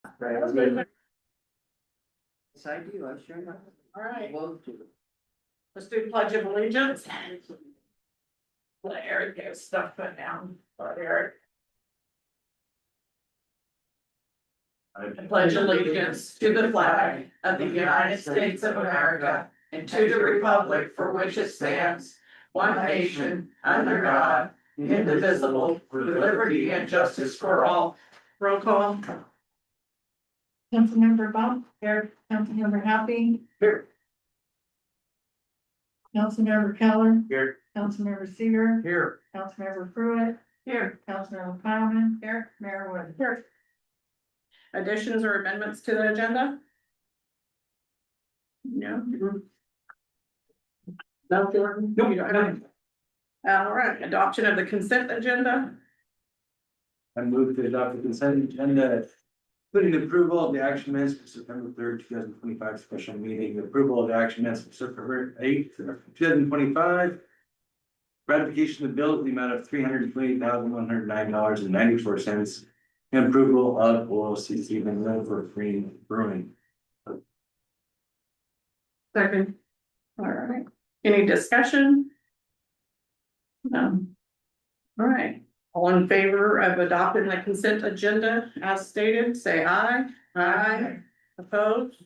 Yes, I do, I sure know. All right, Love to. let's do pledge of allegiance. Let Eric get his stuff put down. Eric. I pledge allegiance to the flag of the United States of America and to the republic for which it stands, one nation, under God, indivisible, with liberty and justice for all. Roll call. Councilmember Bump, here, Councilmember Happy. Here. Councilmember Keller. Here. Councilmember Seaver. Here. Councilmember Pruitt. Here. Councilmember Plowman. Here. Mayor Wood. Here. Additions or amendments to the agenda? No. No, Jordan? Nope, You don't have- All right, adoption of the consent agenda. I move to adopt the consent agenda, including approval of the action minutes for September 3rd, 2025 special meeting, approval of the action minutes for September 8th, 2025. Ratification of bill at the amount of $328,109.94. And approval of OLCC and for Green Brewing. Second. All right, any discussion? No. All right, all in favor of adopting the consent agenda as stated, say aye. Aye. Opposed?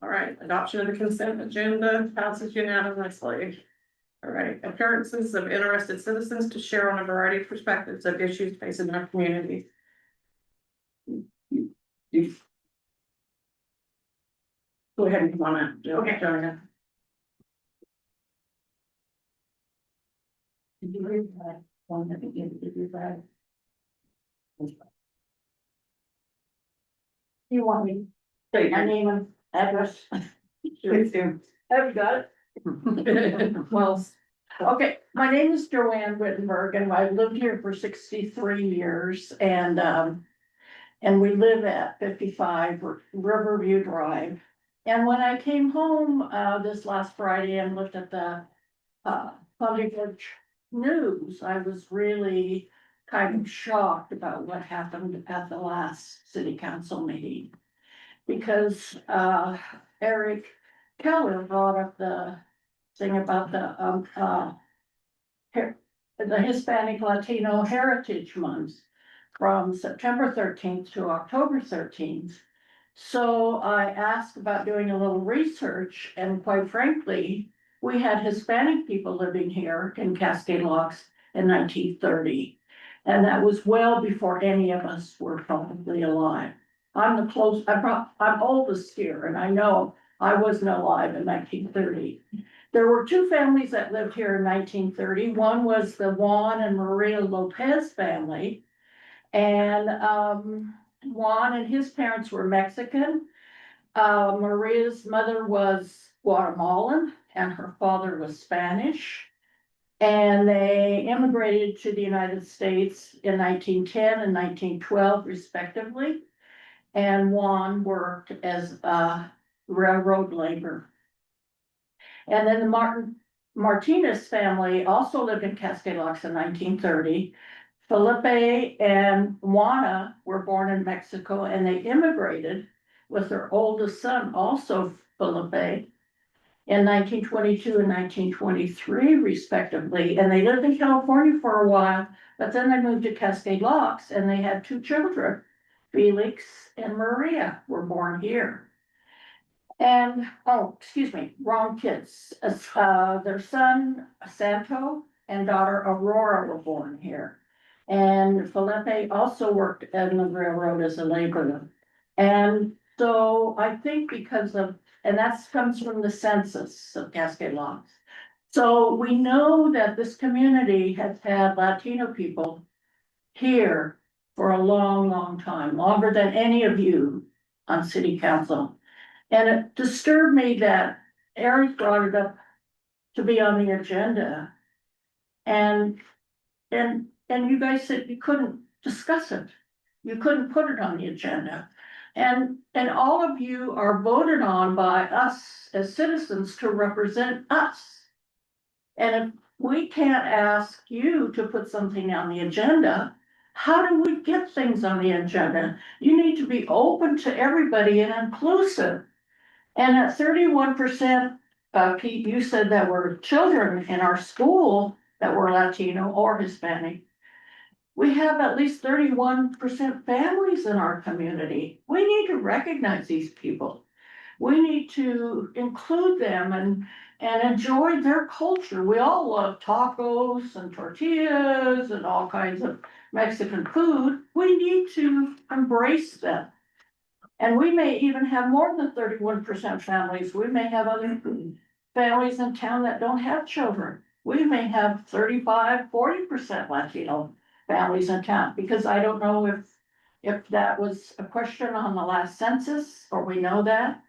All right, adoption of the consent agenda passes unanimously. All right, appearances of interested citizens to share on a variety of perspectives of issues facing our community. Go ahead and come on up. Okay. Did you read that one that you did you read? You want me to say my name and address? Please do. Have you got it? Well, okay, my name is Joanne Wittenberg and I've lived here for 63 years and we live at 55 Riverview Drive. And when I came home, this last Friday and looked at the, public news, I was really kind of shocked about what happened at the last city council meeting. Because, Eric Keller brought up the thing about the Hispanic Latino Heritage Month from September 13th to October 13th. So I asked about doing a little research, and quite frankly, we had Hispanic people living here in Cascade Locks in 1930. And that was well before any of us were probably alive. I'm oldest here, and I know I wasn't alive in 1930. There were two families that lived here in 1930. One was the Juan and Maria Lopez family. And Juan and his parents were Mexican. Maria's mother was Guatemalan and her father was Spanish. And they immigrated to the United States in 1910 and 1912 respectively. And Juan worked as a railroad labor. And then the Martinez family also lived in Cascade Locks in 1930. Felipe and Juana were born in Mexico and they immigrated with their oldest son, also Felipe, in 1922 and 1923 respectively. And they lived in California for a while, but then they moved to Cascade Locks and they had two children. Felix and Maria were born here. And, oh, excuse me, wrong kids. Their son, Santo, and daughter Aurora were born here. And Felipe also worked in the railroad as a laborer. And so I think because of, and that comes from the census of Cascade Locks. So we know that this community has had Latino people here for a long, long time, longer than any of you on city council. And it disturbed me that Eric brought it up to be on the agenda. And you guys said you couldn't discuss it. You couldn't put it on the agenda. And all of you are voted on by us as citizens to represent us. And if we can't ask you to put something on the agenda, How do we get things on the agenda? You need to be open to everybody and inclusive. And at 31%, Pete, you said that were children in our school that were Latino or Hispanic. We have at least 31% families in our community. We need to recognize these people. We need to include them and enjoy their culture. We all love tacos and tortillas and all kinds of Mexican food. We need to embrace them. And we may even have more than 31% families. We may have other families in town that don't have children. We may have 35, 40% Latino families in town, because I don't know if that was a question on the last census, or we know that.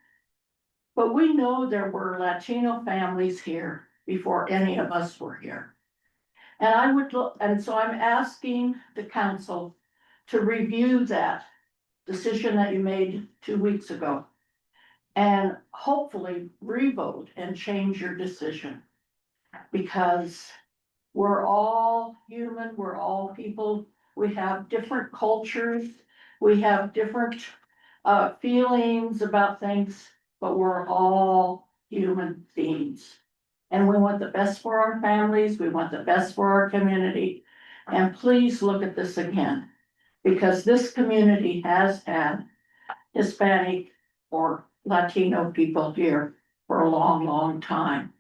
But we know there were Latino families here before any of us were here. And I would look, and so I'm asking the council to review that decision that you made 2 weeks ago. And hopefully revote and change your decision. Because we're all human, we're all people, we have different cultures, we have different feelings about things, but we're all human beings. And we want the best for our families, we want the best for our community. And please look at this again, because this community has had Hispanic or Latino people here for a long, long time.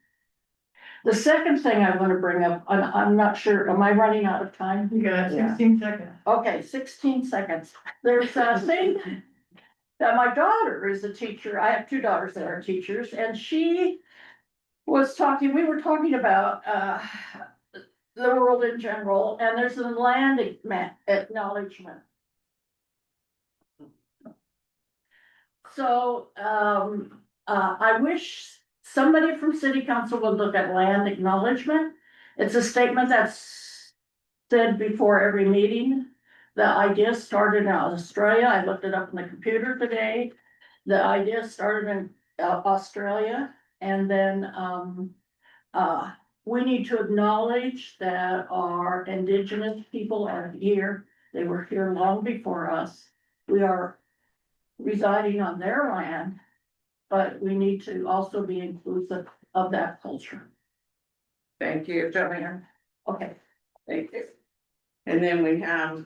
The second thing I want to bring up, I'm not sure, am I running out of time? You got Yeah. 16 seconds. Okay, 16 seconds. There's a thing that my daughter is a teacher. I have two daughters that are teachers, and she was talking, we were talking about the world in general, and there's a land acknowledgement. So, I wish somebody from city council would look at land acknowledgement. It's a statement that's said before every meeting. The idea started in Australia. I looked it up on the computer today. The idea started in Australia, and then, we need to acknowledge that our indigenous people are here. They were here long before us. We are residing on their land, but we need to also be inclusive of that culture. Thank you, Joanne. Okay, Thank you. And then we have,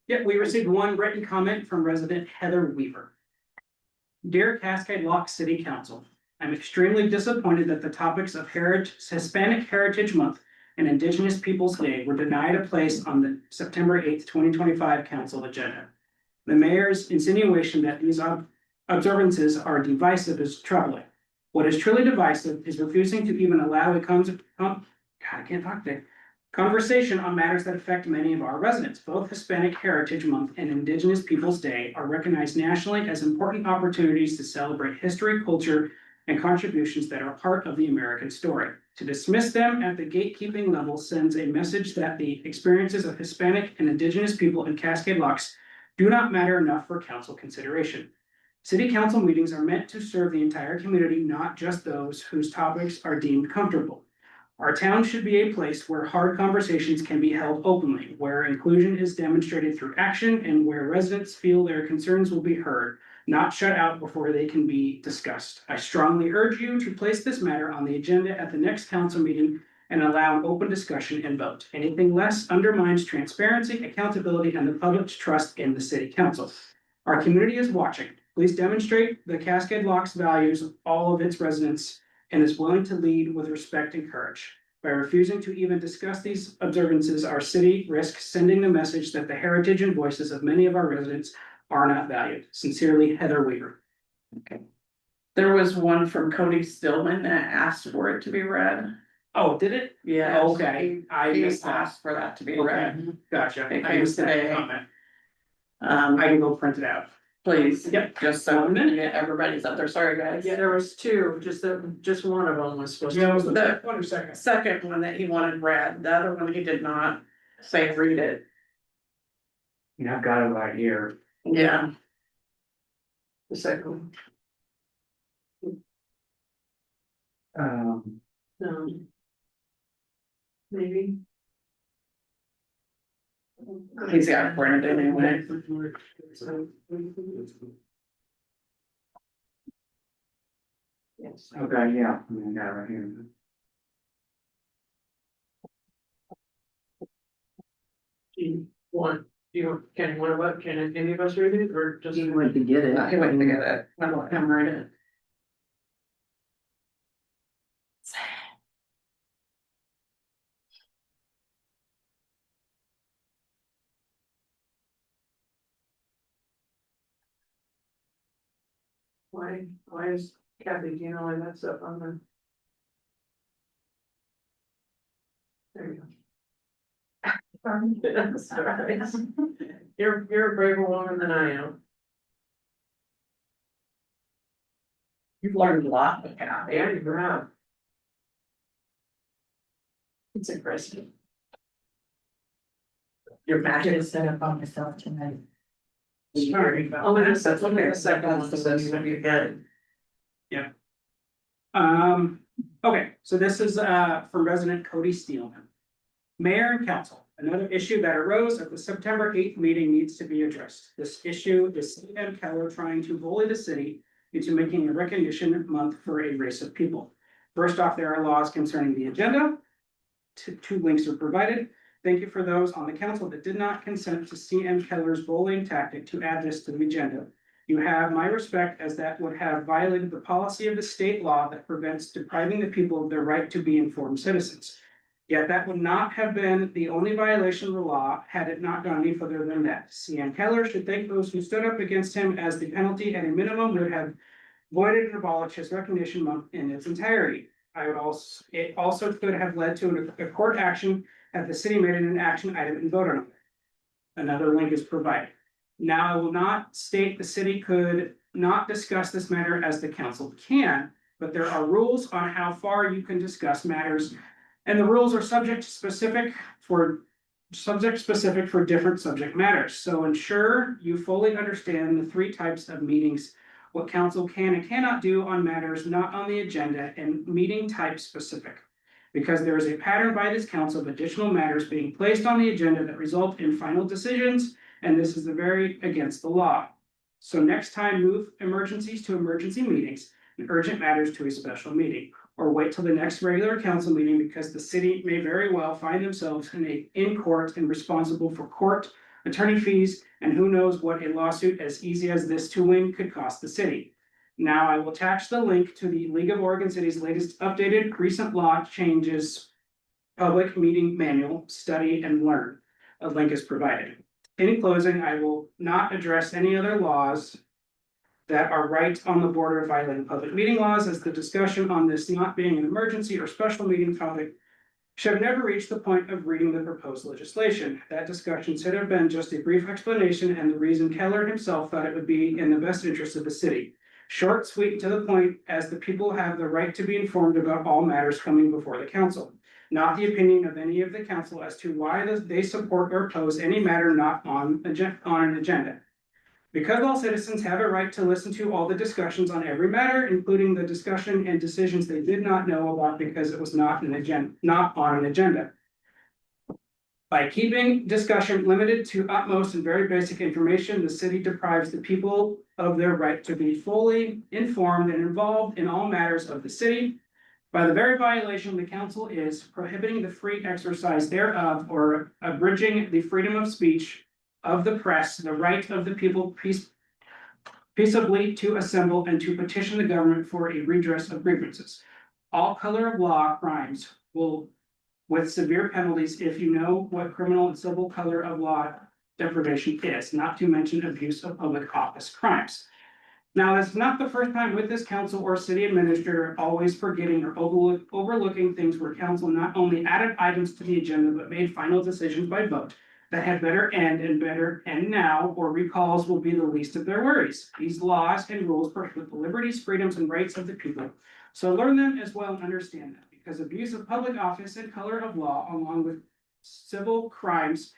Yep, we received one written comment from resident Heather Weaver. Dear Cascade Lock City Council, I'm extremely disappointed that the topics of Hispanic Heritage Month and Indigenous Peoples Day were denied a place on the September 8th, 2025 council agenda. The mayor's insinuation that these observances are divisive is troubling. What is truly divisive is refusing to even allow a conversation on matters that affect many of our residents. Both Hispanic Heritage Month and Indigenous Peoples Day are recognized nationally as important opportunities to celebrate history, culture, and contributions that are part of the American story. To dismiss them at the gatekeeping level sends a message that the experiences of Hispanic and Indigenous people in Cascade Locks do not matter enough for council consideration. City council meetings are meant to serve the entire community, not just those whose topics are deemed comfortable. Our town should be a place where hard conversations can be held openly, where inclusion is demonstrated through action, and where residents feel their concerns will be heard, not shut out before they can be discussed. I strongly urge you to place this matter on the agenda at the next council meeting and allow an open discussion and vote. Anything less undermines transparency, accountability, and the public's trust in the city council. Our community is watching. Please demonstrate the Cascade Locks values all of its residents and is willing to lead with respect and courage. By refusing to even discuss these observances, our city risks sending the message that the heritage and voices of many of our residents are not valued. Sincerely, Heather Weaver. there was one from Cody Stillman that asked for it to be read. Oh, did it? Yeah. Okay, I He missed that. asked for that to be Okay, read. gotcha. It I came missed that today. comment. I can go print it out. Please. Yep. Just so 1 minute. everybody's up there. Sorry, guys. Yeah, there was two, just one of them was supposed Yeah, it was to. the The- 22nd. Second one that he wanted read, the other one he did not say read it. Yeah, I've got it right here. Yeah. The second one. Maybe. He's got it printed anyway. Yes, okay, yeah, I got it right here. Can any of us read it or just? He went to get it. He went to get it. I let him read it. Why is Kathy, do you know why that's up on the? There you go. That's all right. You're a braver woman than I am. You've learned a lot with Kathy. Yeah, you have. It's impressive. Your mattress set up on myself tonight. Sorry. Oh, that's okay, the second one says that you can. Yeah. Okay, so this is from resident Cody Steelman. Mayor and council, another issue that arose at the September 8th meeting needs to be addressed. This issue is C.M. Keller trying to bully the city into making a recognition month for a race of people. First off, there are laws concerning the agenda. Two links are provided. Thank you for those on the council that did not consent to C.M. Keller's bullying tactic to add this to the agenda. You have my respect, as that would have violated the policy of the state law that prevents depriving the people of their right to be informed citizens. Yet that would not have been the only violation of the law had it not gone any further than that. C.M. Keller should thank those who stood up against him, as the penalty at a minimum would have voided and abolished his recognition month in its entirety. It also could have led to a court action had the city made it an action item and voted on it. Another link is provided. Now, I will not state the city could not discuss this matter as the council can, but there are rules on how far you can discuss matters. And the rules are subject specific for different subject matters. So ensure you fully understand the three types of meetings, what council can and cannot do on matters not on the agenda, and meeting type specific. Because there is a pattern by this council of additional matters being placed on the agenda that result in final decisions, and this is very against the law. So next time, move emergencies to emergency meetings and urgent matters to a special meeting, or wait till the next regular council meeting, because the city may very well find themselves in court and responsible for court, attorney fees, and who knows what a lawsuit as easy as this to win could cost the city. Now I will attach the link to the League of Oregon Cities latest updated recent law changes public meeting manual, study and learn. A link is provided. In closing, I will not address any other laws that are right on the border of violating public meeting laws, as the discussion on this not being an emergency or special meeting topic should have never reached the point of reading the proposed legislation. That discussion should have been just a brief explanation and the reason Keller himself thought it would be in the best interest of the city. Short, sweet, to the point, as the people have the right to be informed about all matters coming before the council, not the opinion of any of the council as to why they support or oppose any matter not on an agenda. Because all citizens have a right to listen to all the discussions on every matter, including the discussion and decisions they did not know about because it was not on an agenda. By keeping discussion limited to utmost and very basic information, the city deprives the people of their right to be fully informed and involved in all matters of the city. By the very violation, the council is prohibiting the free exercise thereof or abridging the freedom of speech of the press, the right of the people peaceably to assemble and to petition the government for a redress of grievances. All color of law crimes will, with severe penalties, if you know what criminal and civil color of law deprivation is, not to mention abuse of public office crimes. Now, it's not the first time with this council or city administrator always forgetting or overlooking things where council not only added items to the agenda, but made final decisions by vote that had better end now, or recalls will be the least of their worries. These laws and rules prohibit the liberties, freedoms, and rights of the people. So learn them as well and understand them, because abuse of public office and color of law, along with civil crimes,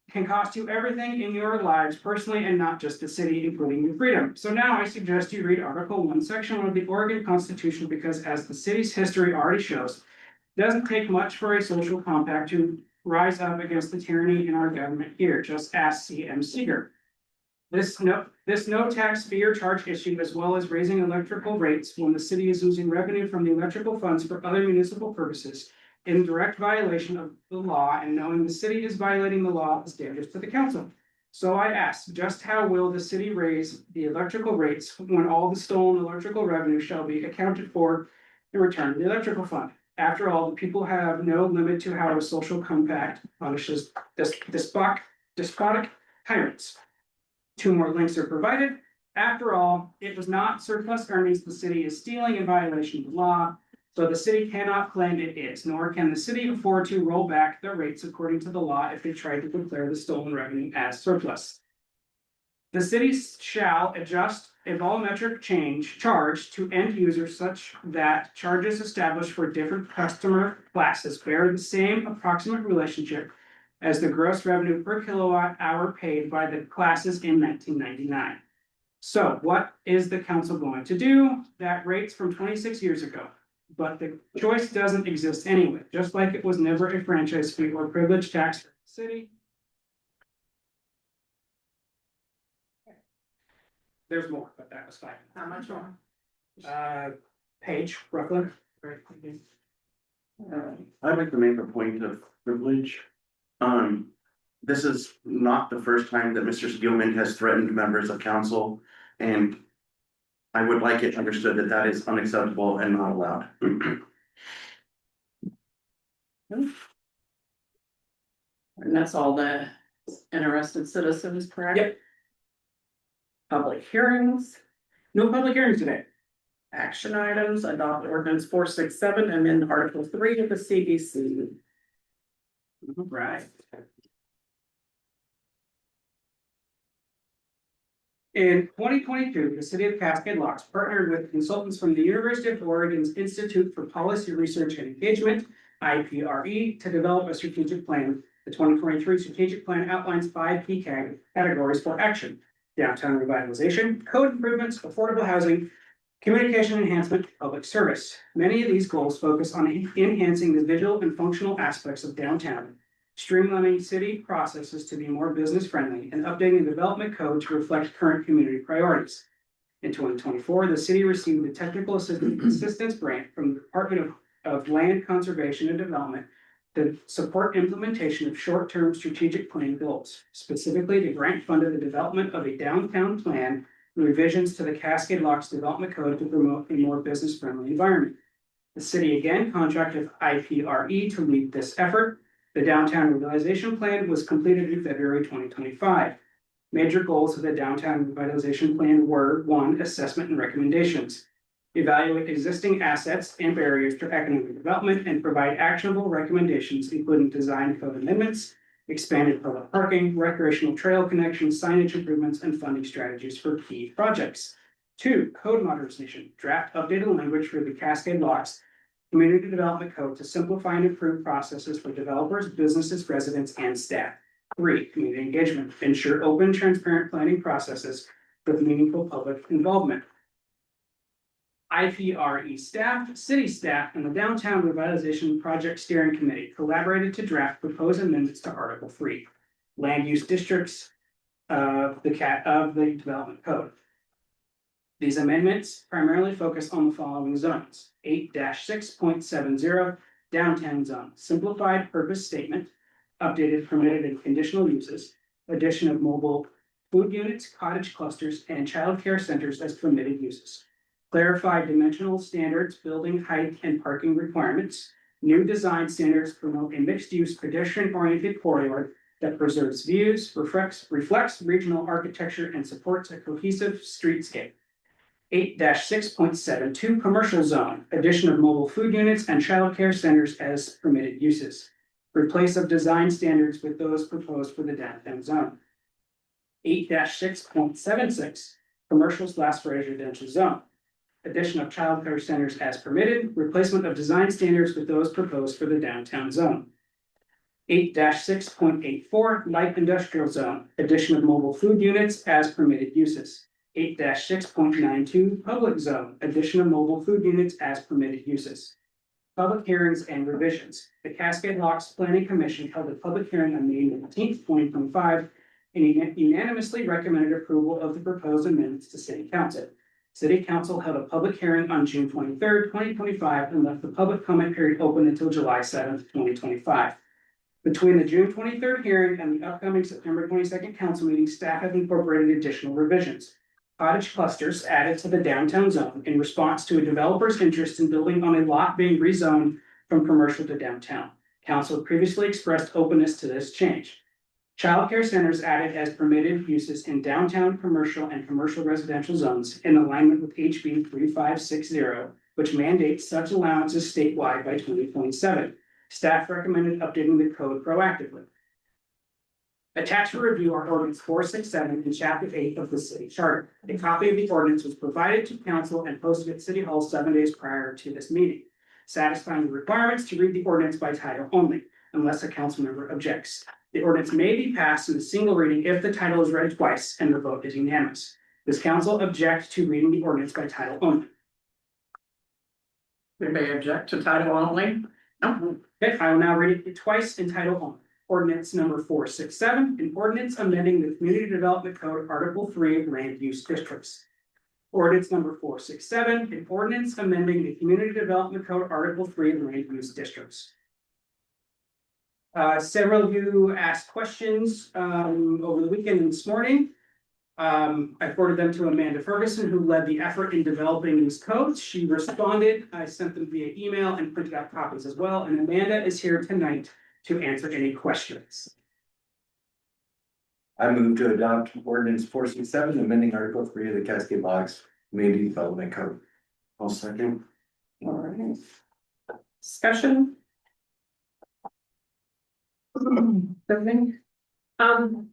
can cost you everything in your lives personally and not just the city, including your freedom. So now I suggest you read Article 1, Section 1 of the Oregon Constitution, because as the city's history already shows, it doesn't take much for a social compact to rise up against the tyranny in our government here, just ask CM Seeger. This no tax fee or charge issue, as well as raising electrical rates when the city is losing revenue from the electrical funds for other municipal purposes, in direct violation of the law, and knowing the city is violating the law, is dangerous to the council. So I ask, just how will the city raise the electrical rates when all the stolen electrical revenue shall be accounted for in return to the electrical fund? After all, the people have no limit to how a social compact punishes despotic tyrants. 2 more links are provided. After all, it was not surplus earnings the city is stealing in violation of the law, so the city cannot claim it is, nor can the city afford to roll back the rates according to the law if they try to declare the stolen revenue as surplus. The city shall adjust a volumetric charge to end users such that charges established for different customer classes bear the same approximate relationship as the gross revenue per kilowatt hour paid by the classes in 1999. So what is the council going to do? That rates from 26 years ago, but the choice doesn't exist anyway, just like it was never a franchise fee or privilege tax for the city. There's more, but that was 5. How much more? Page, roughly. I'd like to make a point of privilege. This is not the first time that Mr. Spielman has threatened members of council, and I would like it understood that that is unacceptable and not allowed. And that's all the interested citizens, correct? Yep. Public hearings, No public hearings today. action items, adopt ordinance 467, amend article 3 of the CBC. Right. In 2022, the city of Cascade Locks partnered with consultants from the University of Oregon's Institute for Policy Research and Engagement, IPRE, to develop a strategic plan. The 2023 strategic plan outlines 5 key categories for action: downtown revitalization, code improvements, affordable housing, communication enhancement, public service. Many of these goals focus on enhancing the visual and functional aspects of downtown, streamlining city processes to be more business friendly, and updating the development code to reflect current community priorities. In 2024, the city received a technical assistance grant from the Department of Land Conservation and Development to support implementation of short-term strategic plan goals. Specifically, the grant funded the development of a downtown plan and revisions to the Cascade Locks Development Code to promote a more business-friendly environment. The city again contracted with IPRE to lead this effort. The downtown revitalization plan was completed in February 2025. Major goals of the downtown revitalization plan were: 1, assessment and recommendations. Evaluate existing assets and barriers to economic development and provide actionable recommendations, including design code amendments, expanded public parking, recreational trail connections, signage improvements, and funding strategies for key projects. 2, code modernization. Draft updated language for the Cascade Locks Community Development Code to simplify and improve processes for developers, businesses, residents, and staff. 3, community engagement. Ensure open, transparent planning processes with meaningful public involvement. IPRE staff, city staff, and the Downtown Revitalization Project Steering Committee collaborated to draft proposed amendments to Article 3, land use districts of the Development Code. These amendments primarily focus on the following zones: 8-6.70 downtown zone, simplified purpose statement, updated permitted and conditional uses, addition of mobile food units, cottage clusters, and childcare centers as permitted uses. Clarified dimensional standards, building height and parking requirements. New design standards promote a mixed-use pedestrian-oriented corridor that preserves views, reflects regional architecture, and supports a cohesive streetscape. 8-6.72 commercial zone, addition of mobile food units and childcare centers as permitted uses. Replace of design standards with those proposed for the downtown zone. 8-6.76 commercial/residential zone. Addition of childcare centers as permitted, replacement of design standards with those proposed for the downtown zone. 8-6.84 light industrial zone, addition of mobile food units as permitted uses. 8-6.92 public zone, addition of mobile food units as permitted uses. public hearings and revisions. The Cascade Locks Planning Commission held a public hearing on May 19th, 2025, and unanimously recommended approval of the proposed amendments to City Council. City Council held a public hearing on June 23rd, 2025, and left the public comment period open until July 7th, 2025. Between the June 23rd hearing and the upcoming September 22nd council meeting, staff have incorporated additional revisions. Cottage clusters added to the downtown zone in response to a developer's interest in building on a lot being rezoned from commercial to downtown. Council previously expressed openness to this change. Childcare centers added as permitted uses in downtown commercial and commercial residential zones in alignment with HB 3560, which mandates such allowances statewide by 2027. Staff recommended updating the code proactively. Attached for review are ordinance 467 and chapter 8 of the city charter. A copy of the ordinance was provided to council and posted at City Hall 7 days prior to this meeting, satisfying the requirements to read the ordinance by title only, unless a council member objects. The ordinance may be passed in a single reading if the title is read twice and the vote is unanimous. Does council object to reading the ordinance by title only? Anybody object to title only? No. Okay, I will now read it twice in title only. Ordinance number 467, an ordinance amending the Community Development Code, Article 3 of Land Use Districts. Ordinance number 467, an ordinance amending the Community Development Code, Article 3 of Land Use Districts. Several of you asked questions over the weekend and this morning. I forwarded them to Amanda Ferguson, who led the effort in developing these codes. She responded. I sent them via email and printed out copies as well. And Amanda is here tonight to answer any questions. I move to adopt ordinance 467, amending Article 3 of the Cascade Locks Community Development Code. I'll second. All right. Discussion? Something? I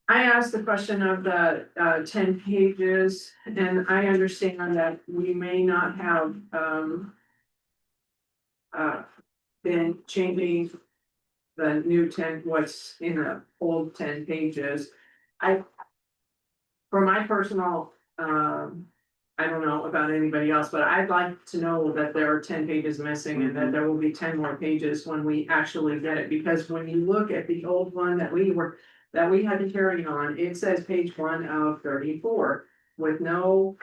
asked the question of the 10 pages, and I understand that we may not have been changing the new 10, what's in the old 10 pages. For my personal, I don't know about anybody else, but I'd like to know that there are 10 pages missing and that there will be 10 more pages when we actually get it, because when you look at the old one that we had to carry on, it says page 1 of 34 with no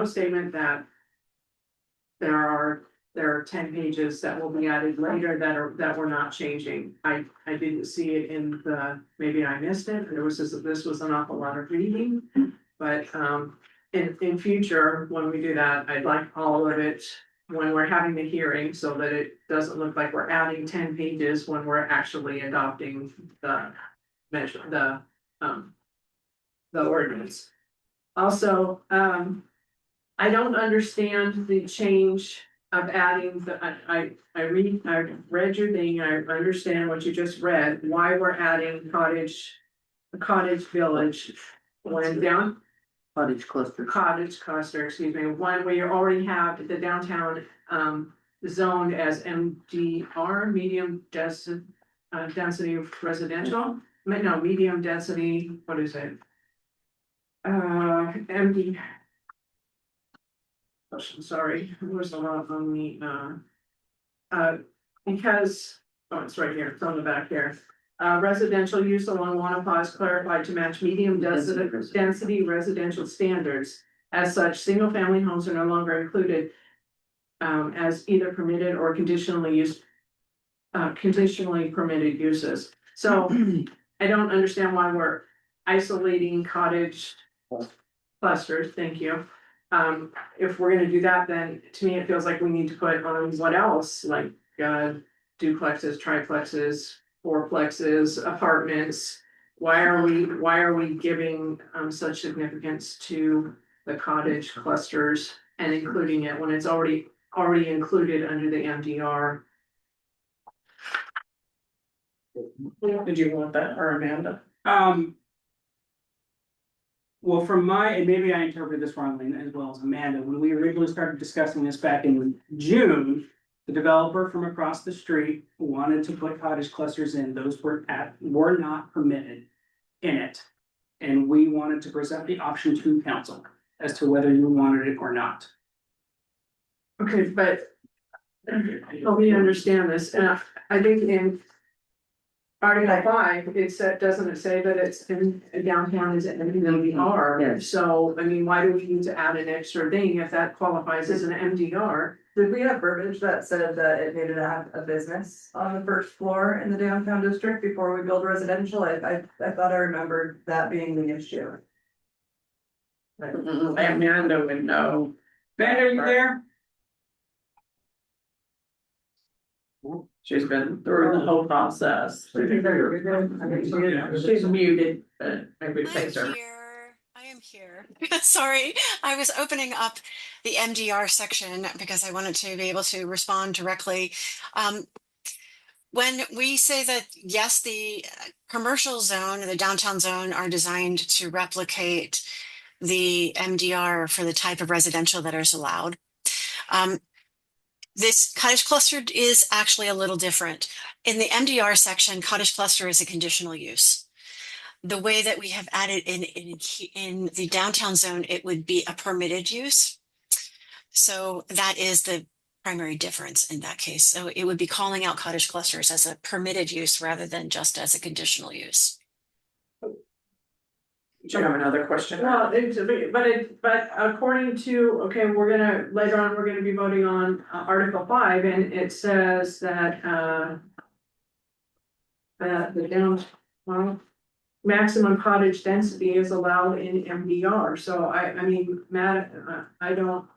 statement that there are 10 pages that will be added later that we're not changing. I didn't see it in maybe I missed it. This was an awful lot of reading, but in future, when we do that, I'd like all of it when we're having the hearing, so that it doesn't look like we're adding 10 pages when we're actually adopting the measure, the ordinance. Also, I don't understand the change of adding I read your thing, I understand what you just read, why we're adding cottage village when down. Cottage cluster, excuse me, when we already have the downtown zoned as MDR, medium density residential. No, medium density, what is it? MD. I'm sorry, there's a lot on the because, oh, it's right here, it's on the back here. Residential use along Wanapah clarified to match medium density residential standards. As such, single family homes are no longer included as either permitted or conditionally permitted uses. So I don't understand why we're isolating cottage clusters. Thank you. If we're gonna do that, then to me, it feels like we need to put on what else, like duplexes, triplexes, fourplexes, apartments. Why are we giving such significance to the cottage clusters and including it when it's already included under the MDR? Did you want that, or Amanda? Well, and maybe I interpreted this wrongly as well as Amanda, when we originally started discussing this back in June, the developer from across the street wanted to put cottage clusters in, those were not permitted in it. And we wanted to present the option to council as to whether you wanted it or not. Okay, but help me understand this, and I think in Article 5, it said, doesn't it say that it's in downtown is an MDR? Yes. So, I mean, why do we need to add an extra thing if that qualifies as an MDR? Did we have verbiage that said that it needed to have a business on the first floor in the downtown district before we build residential? I thought I remembered that being the issue. Amanda would know. Ben, are you there? She's been through the whole process. She's muted, but maybe fix her. I am here. Sorry, I was opening up the MDR section because I wanted to be able to respond directly. When we say that, yes, the commercial zone and the downtown zone are designed to replicate the MDR for the type of residential that is allowed. This cottage cluster is actually a little different. In the MDR section, cottage cluster is a conditional use. The way that we have added in the downtown zone, it would be a permitted use. So that is the primary difference in that case. So it would be calling out cottage clusters as a permitted use rather than just as a conditional use. Do you have another question? Well, but according to, okay, later on, we're gonna be voting on Article 5, and it says that, maximum cottage density is allowed in MDR, so I mean, Matt, I don't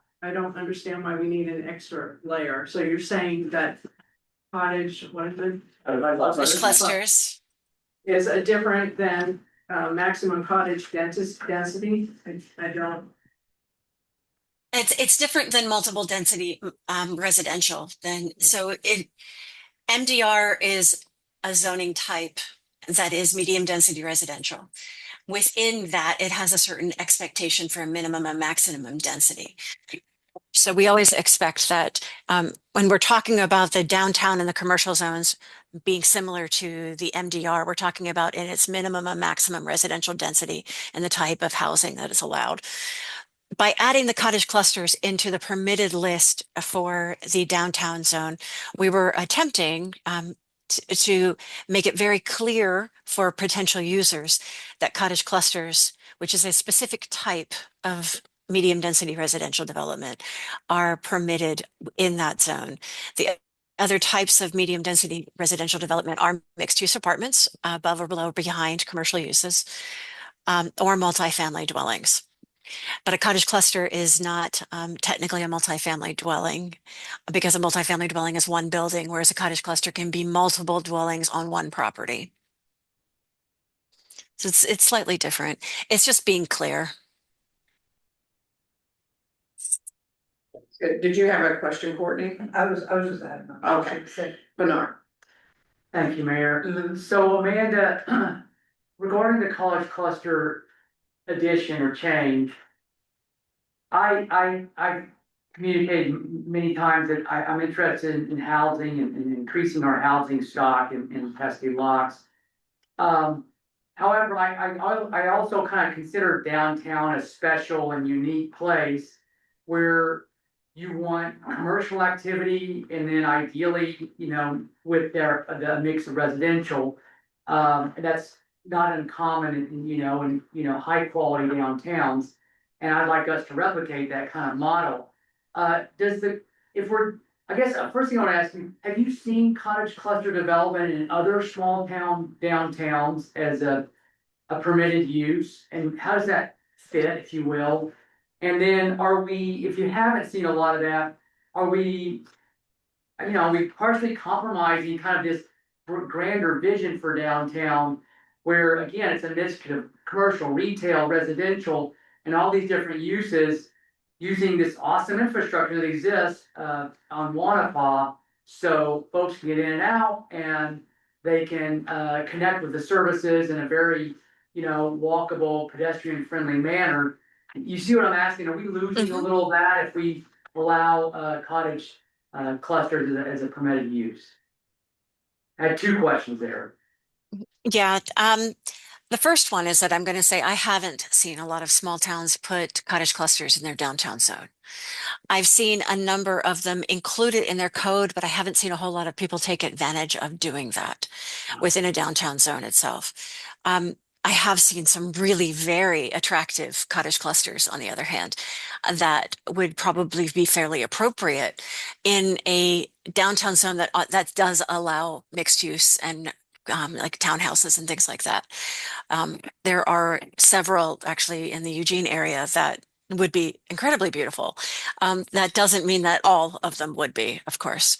understand why we need an extra layer, so you're saying that cottage, what is it? Cottage clusters. Is a different than maximum cottage density? I don't. It's different than multiple density residential. MDR is a zoning type that is medium density residential. Within that, it has a certain expectation for a minimum and maximum density. So we always expect that when we're talking about the downtown and the commercial zones being similar to the MDR, we're talking about in its minimum and maximum residential density and the type of housing that is allowed. By adding the cottage clusters into the permitted list for the downtown zone, we were attempting to make it very clear for potential users that cottage clusters, which is a specific type of medium density residential development, are permitted in that zone. The other types of medium density residential development are mixed use apartments above or below or behind commercial uses, or multifamily dwellings. But a cottage cluster is not technically a multifamily dwelling, because a multifamily dwelling is one building, whereas a cottage cluster can be multiple dwellings on one property. So it's slightly different. It's just being clear. Good. Did you have a question, Courtney? I was just adding. Okay. Bernard. Thank you, Mayor. So Amanda, regarding the college cluster addition or change, I've communicated many times that I'm interested in housing and increasing our housing stock in Pesky Locks. However, I also kind of consider downtown a special and unique place where you want commercial activity and then ideally, with the mix of residential. That's not uncommon in high quality downtowns. And I'd like us to replicate that kind of model. I guess the first thing I want to ask you, have you seen cottage cluster development in other small town downtowns as a permitted use? And how does that fit, if you will? And then if you haven't seen a lot of that, are we partially compromising kind of this grander vision for downtown where, again, it's a mix of commercial, retail, residential, and all these different uses using this awesome infrastructure that exists on Wanapa, so folks can get in and out and they can connect with the services in a very, walkable, pedestrian-friendly manner. You see what I'm asking? Are we losing a little of that if we allow cottage clusters as a permitted use? I had two questions there. Yeah. The first one is that I'm going to say I haven't seen a lot of small towns put cottage clusters in their downtown zone. I've seen a number of them included in their code, but I haven't seen a whole lot of people take advantage of doing that within a downtown zone itself. I have seen some really very attractive cottage clusters, on the other hand, that would probably be fairly appropriate in a downtown zone that does allow mixed use and like townhouses and things like that. There are several actually in the Eugene area that would be incredibly beautiful. That doesn't mean that all of them would be, of course.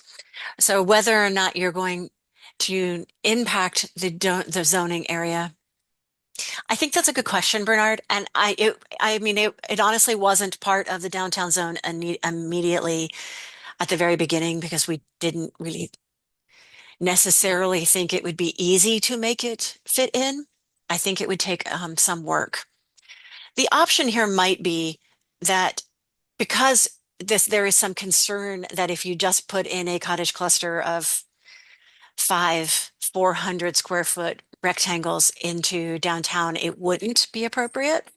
So whether or not you're going to impact the zoning area, I think that's a good question, Bernard. And I mean, it honestly wasn't part of the downtown zone immediately at the very beginning because we didn't really necessarily think it would be easy to make it fit in. I think it would take some work. The option here might be that because there is some concern that if you just put in a cottage cluster of 400 square foot rectangles into downtown, it wouldn't be appropriate.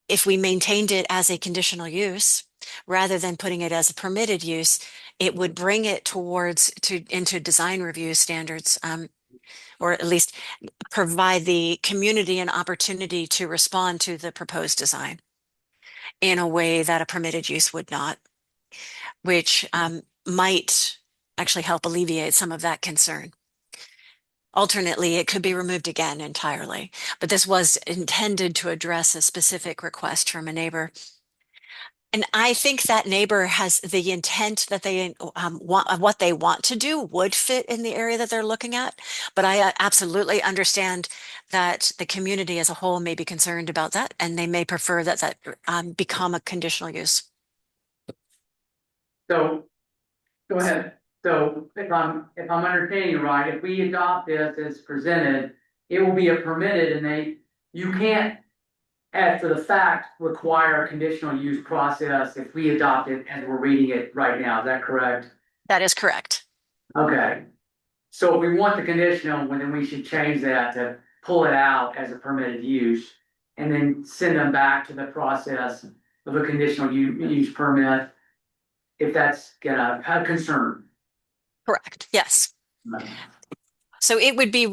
If we maintained it as a conditional use, rather than putting it as a permitted use, it would bring it into design review standards, or at least provide the community an opportunity to respond to the proposed design in a way that a permitted use would not, which might actually help alleviate some of that concern. Alternately, it could be removed again entirely, but this was intended to address a specific request from a neighbor. And I think that neighbor has the intent that they want, what they want to do would fit in the area that they're looking at. But I absolutely understand that the community as a whole may be concerned about that, and they may prefer that become a conditional use. So, Go ahead. so if I'm understanding you right, if we adopt this as presented, it will be a permitted and you can't, after the fact, require a conditional use process if we adopt it as we're reading it right now. Is that correct? That is correct. Okay. So if we want the conditional, well, then we should change that to pull it out as a permitted use and then send them back to the process of a conditional use permit if that's a concern. Correct. Yes. So it would be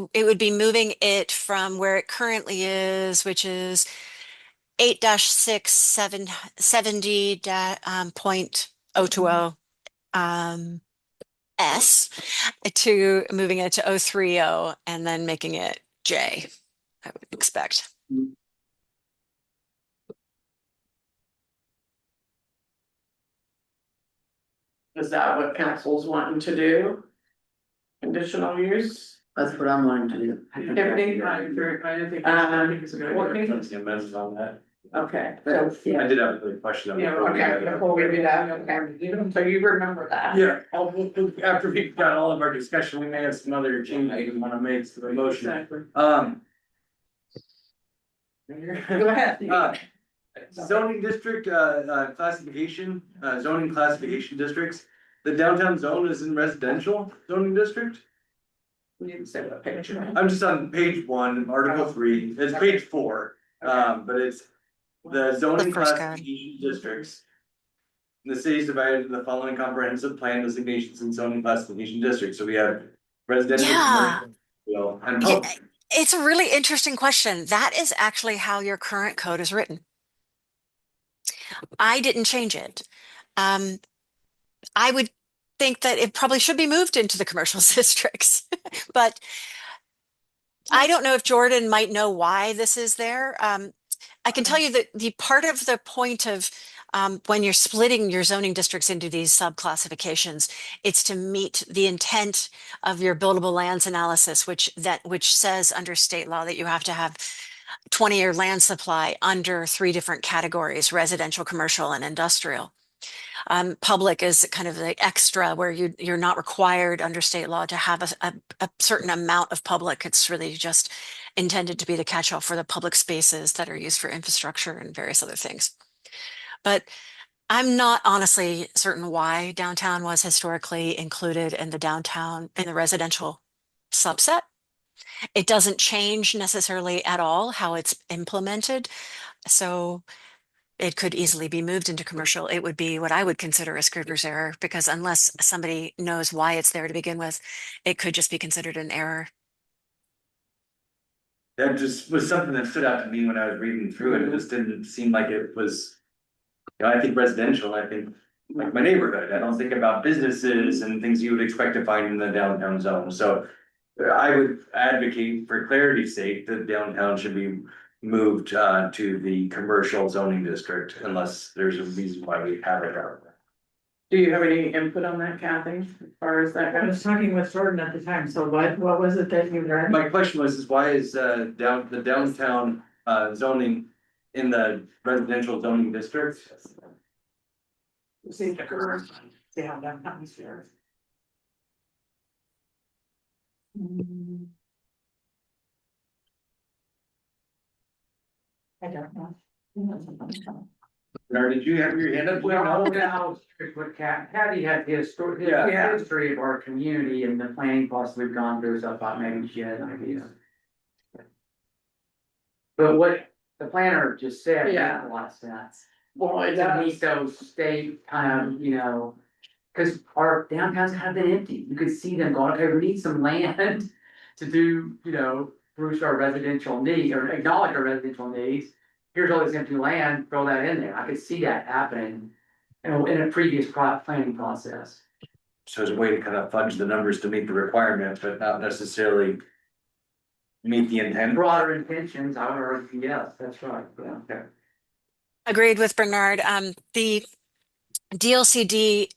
moving it from where it currently is, which is 8-670.020 S, to moving it to 030 and then making it J, I would expect. Is that what council's wanting to do? Conditional use? That's what I'm wanting to do. Tiffany? I think it's a good Courtney? idea. Let's see amendments on that. Okay, I so, did have a question. yeah, okay, before we do that, okay, so you remember that? Yeah, after we've got all of our discussion, we may have some other changes we wanna make to the motion. Exactly. Go ahead. Zoning district, classification, zoning classification districts. The downtown zone is in residential zoning district. You didn't say what page you're on. I'm just on page 1, article 3, it's page 4, but it's the zoning The first code. classification districts. The city is divided into the following comprehensive plan designations and zoning classification districts, so we have residential, Yeah. commercial, and Yeah, public. it's a really interesting question. That is actually how your current code is written. I didn't change it. I would think that it probably should be moved into the commercial districts, but I don't know if Jordan might know why this is there. I can tell you that the part of the point of when you're splitting your zoning districts into these subclassifications, it's to meet the intent of your buildable lands analysis, which says under state law that you have to have 20-year land supply under 3 different categories: residential, commercial, and industrial. Public is kind of the extra where you're not required under state law to have a certain amount of public. It's really just intended to be the catch-all for the public spaces that are used for infrastructure and various other things. But I'm not honestly certain why downtown was historically included in the residential subset. It doesn't change necessarily at all how it's implemented. So it could easily be moved into commercial. It would be what I would consider a Scrivener's error, because unless somebody knows why it's there to begin with, it could just be considered an error. That just was something that stood out to me when I was reading through it. It just didn't seem like it was. I think residential, I think like my neighborhood. I don't think about businesses and things you would expect to find in the downtown zone. So I would advocate for clarity's sake that downtown should be moved to the commercial zoning district unless there's a reason why we have it out there. Do you have any input on that, Kathy, as far as that I goes? was talking with Jordan at the time, so what was it that you read? My question was, is why is the downtown zoning in the residential zoning district? See, yeah, that comes here. I don't know. Or did you have your hand up? Well, now, what Patty had his story, Yeah. his history of our community and the planning process we've gone through, so I thought maybe she had an idea. But what the planner just said, makes Yeah. a lot of sense. Well, it To meet does. those state kind of, you know, cause our downtown's kind of been empty, you could see them going, okay, we need some land to do, you know, boost our residential need, or acknowledge our residential needs. Here's all this empty land, throw that in there, I could see that happening in a previous planning process. So it's a way to kind of fudge the numbers to meet the requirement, but not necessarily meet the intent. Broader intentions, I would argue, yes, that's right, yeah. Okay. Agreed with Bernard. The DLCD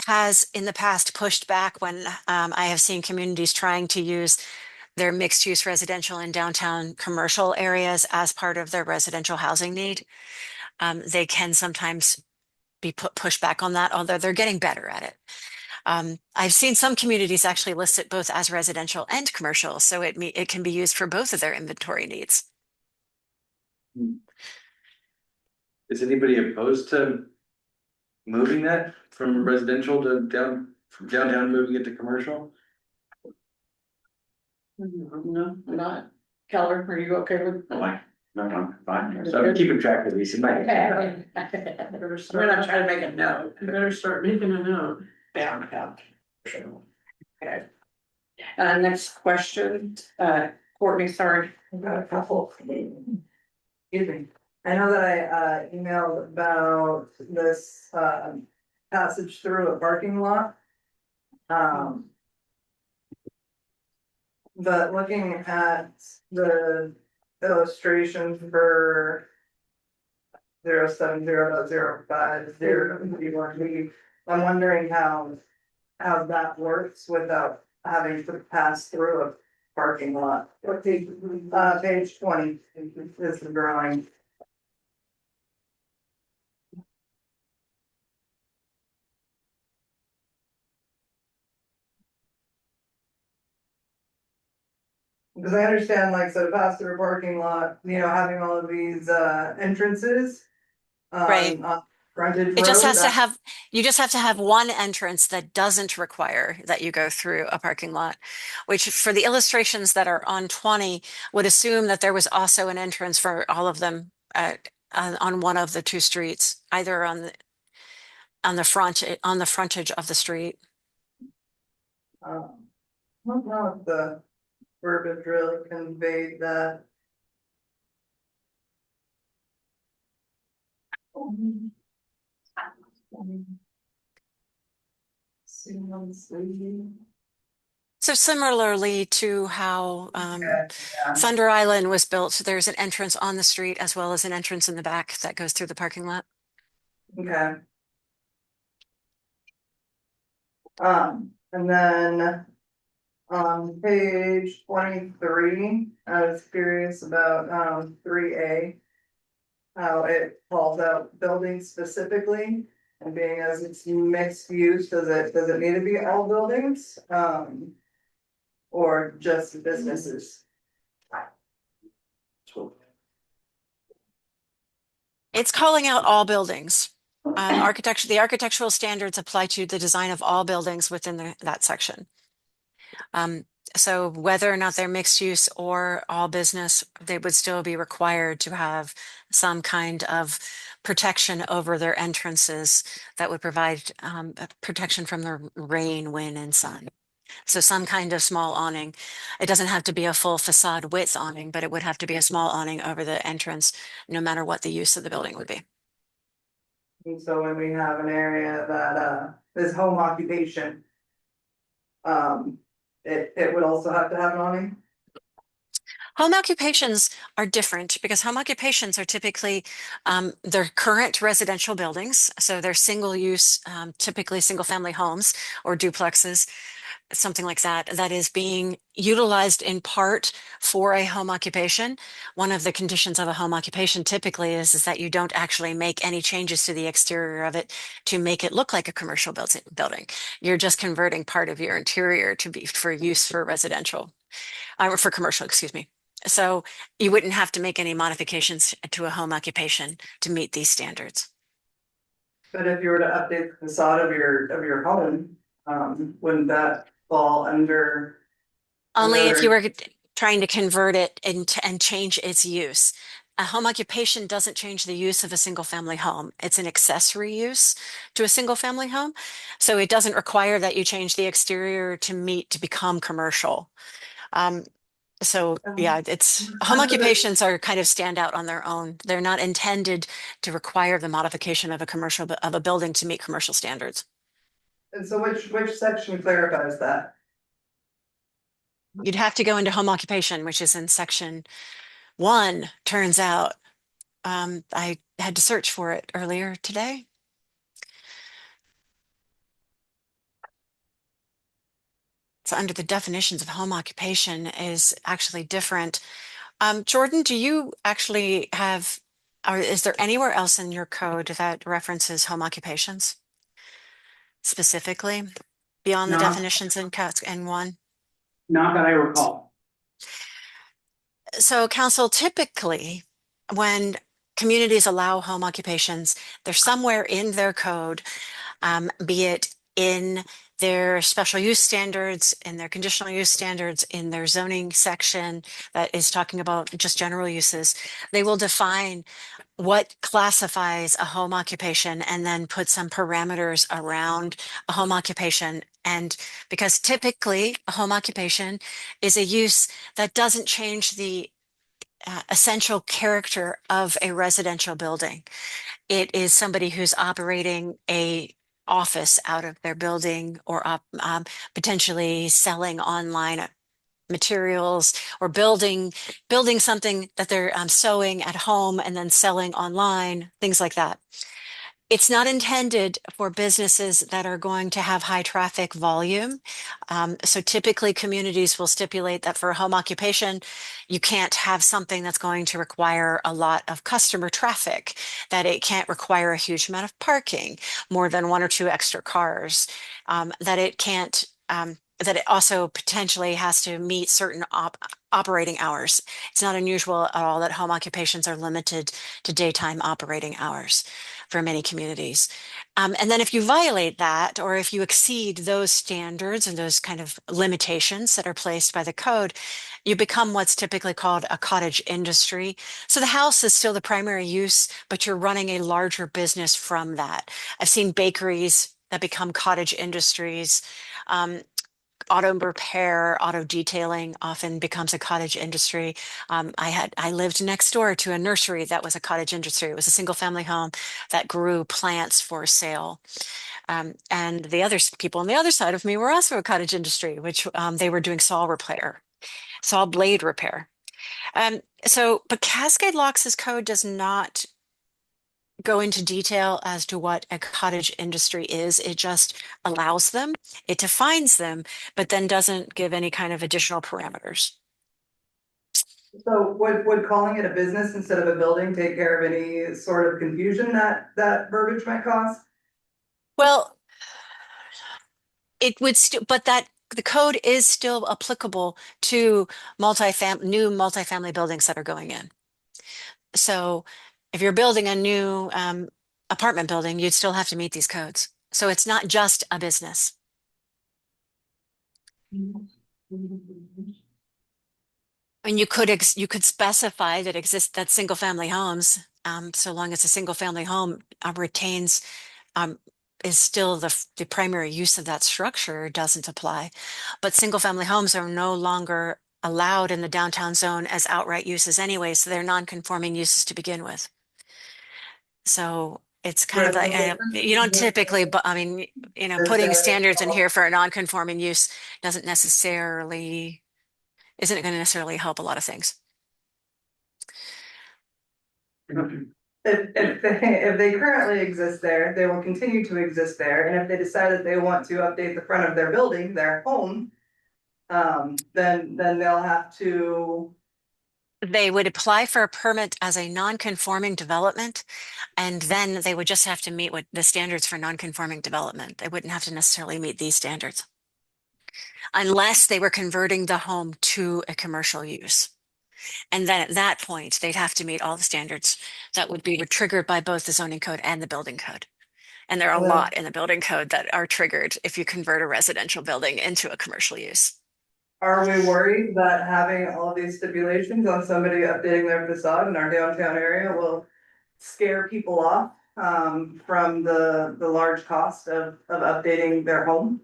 has in the past pushed back when I have seen communities trying to use their mixed use residential and downtown commercial areas as part of their residential housing need. They can sometimes be pushed back on that, although they're getting better at it. I've seen some communities actually list it both as residential and commercial, so it can be used for both of their inventory needs. Is anybody opposed to moving that from residential to from downtown, moving it to commercial? No, I'm not. Keller, are you okay with? No, fine. So I'm keeping track of these. Okay. Better We're start, not trying to make a note. you better start making a note. Downtown. Okay. Next question, Courtney, sorry. I've got a couple. Excuse me. I know that I emailed about this passage through a parking lot. But looking at the illustration for 070.050, I'm wondering how that works without having to pass through a parking lot. What page? Page 20 is the drawing. Because I understand, like, so to pass through a parking lot, you know, having all of these entrances. Right. On frontage It just road, has to have, you just have to have one entrance that doesn't require that you go through a parking lot, which for the illustrations that are on 20 would assume that there was also an entrance for all of them on one of the two streets, either on the frontage of the street. I don't know if the verbiage really conveyed that. So similarly to how Yeah. Thunder Island was built, there's an entrance on the street as well as an entrance in the back that goes through the parking lot. Okay. And then on page 23, I was curious about 3A. How it calls out buildings specifically, and being as it's mixed use, does it need to be all buildings? Or just businesses? It's calling out all buildings. The architectural standards apply to the design of all buildings within that section. So whether or not they're mixed use or all business, they would still be required to have some kind of protection over their entrances that would provide a protection from the rain, wind, and sun. So some kind of small awning. It doesn't have to be a full facade width awning, but it would have to be a small awning over the entrance, no matter what the use of the building would be. And so when we have an area that, is home occupation. It would also have to have an awning. Home occupations are different because home occupations are typically their current residential buildings. So they're single use, typically single family homes or duplexes, something like that, that is being utilized in part for a home occupation. One of the conditions of a home occupation typically is that you don't actually make any changes to the exterior of it to make it look like a commercial building. You're just converting part of your interior to be for use for residential, or for commercial, excuse me. So you wouldn't have to make any modifications to a home occupation to meet these standards. But if you were to update the facade of your home, wouldn't that fall under? Only if you were trying to convert it and change its use. A home occupation doesn't change the use of a single family home. It's an accessory use to a single family home. So it doesn't require that you change the exterior to become commercial. So yeah, home occupations are kind of stand out on their own. They're not intended to require the modification of a building to meet commercial standards. And so which section clarifies that? You'd have to go into home occupation, which is in section 1, turns out. I had to search for it earlier today. So under the definitions of home occupation is actually different. Jordan, do you actually have, or is there anywhere else in your code that references home occupations specifically beyond the No. definitions in 1? Not that I recall. So council, typically when communities allow home occupations, they're somewhere in their code, be it in their special use standards, in their conditional use standards, in their zoning section that is talking about just general uses. They will define what classifies a home occupation and then put some parameters around a home occupation. And because typically a home occupation is a use that doesn't change the essential character of a residential building. It is somebody who's operating a office out of their building or potentially selling online materials or building something that they're sewing at home and then selling online, things like that. It's not intended for businesses that are going to have high traffic volume. So typically communities will stipulate that for a home occupation, you can't have something that's going to require a lot of customer traffic, that it can't require a huge amount of parking, more than 1 or 2 extra cars, that it can't, that it also potentially has to meet certain operating hours. It's not unusual at all that home occupations are limited to daytime operating hours for many communities. And then if you violate that, or if you exceed those standards and those kind of limitations that are placed by the code, you become what's typically called a cottage industry. So the house is still the primary use, but you're running a larger business from that. I've seen bakeries that become cottage industries. Auto repair, auto detailing often becomes a cottage industry. I lived next door to a nursery that was a cottage industry. It was a single family home that grew plants for sale. And the other people on the other side of me were also a cottage industry, which they were doing saw blade repair. But Cascade Locks' code does not go into detail as to what a cottage industry is. It just allows them, it defines them, but then doesn't give any kind of additional parameters. So would calling it a business instead of a building take care of any sort of confusion that verbiage might cause? Well, it would still, but that the code is still applicable to new multifamily buildings that are going in. So if you're building a new apartment building, you'd still have to meet these codes. So it's not just a business. And you could specify that single family homes, so long as a single family home retains, is still the primary use of that structure, doesn't apply. But single family homes are no longer allowed in the downtown zone as outright uses anyway, so they're non-conforming uses to begin with. So it's kind of like, you don't typically, but I mean, putting standards in here for a non-conforming use isn't going to necessarily help a lot of things. If they currently exist there, they will continue to exist there, and if they decide that they want to update the front of their building, their home. Then they'll have to, They would apply for a permit as a non-conforming development, and then they would just have to meet with the standards for non-conforming development. They wouldn't have to necessarily meet these standards. Unless they were converting the home to a commercial use. And then at that point, they'd have to meet all the standards that would be triggered by both the zoning code and the building code. And there are a lot in the building code that are triggered if you convert a residential building into a commercial use. are we worried that having all of these stipulations on somebody updating their facade in our downtown area will scare people off? From the large cost of updating their home?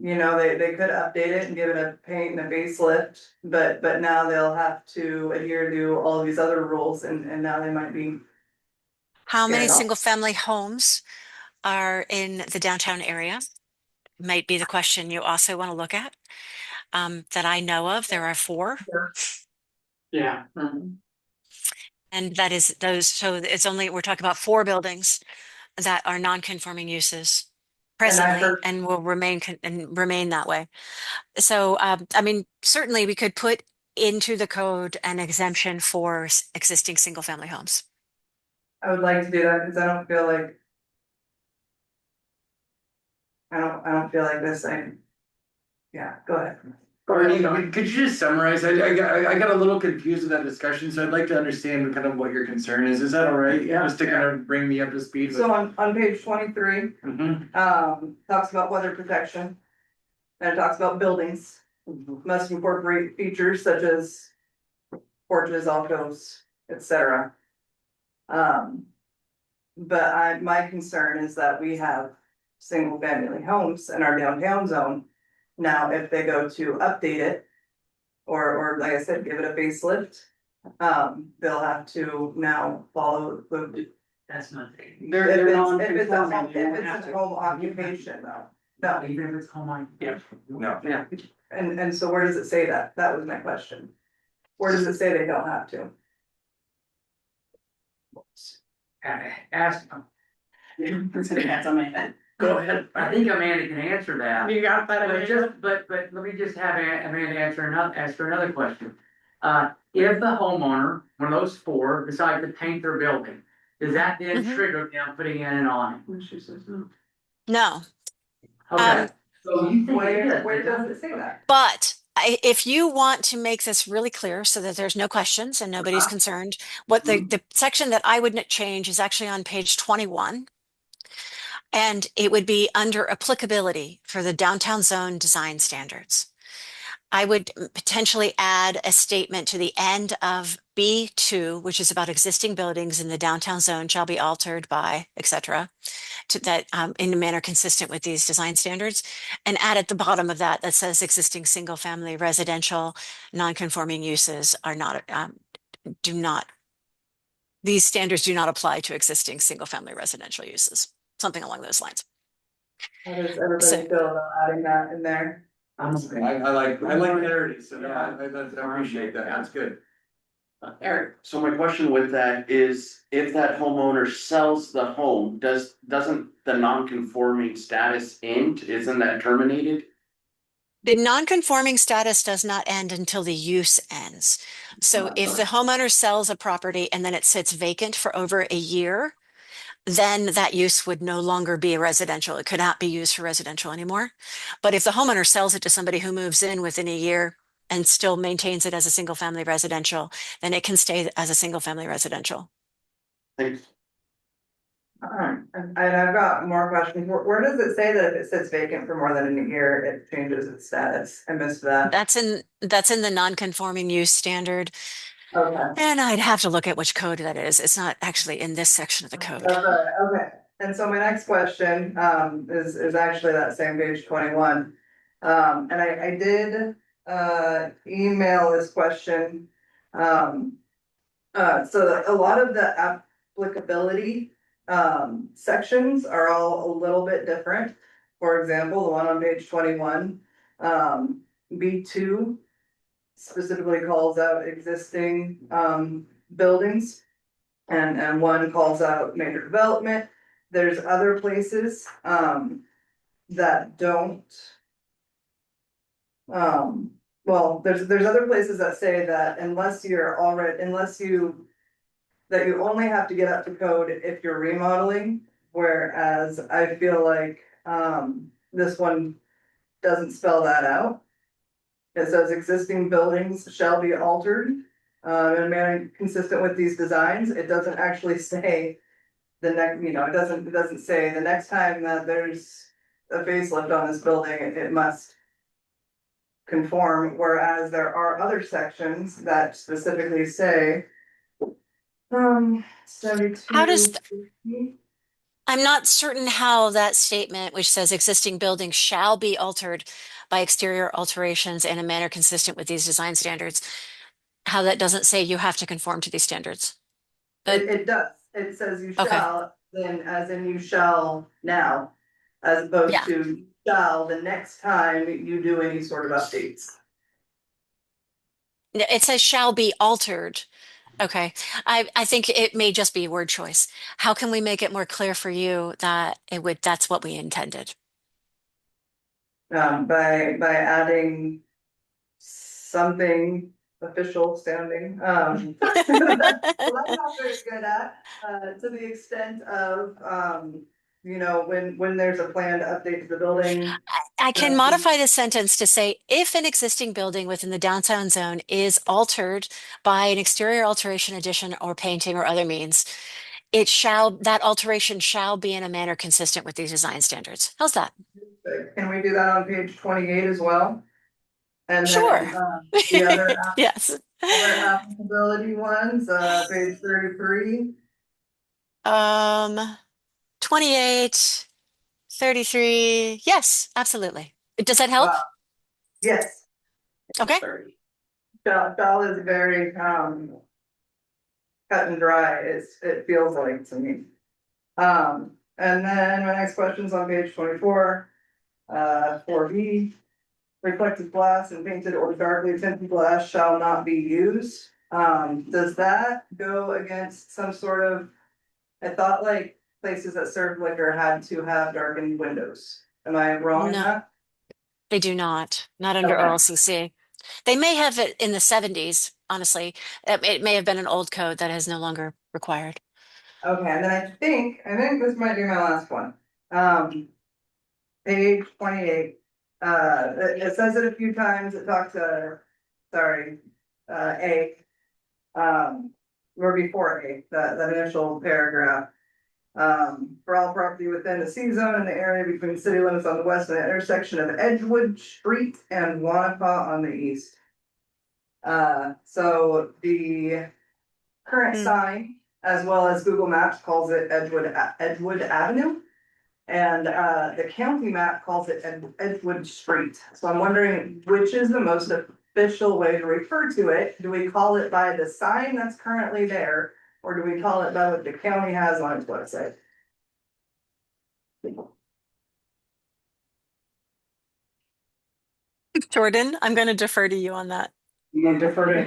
You know, they could update it and give it a paint and a facelift, but now they'll have to adhere to all of these other rules, and now they might be. How many Fair enough. single family homes are in the downtown area? Might be the question you also want to look at. That I know of, there are 4. Yeah. And that is those, so it's only, we're talking about 4 buildings that are non-conforming uses presently and will remain that way. So, I mean, certainly we could put into the code an exemption for existing single family homes. I would like to do that, because I don't feel like. I don't feel like this, yeah, go ahead. Could you just summarize? I got a little confused with that discussion, so I'd like to understand kind of what your concern is. Is that all right? Yeah. Just to kind of bring me up to speed. So on page 23, Mhm. talks about weather protection. And it talks about buildings must incorporate features such as porches, alcoves, etc. But my concern is that we have single family homes in our downtown zone. Now, if they go to update it, or like I said, give it a facelift, they'll have to now follow the. That's not. If it's a home occupation though, no, Even if it's home, yeah. No. Yeah. and so where does it say that? That was my question. Where does it say they don't have to? Ask. Go ahead. I think Amanda can answer that. You got that? But let me just have Amanda ask her another question. If the homeowner, one of those 4, decide to paint their building, does that then trigger them putting in an awning? She says no. No. Okay, so you think it is. Where does it say that? But if you want to make this really clear so that there's no questions and nobody's concerned, what the section that I would change is actually on page 21. And it would be under applicability for the downtown zone design standards. I would potentially add a statement to the end of B2, which is about existing buildings in the downtown zone shall be altered by, etc., to that in a manner consistent with these design standards, and add at the bottom of that says existing single family residential non-conforming uses are not these standards do not apply to existing single family residential uses. Something along those lines. How does everybody feel about adding that in there? I like clarity, so yeah, I appreciate that. That's good. Eric. So my question with that is, if that homeowner sells the home, doesn't the non-conforming status end? Isn't that terminated? The non-conforming status does not end until the use ends. So if the homeowner sells a property and then it sits vacant for over a year, then that use would no longer be a residential. It could not be used for residential anymore. But if the homeowner sells it to somebody who moves in within a year and still maintains it as a single family residential, then it can stay as a single family residential. Thanks. And I've got more questions. Where does it say that if it sits vacant for more than a year, it changes its status? I missed that. That's in the non-conforming use standard. Okay, And I'd have to look at which code that is. It's not actually in this section of the code. okay. And so my next question, is actually that same page 21. And I did, email this question. So a lot of the applicability, sections are all a little bit different. For example, the one on page 21, B2 specifically calls out existing, buildings. And one calls out major development. There's other places, that don't. Well, there's other places that say that unless you're already, that you only have to get up to code if you're remodeling. Whereas I feel like, this one doesn't spell that out. It says existing buildings shall be altered, in a manner consistent with these designs. It doesn't actually say the next, it doesn't say the next time that there's a facelift on this building, it must conform, whereas there are other sections that specifically say, 72. How does I'm not certain how that statement, which says existing buildings shall be altered by exterior alterations in a manner consistent with these design standards, how that doesn't say you have to conform to these standards. It does, it says you Okay. shall, then as in you shall now, as opposed Yeah. to shall the next time you do any sort of updates. It says shall be altered. Okay. I think it may just be word choice. How can we make it more clear for you that that's what we intended? By adding something official sounding, that's not very good at, to the extent of, when there's a plan to update the building. I can modify the sentence to say, if an existing building within the downtown zone is altered by an exterior alteration, addition, or painting or other means, that alteration shall be in a manner consistent with these design standards. How's that? Can we do that on page 28 as well? And Sure. then, the other, Yes. other applicability ones, page 33. 28, 33. Yes, absolutely. Does that help? Yes. Okay. Shall is very, cut and dry, it feels like to me. And then my next question's on page 24, 4B. Reflective glass and painted or darkly tinted glass shall not be used. Does that go against some sort of, I thought like places that serve liquor had to have darkened windows. Am I wrong in No. that? They do not under Okay. OLCC. They may have it in the 70s, honestly. It may have been an old code that is no longer required. Okay, and then I think this might be my last one. Page 28. It says it a few times. It talks A. Or before A, that initial paragraph. For all property within the C zone in the area between city limits on the west and the intersection of Edgewood Street and Wanapa on the east. So the current sign, as well as Google Maps, calls it Edgewood Avenue. And the county map calls it Edgewood Street. So I'm wondering which is the most official way to refer to it. Do we call it by the sign that's currently there? Or do we call it by what the county has on its website? Jordan, I'm going to defer to you on that. I'm gonna defer to.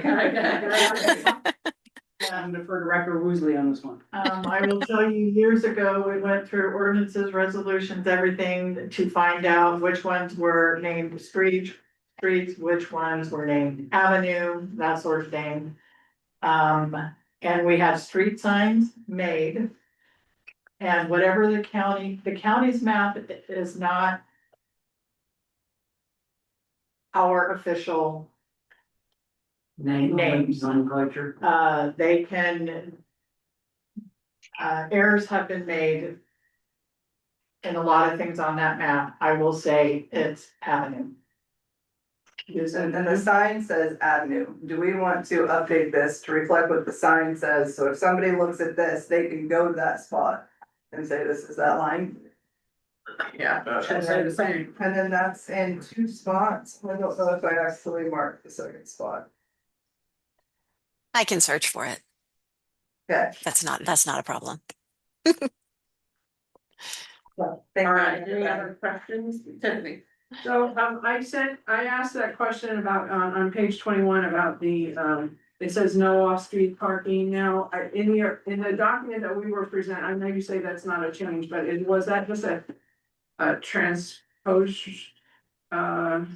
I'm gonna defer to Director Woosley on this one. I will tell you, years ago, we went through ordinances, resolutions, everything to find out which ones were named streets, which ones were named avenue, that sort of thing. And we have street signs made. And whatever the county's map is not our official Names, nomenclature. they can errors have been made. In a lot of things on that map, I will say it's Avenue. And the sign says Avenue. Do we want to update this to reflect what the sign says? So if somebody looks at this, they can go to that spot and say, this is that line. Yeah, should say the same. And then that's in 2 spots. I don't know if I actually marked the second spot. I can search for it. Okay. That's not a problem. Well, All right, any other questions? Tiffany? So, I asked that question about, on page 21 about the, it says no off-street parking now. In the document that we were presenting, I know you say that's not a change, but was that just a transpose? I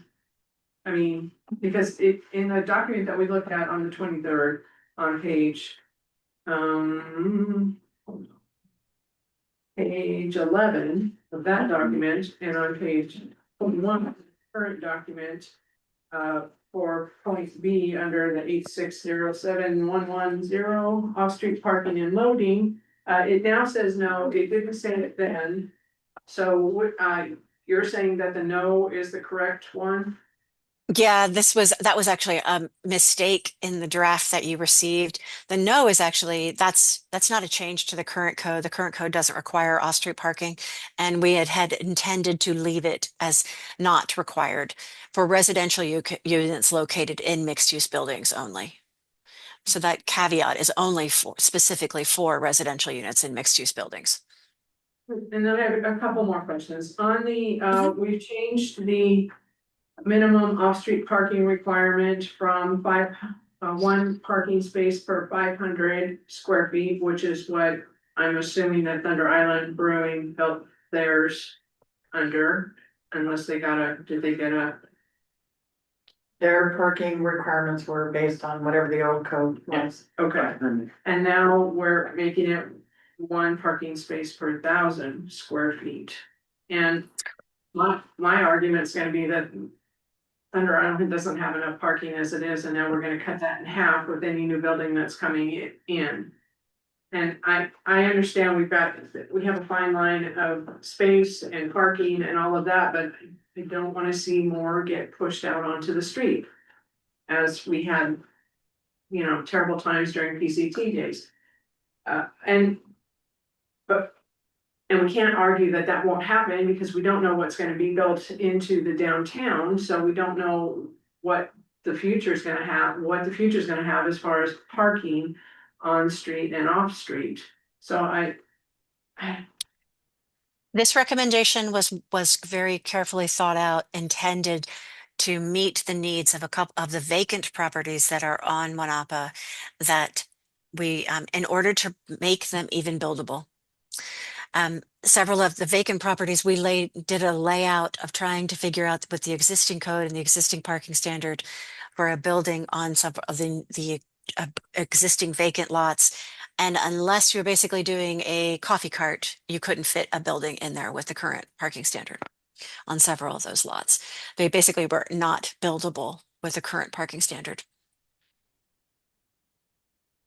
mean, because in the document that we looked at on the 23rd, on page, page 11 of that document, and on page 21, current document, for point B under the 8607110 off-street parking and loading, it now says no, it didn't say it then. So what, you're saying that the no is the correct one? Yeah, that was actually a mistake in the draft that you received. The no is actually, that's not a change to the current code. The current code doesn't require off-street parking, and we had intended to leave it as not required for residential units located in mixed-use buildings only. So that caveat is only specifically for residential units in mixed-use buildings. And then I have a couple more questions. On the, we've changed the minimum off-street parking requirement from 1 parking space per 500 square feet, which is what I'm assuming that Thunder Island Brewing built theirs under, unless they did they get a? Their parking requirements were based on whatever the old code was. Okay, and now we're making it 1 parking space per 1,000 square feet. And my argument's gonna be that Thunder Island doesn't have enough parking as it is, and now we're gonna cut that in half with any new building that's coming in. And I understand we have a fine line of space and parking and all of that, but I don't wanna see more get pushed out onto the street. As we had, terrible times during PCT days. And we can't argue that that won't happen because we don't know what's gonna be built into the downtown, so we don't know what the future's gonna have as far as parking on street and off street. So This recommendation was very carefully thought out, intended to meet the needs of a couple of the vacant properties that are on Wanapa that we, in order to make them even buildable. Several of the vacant properties, we did a layout of trying to figure out with the existing code and the existing parking standard for a building on some of the existing vacant lots. And unless you're basically doing a coffee cart, you couldn't fit a building in there with the current parking standard on several of those lots. They basically were not buildable with the current parking standard.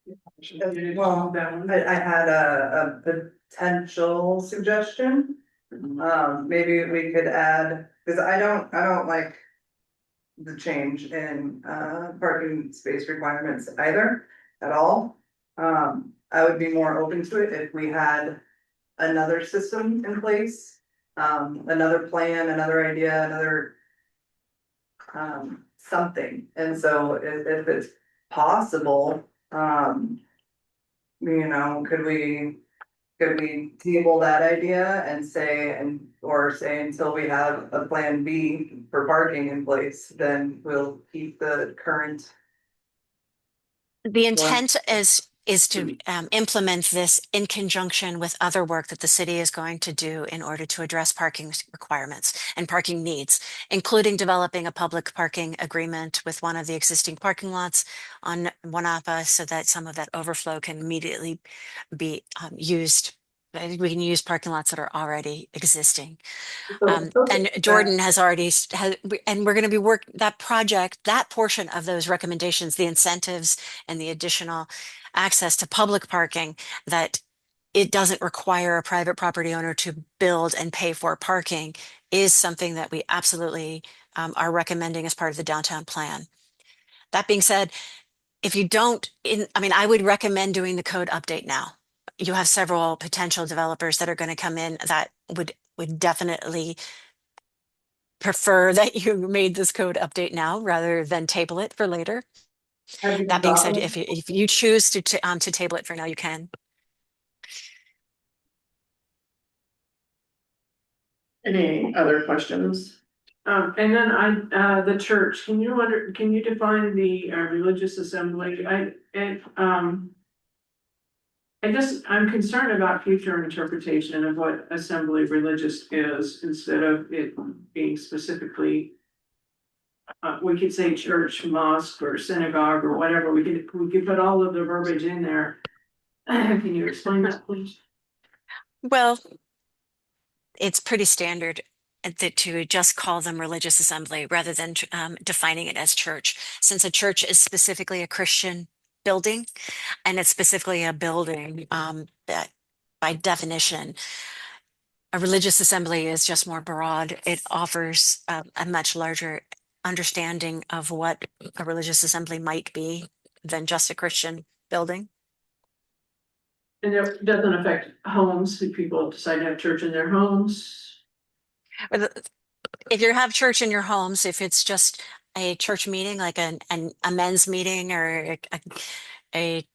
Well, I had a potential suggestion. Maybe we could add, because I don't like the change in parking space requirements either at all. I would be more open to it if we had another system in place, another plan, another idea, another something. And so if it's possible, could we table that idea and say until we have a plan B for parking in place, then we'll keep the current. The intent is to implement this in conjunction with other work that the city is going to do in order to address parking requirements and parking needs, including developing a public parking agreement with one of the existing parking lots on Wanapa so that some of that overflow can immediately be used. We can use parking lots that are already existing. And Jordan has already, and we're going to be that portion of those recommendations, the incentives and the additional access to public parking that it doesn't require a private property owner to build and pay for parking is something that we absolutely are recommending as part of the downtown plan. That being said, if you don't, I would recommend doing the code update now. You have several potential developers that are going to come in that would definitely prefer that you made this code update now rather than table it for later. That being said, if you choose to table it for now, you can. Any other questions? And then the church, can you define the religious assembly? I'm concerned about future interpretation of what assembly religious is instead of it being specifically. We could say church, mosque, or synagogue, or whatever, we could put all of the verbiage in there. Can you explain that, please? Well, it's pretty standard to just call them religious assembly rather than defining it as church, since a church is specifically a Christian building, and it's specifically a building that by definition, a religious assembly is just more broad. It offers a much larger understanding of what a religious assembly might be than just a Christian building. And it doesn't affect homes, if people decide to have church in their homes. If you have church in your homes, if it's just a church meeting, like a men's meeting or a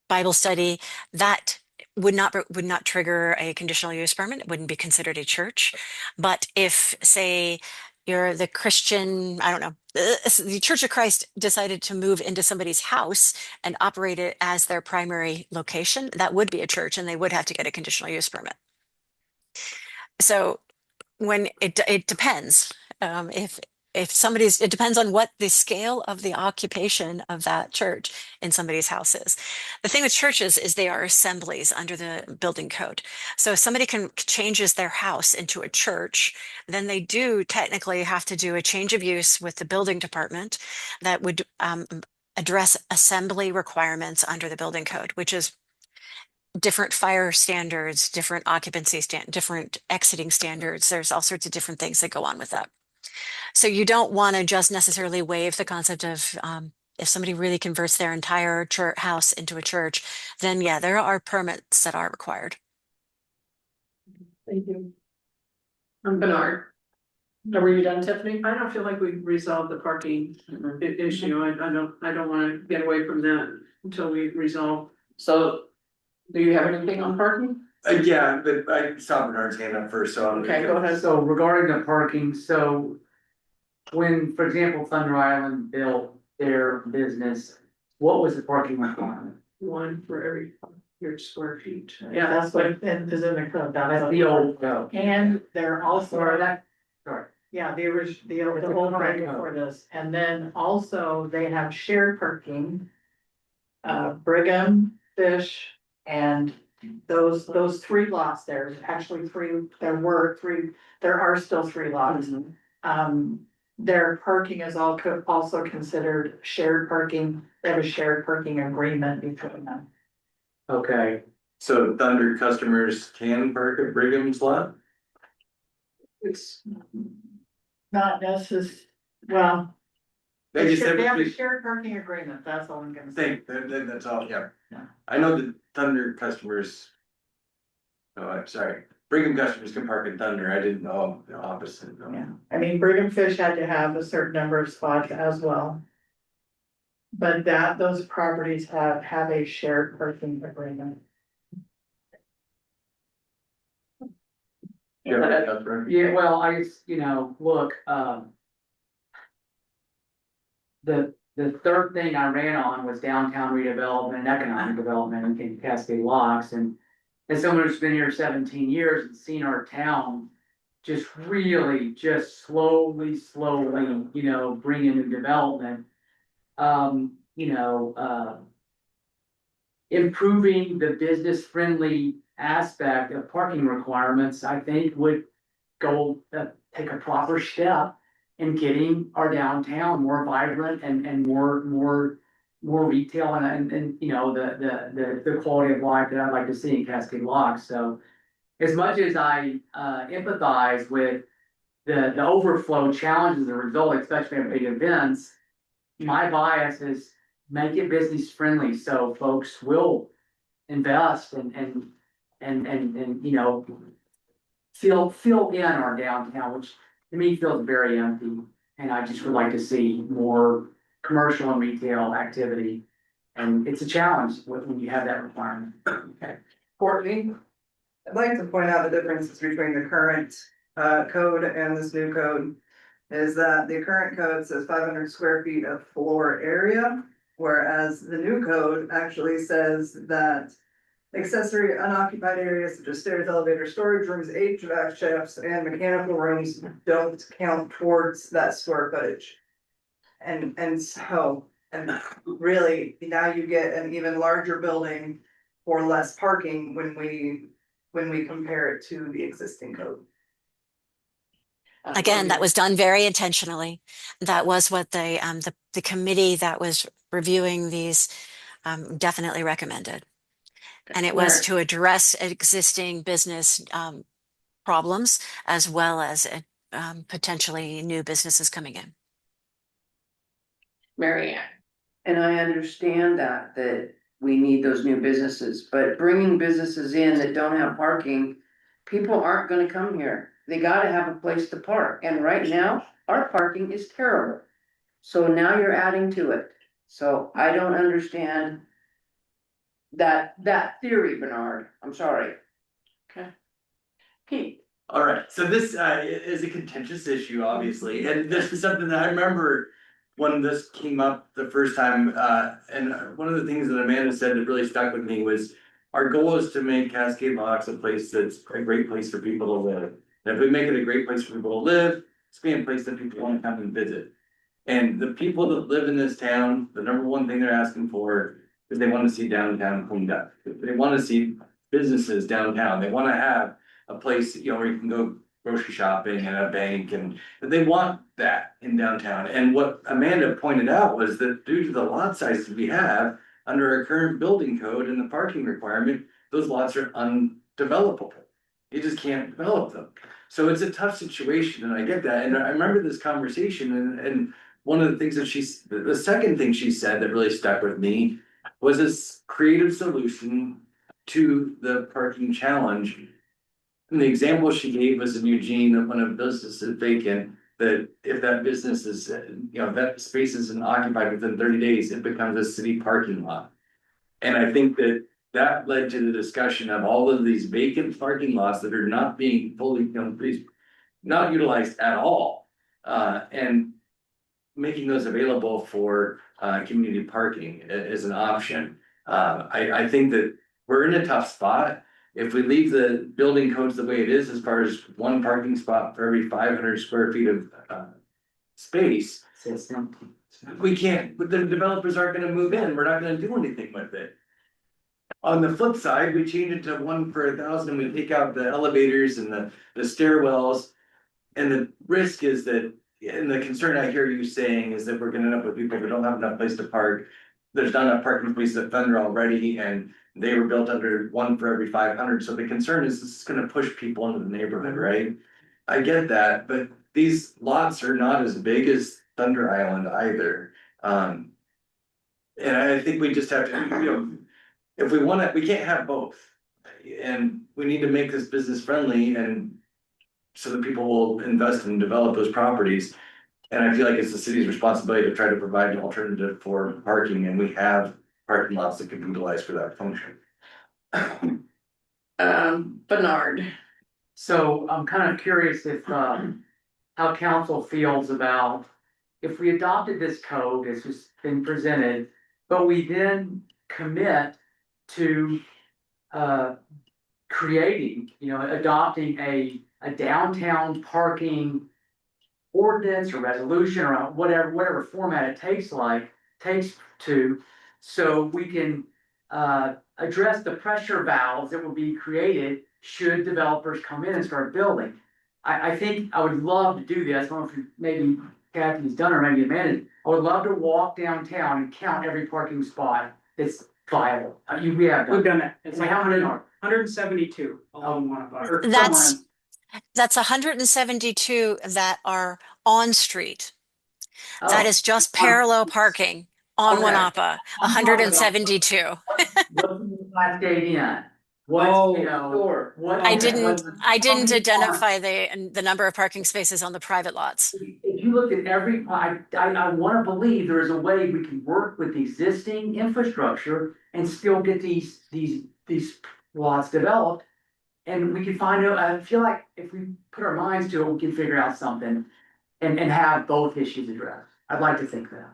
Bible study, that would not trigger a conditional use permit. It wouldn't be considered a church. But if, say, you're the Christian, I don't know, the Church of Christ decided to move into somebody's house and operate it as their primary location, that would be a church, and they would have to get a conditional use permit. So when it depends, if somebody's, it depends on what the scale of the occupation of that church in somebody's house is. The thing with churches is they are assemblies under the building code. So if somebody changes their house into a church, then they do technically have to do a change of use with the building department that would address assembly requirements under the building code, which is different fire standards, different occupancy different exiting standards. There's all sorts of different things that go on with that. So you don't want to just necessarily waive the concept of if somebody really converts their entire house into a church, then yeah, there are permits that are required. Thank you. Bernard. Were you done, Tiffany? I don't feel like we've resolved the parking issue. I don't want to get away from that until we resolve. So, do you have anything on parking? Yeah, but I saw Bernard's hand up first, so. Okay, go ahead. So regarding the parking, so when, for example, Thunder Island built their business, what was the parking requirement? One for every 100 square feet. Yeah, that's what is in the code. That's the old code. And they're also, Sorry. yeah, the old code for this, and then also they have shared parking. Brigham, Fish, and those 3 lots, there's actually 3, there are still 3 lots. Their parking is also considered shared parking. They have a shared parking agreement between them. Okay, So Thunder customers can park at Brigham's lot? It's not necessary, well, they have a shared parking agreement, that's all I'm gonna say. That's all, yeah. Yeah. I know that Thunder customers. Oh, I'm sorry, Brigham customers can park at Thunder, I didn't know the opposite. No. Yeah, I mean, Brigham Fish had to have a certain number of spots as well. But those properties have a shared parking agreement. yeah, well, look, the third thing I ran on was downtown redevelopment and economic development in Cascade Locks, and as someone who's been here 17 years and seen our town just really just slowly, bring in new development. Improving the business friendly aspect of parking requirements, I think would take a proper step in getting our downtown more vibrant and more more retail and, you know, the quality of life that I'd like to see in Cascade Locks, so. As much as I empathize with the overflow challenges as a result, especially at big events. My bias is make it business friendly, so folks will invest and you know. Fill in our downtown, which to me feels very empty, and I just would like to see more commercial and retail activity. And it's a challenge when you have that requirement. Okay. Courtney? I'd like to point out the differences between the current code and this new code. Is that the current code says 500 square feet of floor area, whereas the new code actually says that accessory unoccupied areas such as stairs, elevators, storage rooms, HVAC shafts, and mechanical rooms don't count towards that square footage. And so, and really, now you get an even larger building for less parking when we compare it to the existing code. Again, that was done very intentionally. That was what the committee that was reviewing these definitely recommended. And it was to address existing business problems as well as potentially new businesses coming in. Mary Ann. And I understand that we need those new businesses, but bringing businesses in that don't have parking, people aren't gonna come here. They gotta have a place to park, and right now, our parking is terrible. So now you're adding to it, so I don't understand that theory, Bernard, I'm sorry. Pete. All right, so this is a contentious issue, obviously, and this is something that I remember when this came up the first time, and one of the things that Amanda said that really stuck with me was our goal is to make Cascade Locks a place that's a great place for people to live. And if we make it a great place for people to live, it's being a place that people want to come and visit. And the people that live in this town, the number one thing they're asking for is they want to see downtown cleaned up. They want to see businesses downtown. They want to have a place, you know, where you can go grocery shopping and a bank, and they want that in downtown. And what Amanda pointed out was that due to the lot sizes we have under our current building code and the parking requirement, those lots are undevelopable. You just can't develop them. So it's a tough situation, and I get that. And I remember this conversation, and one of the things that the second thing she said that really stuck with me was this creative solution to the parking challenge. And the example she gave was in Eugene, that when a business is vacant, that if that business is, you know, that space isn't occupied within 30 days, it becomes a city parking lot. And I think that led to the discussion of all of these vacant parking lots that are not being fully, not utilized at all. And making those available for community parking is an option. I think that we're in a tough spot. If we leave the building codes the way it is, as far as one parking spot for every 500 square feet of space, we can't, the developers aren't gonna move in, we're not gonna do anything with it. On the flip side, we change it to 1 for 1,000, we take out the elevators and the stairwells. And the risk is that, and the concern I hear you saying is that we're gonna end up with people who don't have enough place to park. There's not enough parking spaces at Thunder already, and they were built under 1 for every 500, so the concern is this is gonna push people into the neighborhood, right? I get that, but these lots are not as big as Thunder Island either. And I think we just have to, you know, if we wanna, we can't have both. And we need to make this business friendly and so that people will invest and develop those properties. And I feel like it's the city's responsibility to try to provide an alternative for parking, and we have parking lots that can be utilized for that function. Bernard. So I'm kind of curious if, how council feels about if we adopted this code as has been presented, but we then commit to, creating, you know, adopting a downtown parking ordinance or resolution or whatever format it takes to, so we can address the pressure valves that will be created should developers come in and start building. I think I would love to do this. I don't know if you maybe Kathy's done or maybe Amanda, I would love to walk downtown and count every parking spot that's viable. We have We've done. done that. It's like How many are? 172 along one of our. Or That's 172 that are on street. That Oh, is just parallel parking on Okay. Wanapa, I'm talking about- 172. What's the last day in? Oh, What's, you know, Sure. what? I okay, didn't what's- identify the number of parking spaces on the private lots. If you look at every, I wanna believe there is a way we can work with existing infrastructure and still get these lots developed. And we can find out, I feel like if we put our minds to it, we can figure out something and have both issues addressed. I'd like to think that.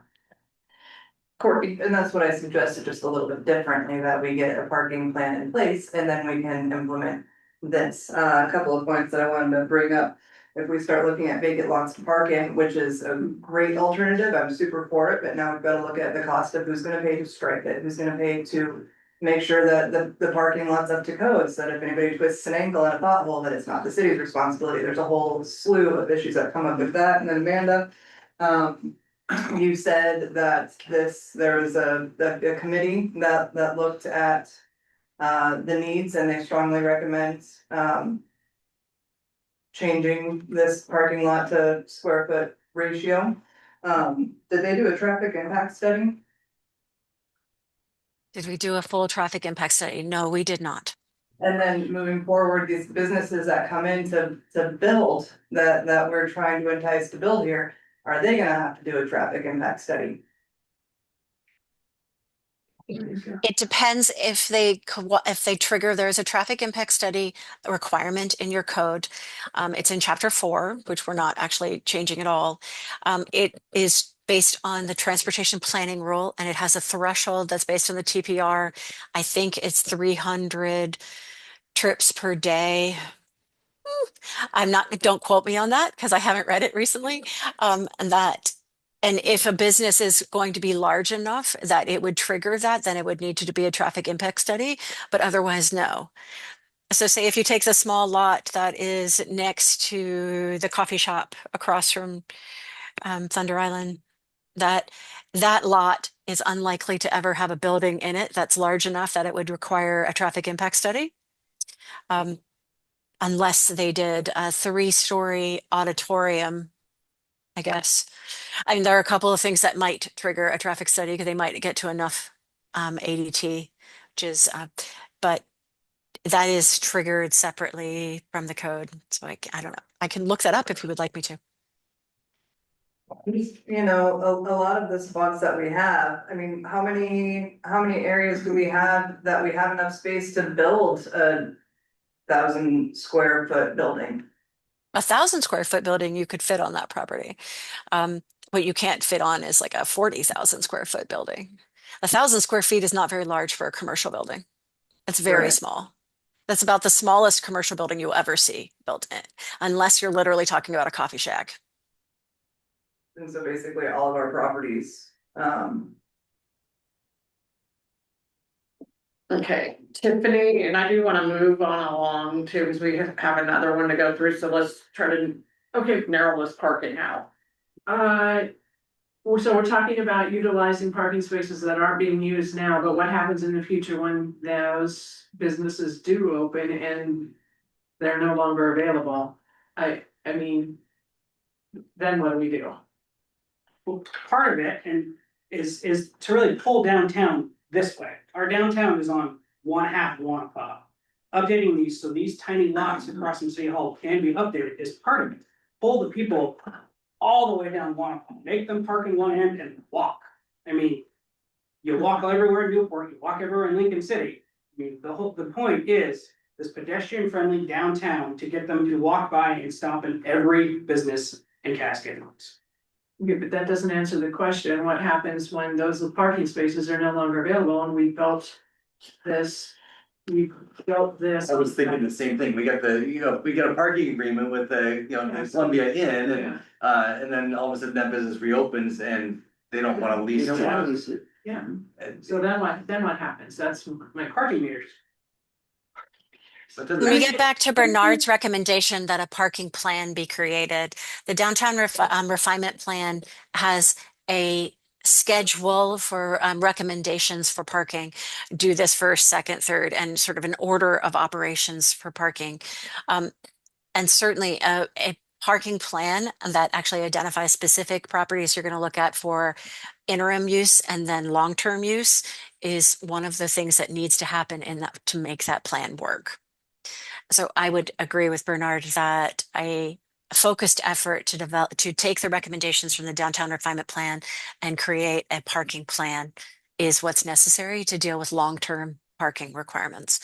Courtney, and that's what I suggested, just a little bit differently, that we get a parking plan in place and then we can implement this. A couple of points that I wanted to bring up. If we start looking at vacant lots to park in, which is a great alternative, I'm super for it, but now we've got to look at the cost of who's gonna pay to stripe it, who's gonna pay to make sure that the parking lot's up to code, so that if anybody twists an ankle in a pothole, that it's not the city's responsibility. There's a whole slew of issues that come up with that. And then Amanda, you said that there was a committee that looked at the needs, and they strongly recommend changing this parking lot to square foot ratio. Did they do a traffic impact study? Did we do a full traffic impact study? No, we did not. And then moving forward, these businesses that come in to build, that we're trying to entice to build here, are they gonna have to do a traffic impact study? It depends if they trigger, there's a traffic impact study requirement in your code. It's in chapter 4, which we're not actually changing at all. It is based on the transportation planning rule, and it has a threshold that's based on the TPR. I think it's 300 trips per day. Don't quote me on that because I haven't read it recently. And if a business is going to be large enough that it would trigger that, then it would need to be a traffic impact study, but otherwise, no. So say if you take the small lot that is next to the coffee shop across from Thunder Island, that lot is unlikely to ever have a building in it that's large enough that it would require a traffic impact study. Unless they did a 3-story auditorium, I guess. I mean, there are a couple of things that might trigger a traffic study because they might get to enough ADT, which is, but that is triggered separately from the code. So I don't know. I can look that up if you would like me to. You know, a lot of the spots that we have, I mean, how many areas do we have that we have enough space to build a 1,000 square foot building? 1,000 square foot building you could fit on that property. What you can't fit on is like a 40,000 square foot building. 1,000 square feet is not very large for a commercial building. It's very Right. small. That's about the smallest commercial building you'll ever see built in, unless you're literally talking about a coffee shack. And so basically all of our properties, Okay, Tiffany, and I do want to move on along too, because we have another one to go through, so let's try to narrow this parking out. So we're talking about utilizing parking spaces that aren't being used now, but what happens in the future when those businesses do open and they're no longer available? I mean, then what do we do? Well, part of it is to really pull downtown this way. Our downtown is on one half of Wanapa. Updating these, so these tiny lots across from City Hall can be updated is part of it. Pull the people all the way down Wanapa, make them park in one end and walk. I mean, you walk everywhere in Newport, you walk everywhere in Lincoln City. I mean, the point is this pedestrian friendly downtown to get them to walk by and stop in every business in Cascade Homes. Yeah, but that doesn't answer the question, what happens when those parking spaces are no longer available and we built this? I was thinking the same thing. We got we got a parking agreement with the Columbia Inn, and then all of a sudden that business reopens and they don't want to lease You don't want to it. lease it. Yeah, so then what happens? That's my Parking meters. When we get back to Bernard's recommendation that a parking plan be created, the downtown refinement plan has a schedule for recommendations for parking. Do this first, second, third, and sort of an order of operations for parking. And certainly a parking plan that actually identifies specific properties you're going to look at for interim use and then long-term use is one of the things that needs to happen in that to make that plan work. So I would agree with Bernard that a focused effort to take the recommendations from the downtown refinement plan and create a parking plan is what's necessary to deal with long-term parking requirements.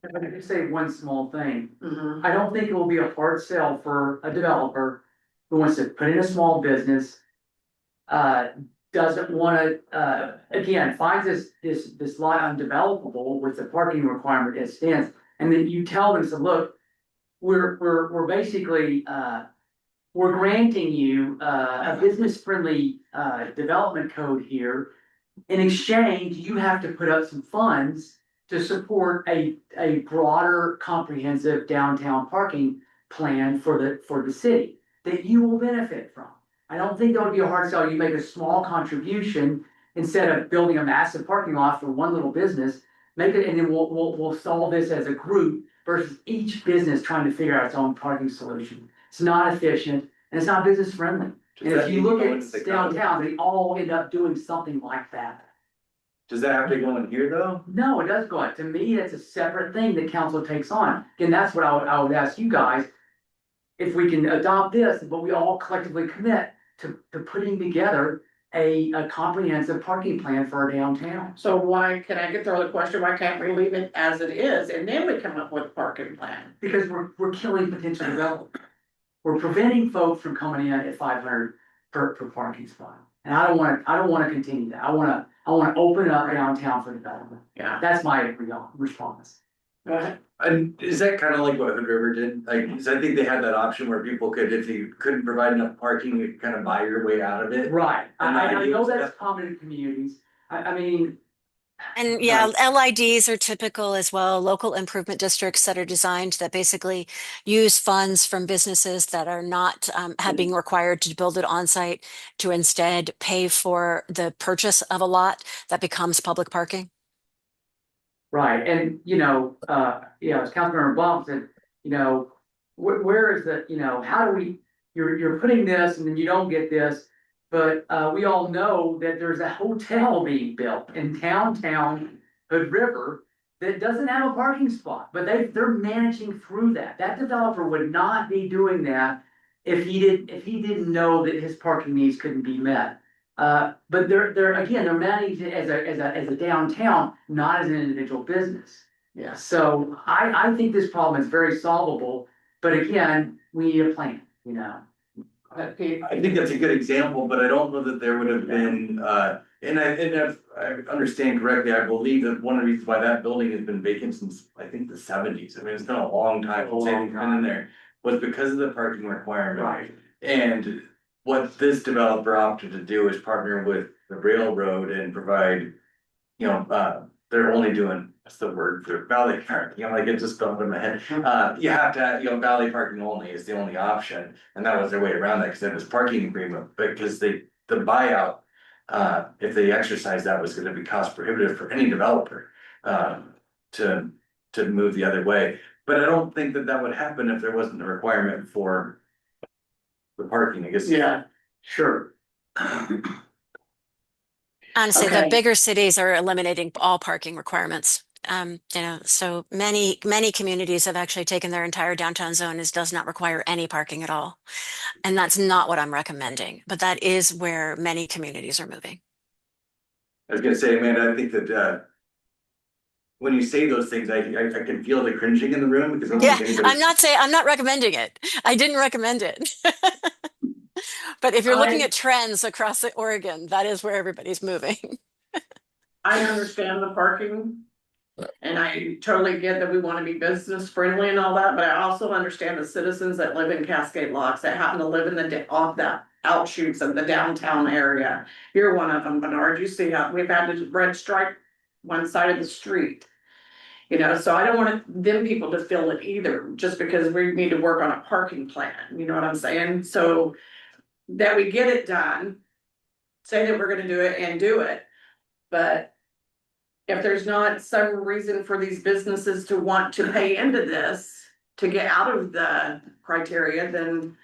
If I could just say one small thing, Mhm. I don't think it will be a hard sell for a developer who wants to put in a small business. Doesn't wanna, again, finds this lot undevelopable with the parking requirement as stands. And then you tell them, so look, we're basically, we're granting you, a business-friendly, development code here. In exchange, you have to put up some funds to support a broader comprehensive downtown parking plan for the city that you will benefit from. I don't think that would be a hard sell. You make a small contribution instead of building a massive parking lot for one little business. Make it, and then we'll solve this as a group versus each business trying to figure out its own parking solution. It's not efficient and it's not business friendly. And if you look at downtown, they all end up doing something like that. Does that have to go in here though? No, it does go on. To me, that's a separate thing that council takes on. Again, that's what I would ask you guys. If we can adopt this, but we all collectively commit to putting together a comprehensive parking plan for our downtown. So why, can I get through the question, why can't we leave it as it is and then we come up with a parking plan? Because we're killing potential development. We're preventing folks from coming in at 500 per parking spot. And I don't wanna continue that. I wanna open up downtown for development. Yeah. That's my real response. Go ahead. And is that kind of like what Hood River did? Like, 'cause I think they had that option where people could, if you couldn't provide enough parking, you could kind of buy your way out of it. Right, And I ideas, know that's yeah. common in communities. I mean. And yeah, LIDs are typical as well, local improvement districts that are designed that basically use funds from businesses that are not being required to build it on site to instead pay for the purchase of a lot that becomes public parking. Right, and as Councilmember Bump said, where is the, how do we, you're putting this and then you don't get this. But we all know that there's a hotel being built in downtown Hood River that doesn't have a parking spot, but they're managing through that. That developer would not be doing that if he didn't know that his parking needs couldn't be met. But they're managed as a downtown, not as an individual business. Yeah. So I think this problem is very solvable, but again, we need a plan, I think that's a good example, but I don't know that there would have been, and if I understand correctly, I believe that one of the reasons why that building has been vacant since, I think, the 70s. I mean, it's been a long time since anything's been in there, was because of the parking requirement. Right. And what this developer opted to do is partner with the railroad and provide, they're only doing, what's the word, for valet parking, like it just fell in my head. You have to, valet parking only is the only option, and that was their way around that, because they have this parking agreement, because the buyout, if they exercise that, was gonna be cost prohibitive for any developer, to move the other way. But I don't think that would happen if there wasn't a requirement for the parking, I guess. Yeah. Sure. Honestly, Okay. the bigger cities are eliminating all parking requirements. So many communities have actually taken their entire downtown zone as does not require any parking at all. And that's not what I'm recommending, but that is where many communities are moving. I was gonna say, Amanda, I think that, when you say those things, I can feel the cringing in the room, because I don't Yeah, think anybody's. I'm not recommending it. I didn't recommend it. But if you're looking at trends across Oregon, that is where everybody's moving. I understand the parking. And I totally get that we want to be business friendly and all that, but I also understand the citizens that live in Cascade Locks that happen to live in off the outshoots of the downtown area. You're one of them, Bernard. You see how we've had this red stripe one side of the street. You know, so I don't want them people to feel it either, just because we need to work on a parking plan, you know what I'm saying? So that we get it done, say that we're gonna do it and do it, but if there's not some reason for these businesses to want to pay into this, to get out of the criteria, then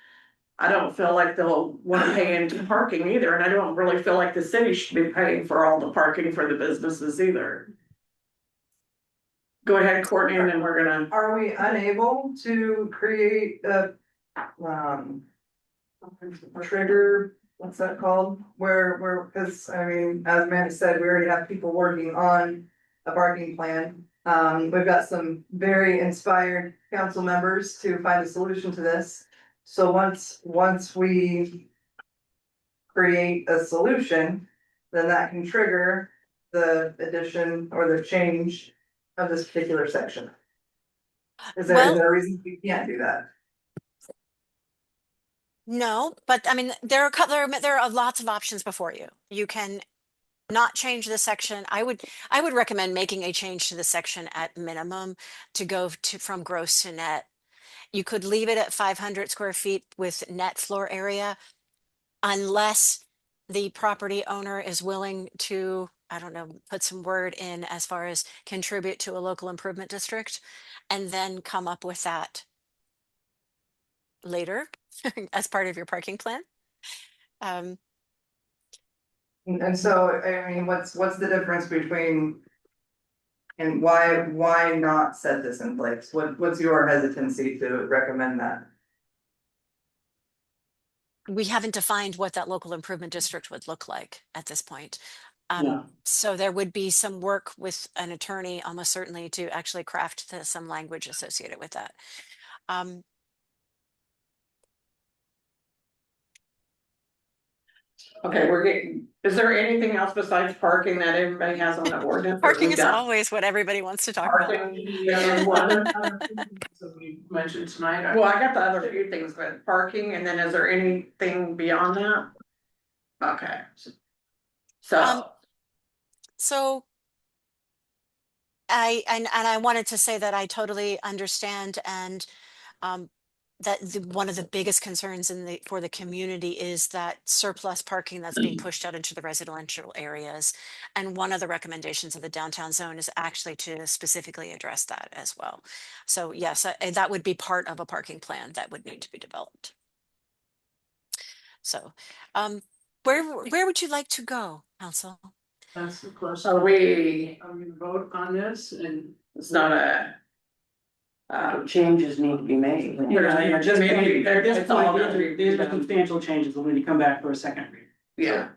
I don't feel like they'll want to pay into parking either, and I don't really feel like the city should be paying for all the parking for the businesses either. Go ahead, Courtney, and then we're gonna, Are we unable to create a, trigger, what's that called? Cause I mean, as Amanda said, we already have people working on a parking plan. We've got some very inspired council members to find a solution to this. So once we create a solution, then that can trigger the addition or the change of this particular section. Is there a reason we can't do that? No, but I mean, there are lots of options before you. You can not change the section. I would recommend making a change to the section at minimum to go to from gross to net. You could leave it at 500 square feet with net floor area, unless the property owner is willing to, I don't know, put some word in as far as contribute to a local improvement district, and then come up with that later as part of your parking plan. And so, I mean, what's the difference between? And why not set this in place? What's your hesitancy to recommend that? We haven't defined what that local improvement district would look like at this point. Yeah. So there would be some work with an attorney, almost certainly, to actually craft some language associated with that. okay, we're getting, is there anything else besides parking that everybody has on the ordinance? Parking is always what everybody wants to talk about. And one, So we mentioned tonight. well, I got the other few things, but parking, and then is there anything beyond that? Okay. So I wanted to say that I totally understand, and that one of the biggest concerns for the community is that surplus parking that's being pushed out into the residential areas. And one of the recommendations of the downtown zone is actually to specifically address that as well. So yes, that would be part of a parking plan that would need to be developed. So where would you like to go, council? That's the question. Are we, Are we gonna vote on this and? it's not a. Changes need to be made. Yeah, just, Maybe at this it's all point, gonna be these are done. substantial changes, we'll need to come back for a second read. Yeah,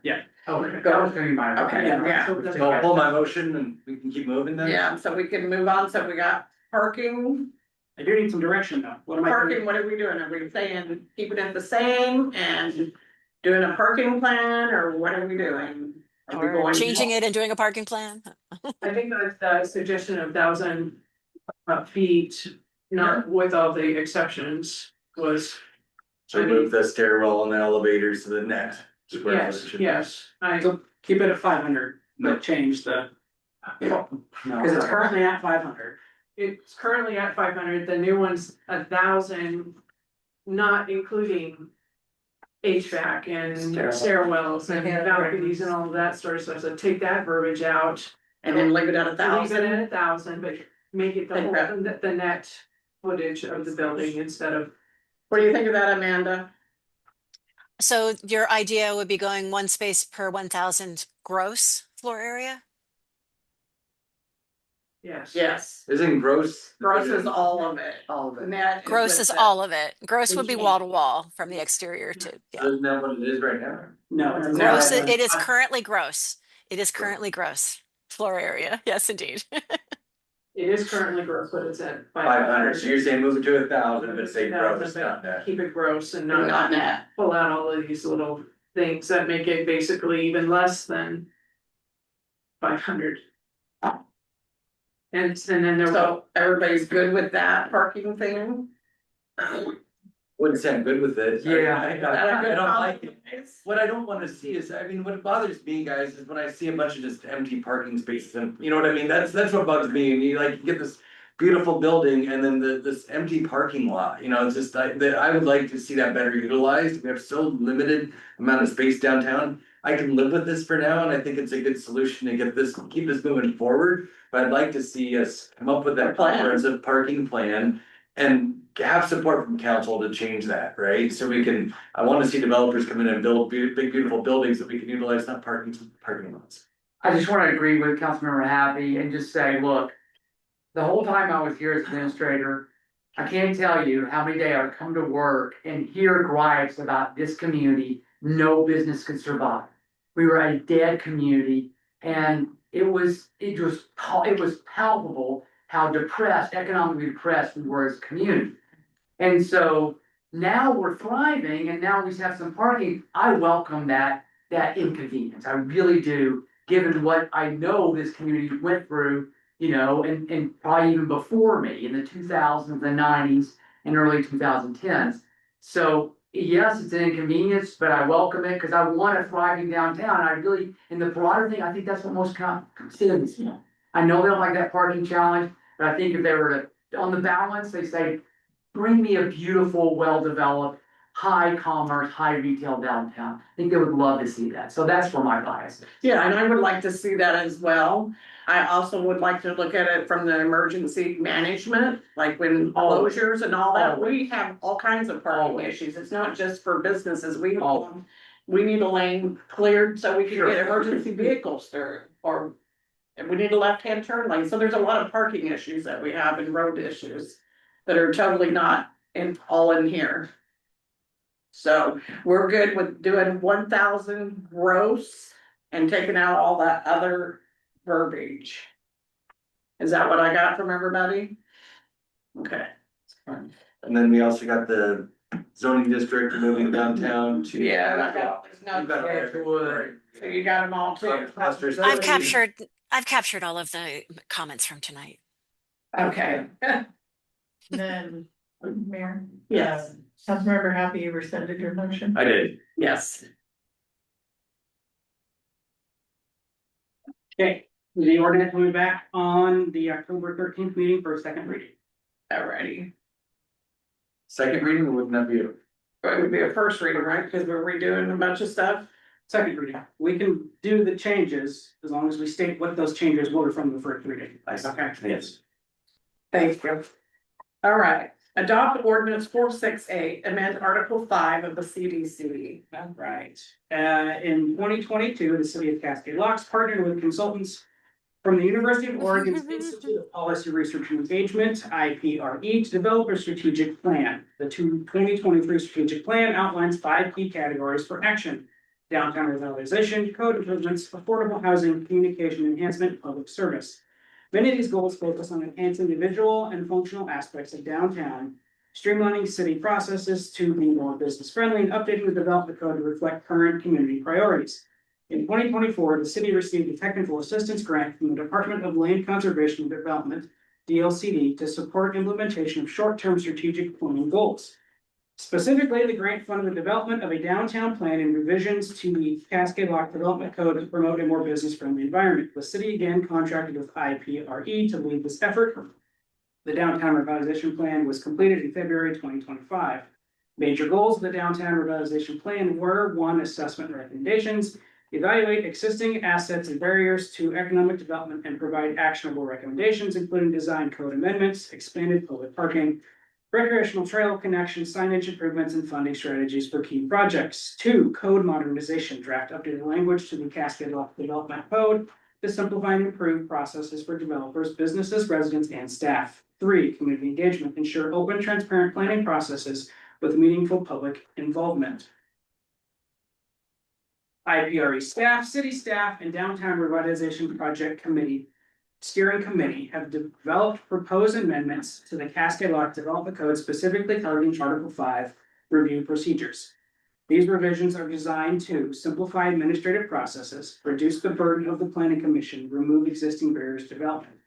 Okay, that was gonna be my. okay, yeah. So that's- So I'll pull my motion and we can keep moving then? Yeah, so we can move on. So we got parking. I do need some direction though. What am I Parking, doing? what are we doing? Are we saying keeping it the same and doing a parking plan, or what are we doing? Are we Or going changing it and doing a parking plan? I think that the suggestion of 1,000 feet, not with all the exceptions, was. So move the stairwell and the elevators to the net. square Yes, footage. yes, So keep it at 500, but change the, because it's currently at 500. it's currently at 500, the new one's 1,000, not including HVAC and stairwells and balconies and all of that sort of stuff, so take that verbiage out. and then leave it at Leave it at 1,000? 1,000, but make it the whole, the net footage of the building instead of. What do you think of that, Amanda? So your idea would be going one space per 1,000 gross floor area? Yes. Yes, Isn't gross? gross is all of it. All of it. Net. Gross is with all of it. Gross would be Okay. wall to wall from the exterior to, yeah. Isn't that what it is right now? No, it's No. Gross, not. it is currently gross. It is currently gross floor area. Yes, indeed. It is currently gross, but it's at 500, so you're saying move it to 1,000, but say gross, not net. Keep it gross and Not not net. pull out all of these little things that make it basically even less than 500. And then there. So everybody's good with that parking thing? wouldn't say I'm good with it. Yeah. I don't like it. What I don't wanna see is, I mean, what bothers me, guys, is when I see a bunch of just empty parking spaces and, you know what I mean? That's what bugs me, and you like, you get this beautiful building and then this empty parking lot, you know, it's just, I would like to see that better utilized. We have so limited amount of space downtown. I can live with this for now, and I think it's a good solution to keep this moving forward. But I'd like to see us come up with that comprehensive parking plan and have support from council to change that, right? So I wanna see developers come in and build big, beautiful buildings that we can utilize, not parking lots. I just wanna agree with Councilmember Happy and just say, look. The whole time I was here as administrator, I can't tell you how many days I would come to work and hear gripes about this community, no business could survive. We were a dead community, and it was palpable how economically depressed we were as a community. And so now we're thriving, and now we have some parking. I welcome that inconvenience. I really do, given what I know this community went through, you know, and probably even before me in the 2000s, the 90s, and early 2010s. So yes, it's an inconvenience, but I welcome it because I want a thriving downtown. I really, in the broader thing, I think that's what most citizens want. I know they don't like that parking challenge, but I think if they were to, on the balance, they say, bring me a beautiful, well-developed, high commerce, high retail downtown. I think they would love to see that. So that's where my bias is. Yeah, and I would like to see that as well. I also would like to look at it from the emergency management, like when closures and all that, we have all kinds of parking issues. It's not just for businesses, we need a lane cleared so we can get emergency vehicles through, or we need a left-hand turn lane, so there's a lot of parking issues that we have and road issues that are totally not all in here. So we're good with doing 1,000 gross and taking out all that other verbiage. Is that what I got from everybody? Okay. And then we also got the zoning district moving downtown to. Yeah, there's no. So you got them all too. I've captured all of the comments from tonight. Okay. Then, Mayor? Yes. Councilmember Happy, you rescinded your motion? I did. Yes. Okay, the ordinance will be back on the October 13th meeting for a second reading. Alrighty. Second reading, or wouldn't that be it? It would be a first reading, right? Because we're redoing a bunch of stuff. Second reading, we can do the changes as long as we state what those changes were from the first reading. Okay. Yes. Thank you. All right, adopt ordinance 468, amend article 5 of the CDC. All right, in 2022, the city of Cascade Locks partnered with consultants from the University of Oregon's Institute of Policy Research and Engagement, IPRE, to develop a strategic plan. The 2023 strategic plan outlines 5 key categories for action: downtown revitalization, code improvements, affordable housing, communication enhancement, public service. Many of these goals focus on enhancing the visual and functional aspects of downtown, streamlining city processes to be more business friendly, and updating the development code to reflect current community priorities. In 2024, the city received a technical assistance grant from the Department of Land Conservation and Development, DLCD, to support implementation of short-term strategic planning goals. Specifically, the grant funded the development of a downtown plan and revisions to the Cascade Lock Development Code to promote a more business-friendly environment. The city again contracted with IPRE to lead this effort. The downtown revitalization plan was completed in February 2025. Major goals of the downtown revitalization plan were: 1, assessment recommendations, evaluate existing assets and barriers to economic development and provide actionable recommendations, including design code amendments, expanded public parking, recreational trail connection, signage improvements, and funding strategies for key projects. 2, code modernization, draft updated language to the Cascade Lock Development Code to simplify and improve processes for developers, businesses, residents, and staff. 3, community engagement, ensure open, transparent planning processes with meaningful public involvement. IPRE staff, city staff, and downtown revitalization project steering committee have developed proposed amendments to the Cascade Lock Development Code, specifically targeting Article 5 review procedures. These revisions are designed to simplify administrative processes, reduce the burden of the planning commission, remove existing barriers to development.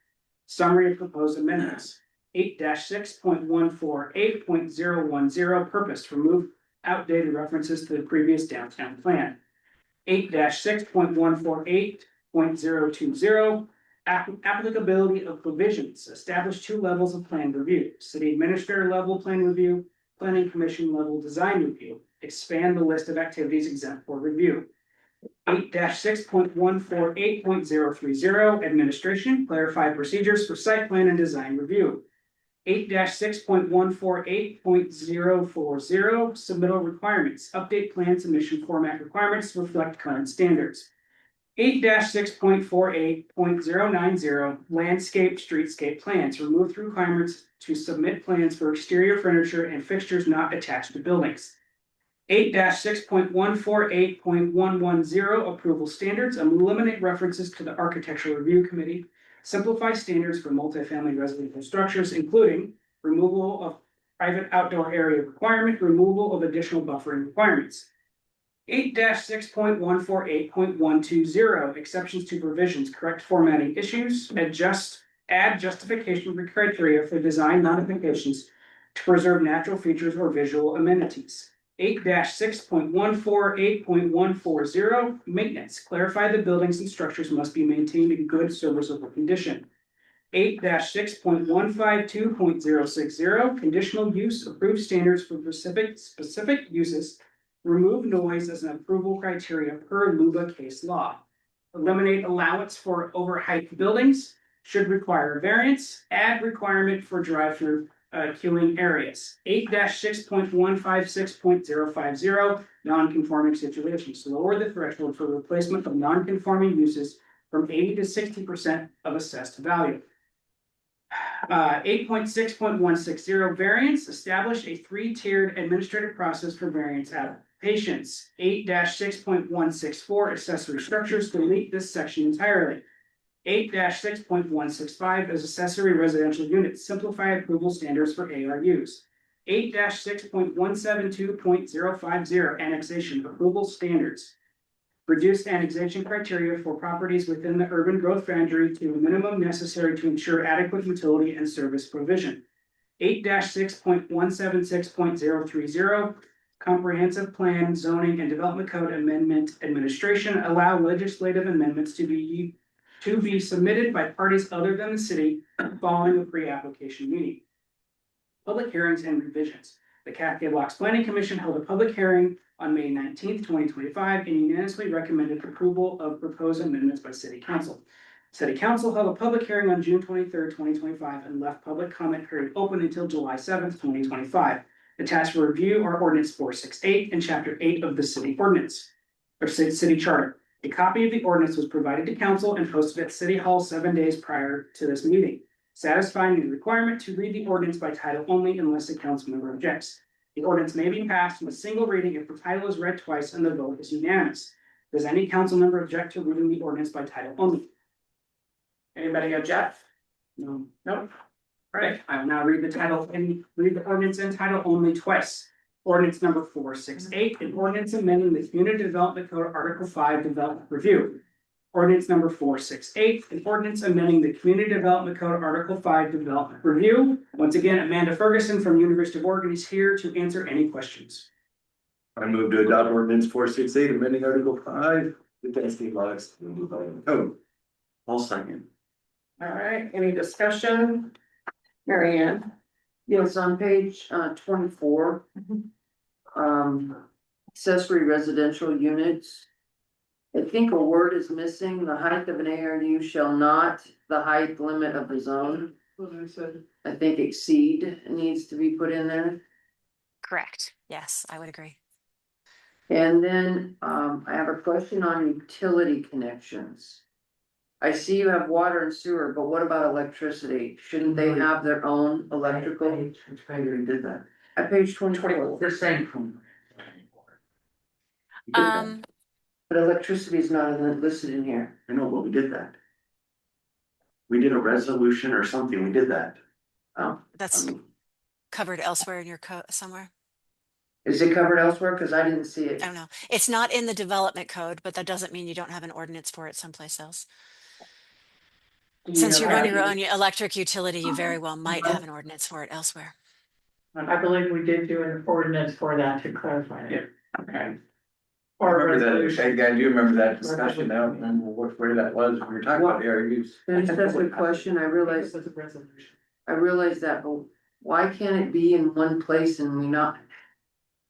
Summary of proposed amendments. 8-6.148.010 purpose, remove outdated references to the previous downtown plan. 8-6.148.020 applicability of provisions, establish 2 levels of plan review, city administrator level plan review, planning commission level design review, expand the list of activities exempt for review. 8-6.148.030 administration, clarify procedures for site plan and design review. 8-6.148.040 submittal requirements, update plan submission format requirements to reflect current standards. 8-6.48.090 landscape streetscape plans, remove the requirements to submit plans for exterior furniture and fixtures not attached to buildings. 8-6.148.110 approval standards, eliminate references to the architectural review committee, simplify standards for multifamily residential structures, including removal of private outdoor area requirement, removal of additional buffering requirements. 8-6.148.120 exceptions to provisions, correct formatting issues, add justification for criteria for design modifications to preserve natural features or visual amenities. 8-6.148.140 maintenance, clarify the buildings and structures must be maintained in good serviceable condition. 8-6.152.060 conditional use, approved standards for specific uses, remove noise as an approval criteria per LUBA case law. Eliminate allowance for overhyped buildings, should require a variance, add requirement for drive-through queuing areas. 8-6.156.050 non-conforming situations, lower the threshold for replacement of non-conforming uses from 80 to 60% of assessed value. 8.6.160 variance, establish a 3-tiered administrative process for variance applications. 8-6.164 accessory structures, delete this section entirely. 8-6.165 as accessory residential units, simplify approval standards for ARUs. 8-6.172.050 annexation approval standards. Reduce annexation criteria for properties within the urban growth boundary to a minimum necessary to ensure adequate utility and service provision. 8-6.176.030 comprehensive plan, zoning, and development code amendment administration, allow legislative amendments to be submitted by parties other than the city following a pre-application meeting. Public hearings and revisions. The Cascade Locks Planning Commission held a public hearing on May 19th, 2025, and unanimously recommended approval of proposed amendments by City Council. City Council held a public hearing on June 23rd, 2025, and left public comment period open until July 7th, 2025. Attached for review are Ordinance 468 and Chapter 8 of the City Ordinance, or City Charter. A copy of the ordinance was provided to council and posted at City Hall 7 days prior to this meeting, satisfying the requirement to read the ordinance by title only unless a council member objects. The ordinance may be passed in a single reading if the title is read twice and the vote is unanimous. Does any council member object to reading the ordinance by title only? Anybody object? No. Nope. All right, I will now read the title and read the ordinance in title only twice. Ordinance number 468, an ordinance amending the Community Development Code Article 5 Development Review. Ordinance number 468, an ordinance amending the Community Development Code Article 5 Development Review. Once again, Amanda Ferguson from University of Oregon is here to answer any questions. I move to adopt ordinance 468, amending Article 5, the density laws. Oh, I'll second. All right, any discussion? Mary Ann? Yes, on page 24. Accessory residential units. I think a word is missing, the height of an ARU shall not the height limit of the zone. What I said. I think exceed needs to be put in there. Correct. Yes, I would agree. And then, I have a question on utility connections. I see you have water and sewer, but what about electricity? Shouldn't they have their own electrical? Which page we did that? At page 24. The same from. We did that. But electricity is not listed in here. I know, but we did that. We did a resolution or something, we did that. Oh, That's covered elsewhere in your code somewhere. is it covered elsewhere? Cause I didn't see it. I don't know. It's not in the development code, but that doesn't mean you don't have an ordinance for it someplace else. Since you run your own electric utility, you very well might have an ordinance for it elsewhere. I believe we did do an ordinance for that to clarify it. Okay. I Or a remember that, resolution. I do remember that discussion, I don't remember where that was, we were talking about ARUs. Can I just ask a question? I realize, It was a resolution. I realize that, but why can't it be in one place and we not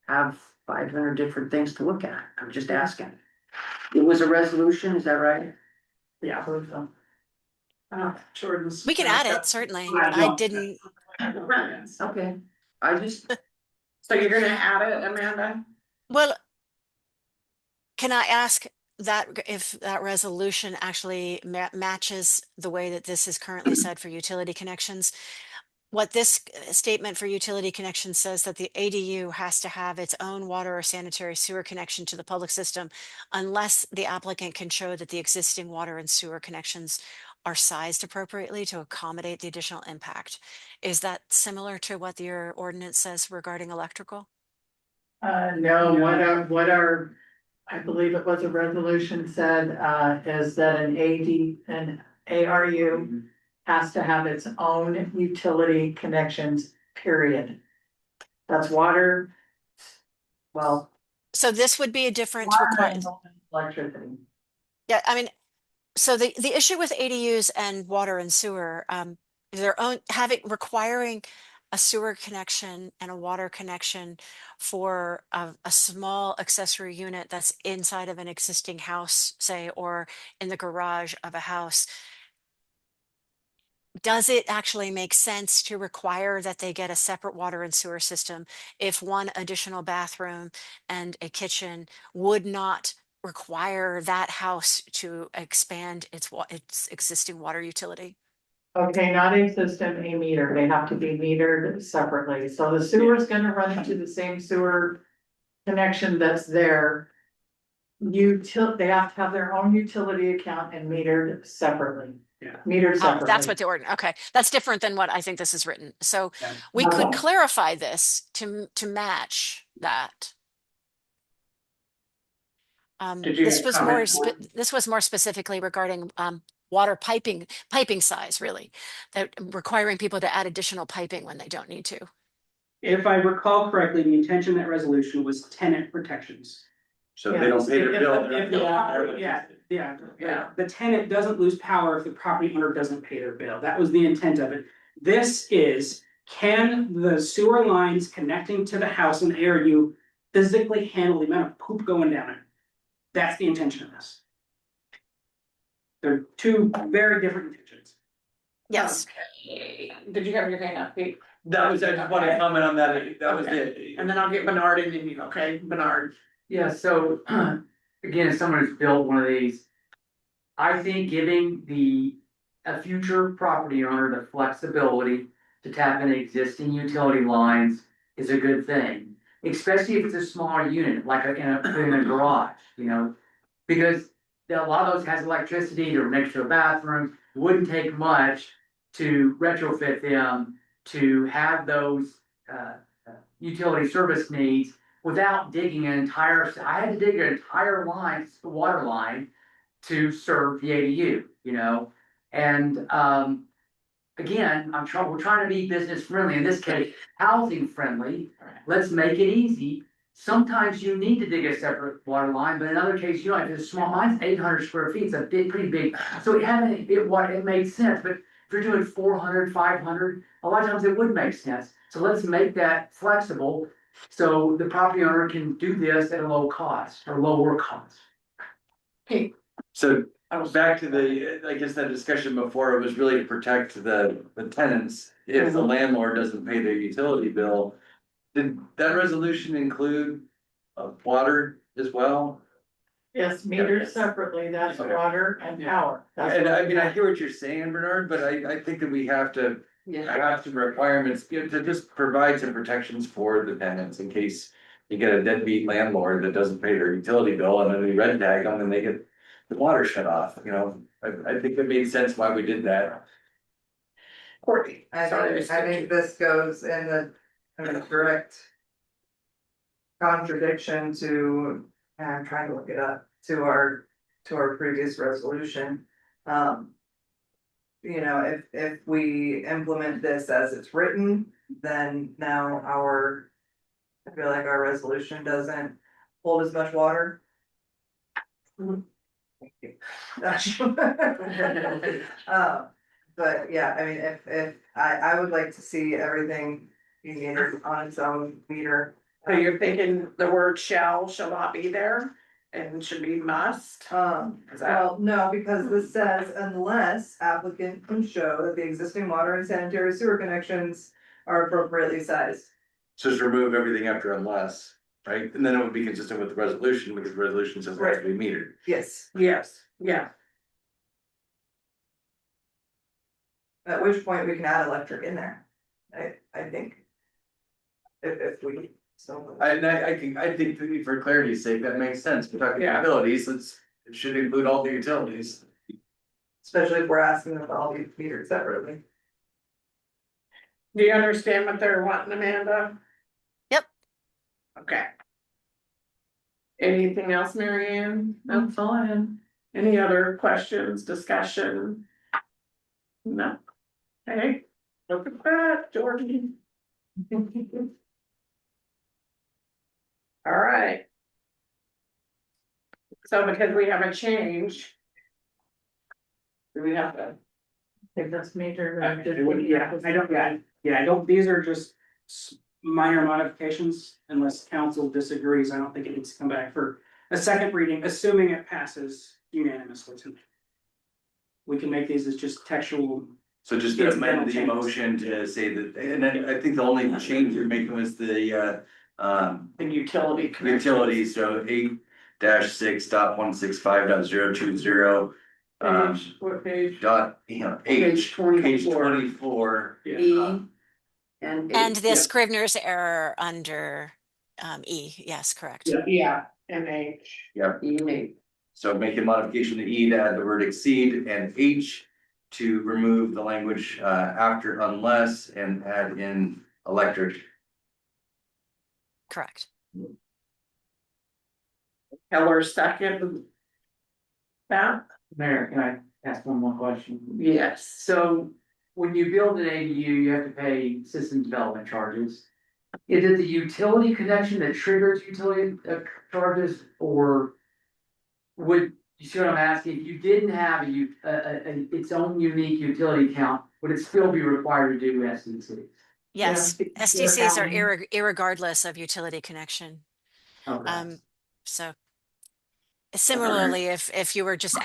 have 500 different things to look at? I'm just asking. It was a resolution, is that right? Yeah, I believe so. Jordan's. We can add it, certainly. I I don't- didn't, Okay, I just, So you're gonna add it, Amanda? well, can I ask that if that resolution actually matches the way that this is currently said for utility connections? What this statement for utility connection says that the ADU has to have its own water or sanitary sewer connection to the public system unless the applicant can show that the existing water and sewer connections are sized appropriately to accommodate the additional impact. Is that similar to what your ordinance says regarding electrical? No, what our, I believe it was a resolution said, is that an ARU has to have its own utility connections, period. That's water, well. So this would be a different water requirement. and Electricity. Yeah, I mean, so the issue with ADUs and water and sewer, their own requiring a sewer connection and a water connection for a small accessory unit that's inside of an existing house, say, or in the garage of a house. Does it actually make sense to require that they get a separate water and sewer system if one additional bathroom and a kitchen would not require that house to expand its existing water utility? Okay, not a system, a meter, they have to be metered separately, so the sewer's gonna run into the same sewer connection that's there. They have to have their own utility account and metered separately. Yeah. Metered separately. That's what the ordinance, okay, that's different than what I think this is written. So Yeah. we could Okay. clarify this to match that. Did you This have was comments? this was more specifically regarding water piping size, really, that requiring people to add additional piping when they don't need to. If I recall correctly, the intention of that resolution was tenant protections. So if they don't pay their bill. they're If the- not- Yeah, the tenant doesn't lose power if the property owner doesn't pay their bill. That was the intent of it. This is, can the sewer lines connecting to the house and ARU physically handle the amount of poop going down it? That's the intention of this. They're two very different intentions. Yes. Okay. Did you have your hand up, Pete? That was, I just wanted to comment on that, that was it. And then I'll get Bernard in, and you, okay, Bernard? Yeah, so, again, as someone who's built one of these, I think giving a future property owner the flexibility to tap into existing utility lines is a good thing. Especially if it's a smaller unit, like in a garage, you know, because a lot of those has electricity, they're next to a bathroom, wouldn't take much to retrofit them to have those, utility service needs without digging an entire, I had to dig an entire line, water line to serve the ADU, you know? And, again, we're trying to be business friendly, in this case, housing friendly. Let's make it easy. Sometimes you need to dig a separate water line, but in other cases, you don't have to. Small, mine's 800 square feet, it's a pretty big. So it makes sense, but if you're doing 400, 500, a lot of times it would make sense. So let's make that flexible, so the property owner can do this at a low cost or lower cost. So back to I guess that discussion before, it was really to protect the tenants if the landlord doesn't pay their utility bill. Did that resolution include water as well? Yes, metered separately, that's Okay. water and power. That's And what I we mean, I have. hear what you're saying, Bernard, but I think that we have to have some requirements, you know, to just provide some protections for the tenants in case you get a deadbeat landlord that doesn't pay their utility bill and then we red tag them and they get the water shut off, you know? I think it made sense why we did that. Courtney. I Sorry, think this goes in the direct contradiction to, and I'm trying to look it up, to our previous resolution. you know, if we implement this as it's written, then now I feel like our resolution doesn't hold as much water. Thank you. But yeah, I mean, if, I would like to see everything be metered on its own meter. So you're thinking the word shall not be there and should be must? Is that- Well, no, because this says unless applicant can show that the existing water and sanitary sewer connections are appropriately sized. So just remove everything after unless, right? And then it would be consistent with the resolution, because the resolution says it has to be metered. Yes, Yes, yeah, at which point we can add electric in there, I think. If we, so. I think that for clarity's sake, that makes sense. We're talking Yeah. utilities, it should include all the utilities. Especially if we're asking them to all be metered separately. do you understand what they're wanting, Amanda? Yep. Okay. Anything else, Mary Ann? No? That's all I had. Any other questions, discussion? No. Hey, look at that, Jordan. All right. So because we have a change. Do we have to? If that's major. Yeah, I don't, these are just minor modifications unless council disagrees. I don't think it needs to come back for a second reading, assuming it passes unanimously tonight. We can make these as just textual. So just It's amend the changes. motion to say that, and then I think the only change you're making was the The utility connection. utilities, so 8-6.165.020. Page, what page? Dot, you know, Page H, 24. page 24. E and And H. the Scrivener's error under E, yes, correct. Yeah, and H. E and H. So make a modification to E to add the word exceed, and H to remove the language after unless and add in electric. Correct. Keller second. That, Mayor, can I ask one more question? yes, So when you build an ADU, you have to pay system development charges. Is it the utility connection that triggers utility charges, or would, you see what I'm asking? If you didn't have its own unique utility account, would it still be required to do SDC? Yes, Yeah. SDCs are irregardless of utility connection. Okay. So similarly, if you were just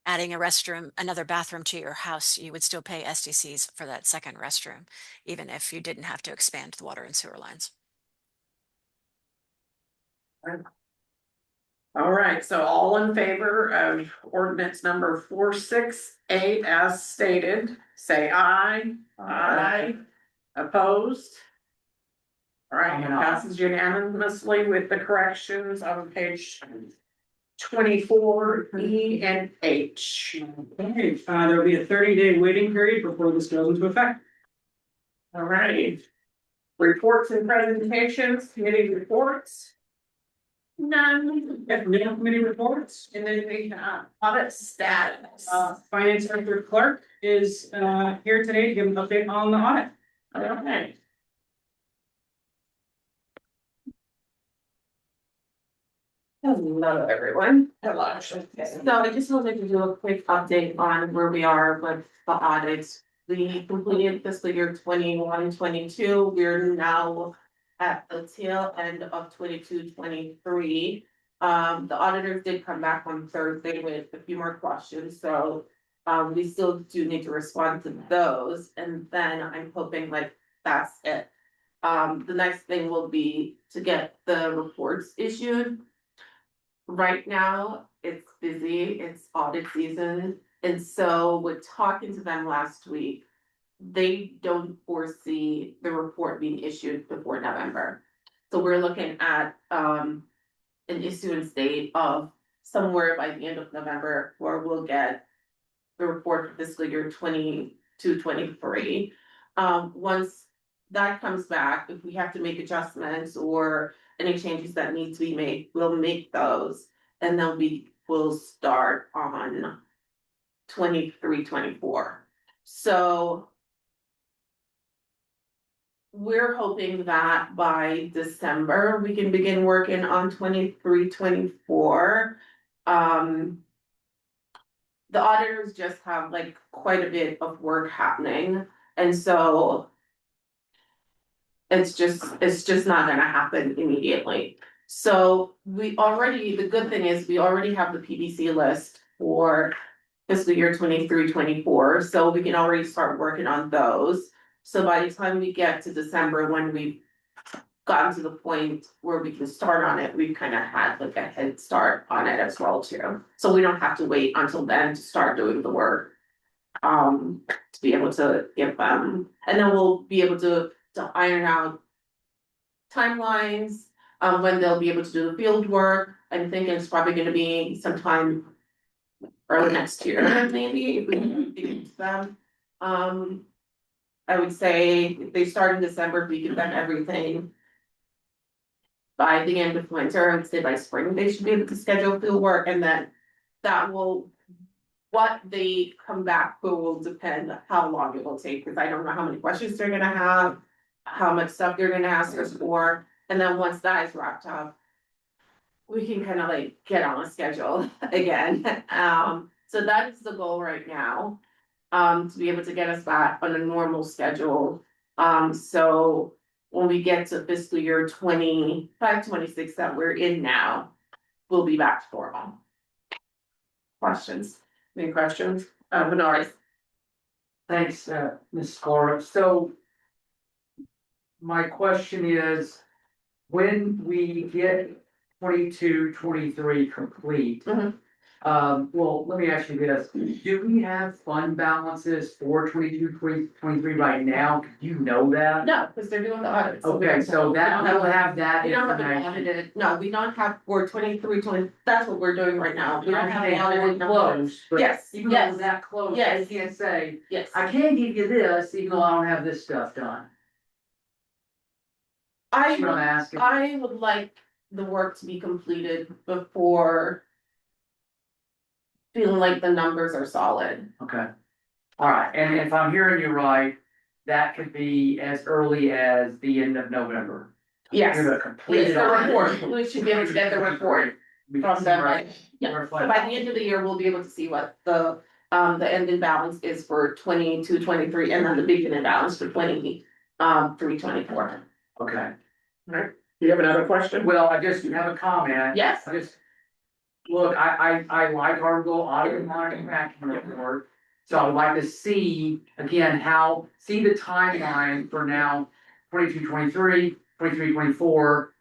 adding a restroom, another bathroom to your house, you would still pay SDCs for that second restroom, even if you didn't have to expand the water and sewer lines. all right, so all in favor of ordinance number 468 as stated, say aye. Aye. Opposed? All right, it passes unanimously with the corrections on page 24, E and H. Okay, there will be a 30-day waiting period before this goes into effect. All right. Reports and presentations, committee reports. None. If no committee reports, And then we have audit status. Finance Director Clark is here today to give an update on the audit. Okay. Hello, everyone. Hello. So I just wanted to do a quick update on where we are with the audits. We completed fiscal year 21-22. We're now at the tail end of 22-23. The auditors did come back on Thursday with a few more questions, so we still do need to respond to those, and then I'm hoping like that's it. The next thing will be to get the reports issued. Right now, it's busy, it's audit season, and so with talking to them last week, they don't foresee the report being issued before November. So we're looking at an issuance date of somewhere by the end of November, where we'll get the report for fiscal year 22-23. Once that comes back, if we have to make adjustments or any changes that need to be made, we'll make those. And then we will start on 23-24. So. We're hoping that by December, we can begin working on 23, 24. The auditors just have like quite a bit of work happening, and so. It's just not gonna happen immediately. So the good thing is, we already have the PBC list for fiscal year 23, 24. So we can already start working on those. So by the time we get to December, when we've gotten to the point where we can start on it, we've kind of had like a head start on it as well too. So we don't have to wait until then to start doing the work. To be able to give them, and then we'll be able to iron out timelines, when they'll be able to do the field work. I'm thinking it's probably gonna be sometime early next year, maybe, if we can get them. I would say if they start in December, if we give them everything by the end of winter, I would say by spring, they should be able to schedule field work, and then that will, what they come back with will depend on how long it will take, because I don't know how many questions they're gonna have, how much stuff they're gonna ask us for, and then once that is wrapped up, we can kind of like get on a schedule again. So that is the goal right now, to be able to get us back on a normal schedule. So when we get to fiscal year 25, 26 that we're in now, we'll be back to normal. Questions? Any questions? Bernard? Thanks, Ms. Cora. So my question is, when we get 22, 23 complete. Mhm. Well, let me ask you this, do we have fund balances for 22, 23 right now? Do you know that? No, because they're doing the audit. So we Okay, don't- so we that, don't we'll have that We don't have it information. audited, no, we don't have, for 23, 20. That's what we're doing right now, we don't have Okay, the audited we're numbers. close, but Yes, even though yes. we're that close, Yes. I can't say, Yes, I can give you this, even though I don't have this stuff done. I See what I'm would, asking? I would like the work to be completed before feeling like the numbers are solid. Okay. All right, and if I'm hearing you right, that could be as early as the end of November. Yes, You're gonna yes, complete it the all. report, we should be able to get the report from them, like, yeah, so by the end of the year, we'll be able to see what the ending balance is for 22, 23, and then the beginning balance for 23, 24. Okay, Do you have another question? well, I just have a comment. Yes. I just, look, I like our little audit and monitoring action report. So I would like to see, again, see the timeline for now, 22, 23, 23, 24.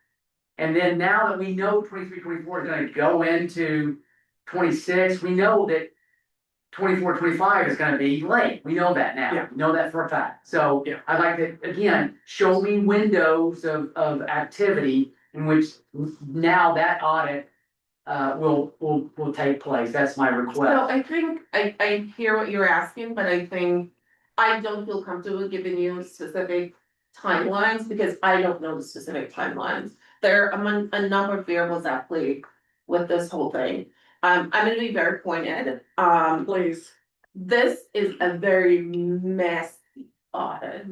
And then now that we know 23, 24 is gonna go into 26, we know that 24, 25 is gonna be late. We know that now. Yeah. We know that for a fact. So Yeah. I'd like to, again, show me windows of activity in which now that audit will take place. That's my So request. I think, I hear what you're asking, but I think I don't feel comfortable giving you specific timelines because I don't know the specific timelines. There are a number of variables at play with this whole thing. I'm gonna be very pointed. Please. This is a very messy audit.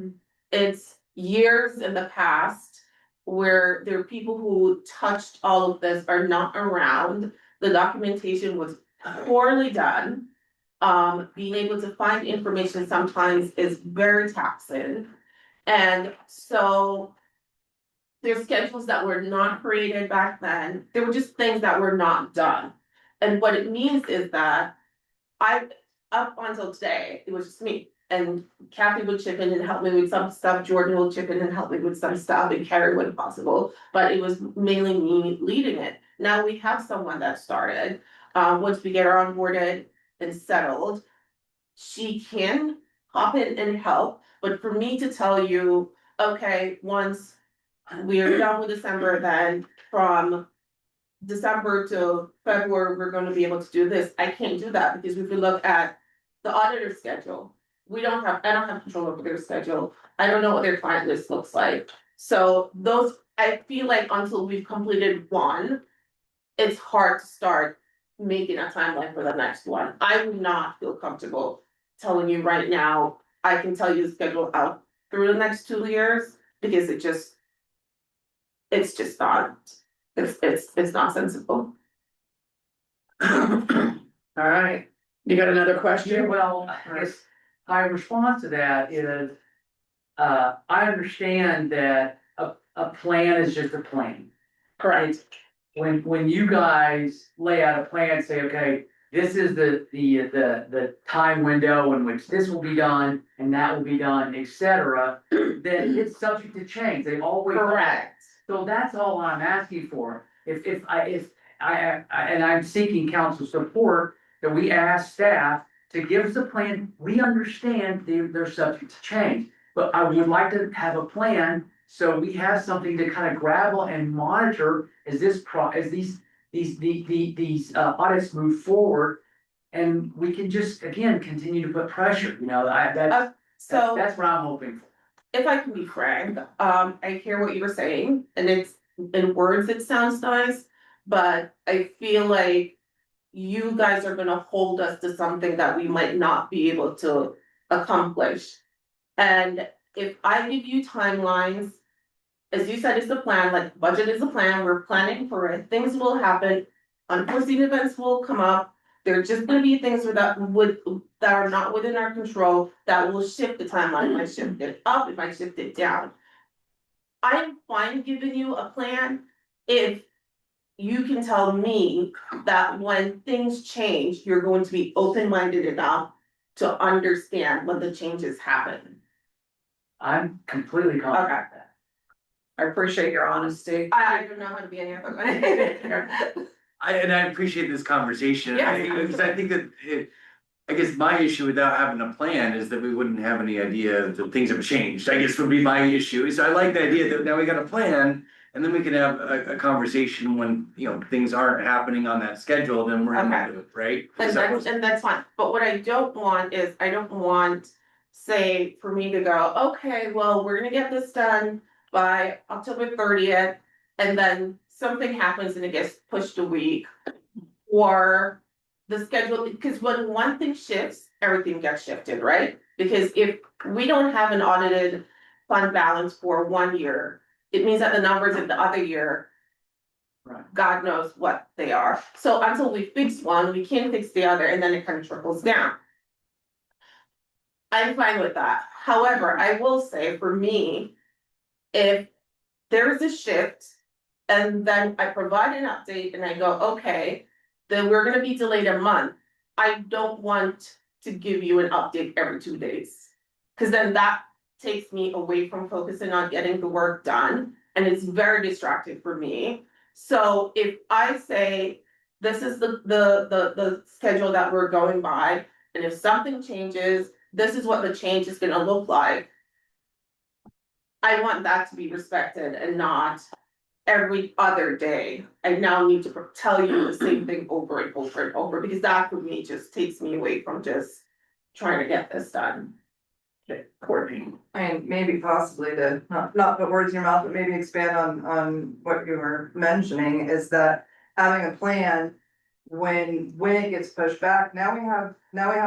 It's years in the past where there are people who touched all of this are not around. The documentation was poorly done. Being able to find information sometimes is very taxing. And so there's schedules that were not created back then. There were just things that were not done. And what it means is that up until today, it was just me. And Kathy would chip in and help me with some stuff, Jordan will chip in and help me with some stuff, and Carrie when possible, but it was mainly me leading it. Now we have someone that started, once we get her onboarded and settled, she can hop in and help, but for me to tell you, okay, once we are done with December, then from December to February, we're gonna be able to do this, I can't do that, because if we look at the auditor's schedule, I don't have control over their schedule, I don't know what their client list looks like. So those, I feel like until we've completed one, it's hard to start making a timeline for the next one. I would not feel comfortable telling you right now, I can tell you the schedule out through the next 2 years, because it's just not, it's not sensible. All right, You got another Yeah, question? well, I guess my response to that is, I understand that a plan is just a plan. Correct. When you guys lay out a plan, say, okay, this is the time window in which this will be done and that will be done, et cetera, then it's subject to change. They always are. Correct. So that's all I'm asking for. If I, and I'm seeking council support, that we ask staff to give us a plan. We understand they're subject to change, but I would like to have a plan so we have something to kind of grapple and monitor as these audits move forward. And we can just, again, continue to put pressure, that's what I'm hoping for. If I can be frank, I hear what you were saying, and it's, in words, it sounds nice, but I feel like you guys are gonna hold us to something that we might not be able to accomplish. And if I give you timelines, as you said, it's a plan, like budget is a plan, we're planning for it, things will happen, unforeseen events will come up. There are just gonna be things that are not within our control that will shift the timeline, it might shift it up, it might shift it down. I'm fine giving you a plan if you can tell me that when things change, you're going to be open-minded enough to understand when the changes happen. I'm completely confident Okay. of that. I appreciate your honesty. I don't know how to be any other way. I appreciate this conversation, Yes. because I think that I guess my issue without having a plan is that we wouldn't have any idea that things have changed, I guess would be my issue. So I like the idea that now we got a plan, and then we can have a conversation when, things aren't happening on that schedule, then we're gonna do it, right? And that's fine, but what I don't want is, I don't want, say, for me to go, okay, well, we're gonna get this done by October 30th, and then something happens and it gets pushed a week. Or the schedule, because when one thing shifts, everything gets shifted, right? Because if we don't have an audited fund balance for 1 year, it means that the numbers in the other year, Right. God knows what they are. So until we fix one, we can't fix the other, and then it kind of trickles down. I'm fine with that. However, I will say, for me, if there is a shift and then I provide an update and I go, okay, then we're gonna be delayed a month. I don't want to give you an update every 2 days. Cause then that takes me away from focusing on getting the work done, and it's very distracting for me. So if I say, this is the schedule that we're going by, and if something changes, this is what the change is gonna look like. I want that to be respected and not every other day. I now need to tell you the same thing over and over and over, because that for me just takes me away from just trying to get this done. Courtney. And maybe possibly to, not put words in your mouth, but maybe expand on what you were mentioning, is that having a plan, when it gets pushed back, now we have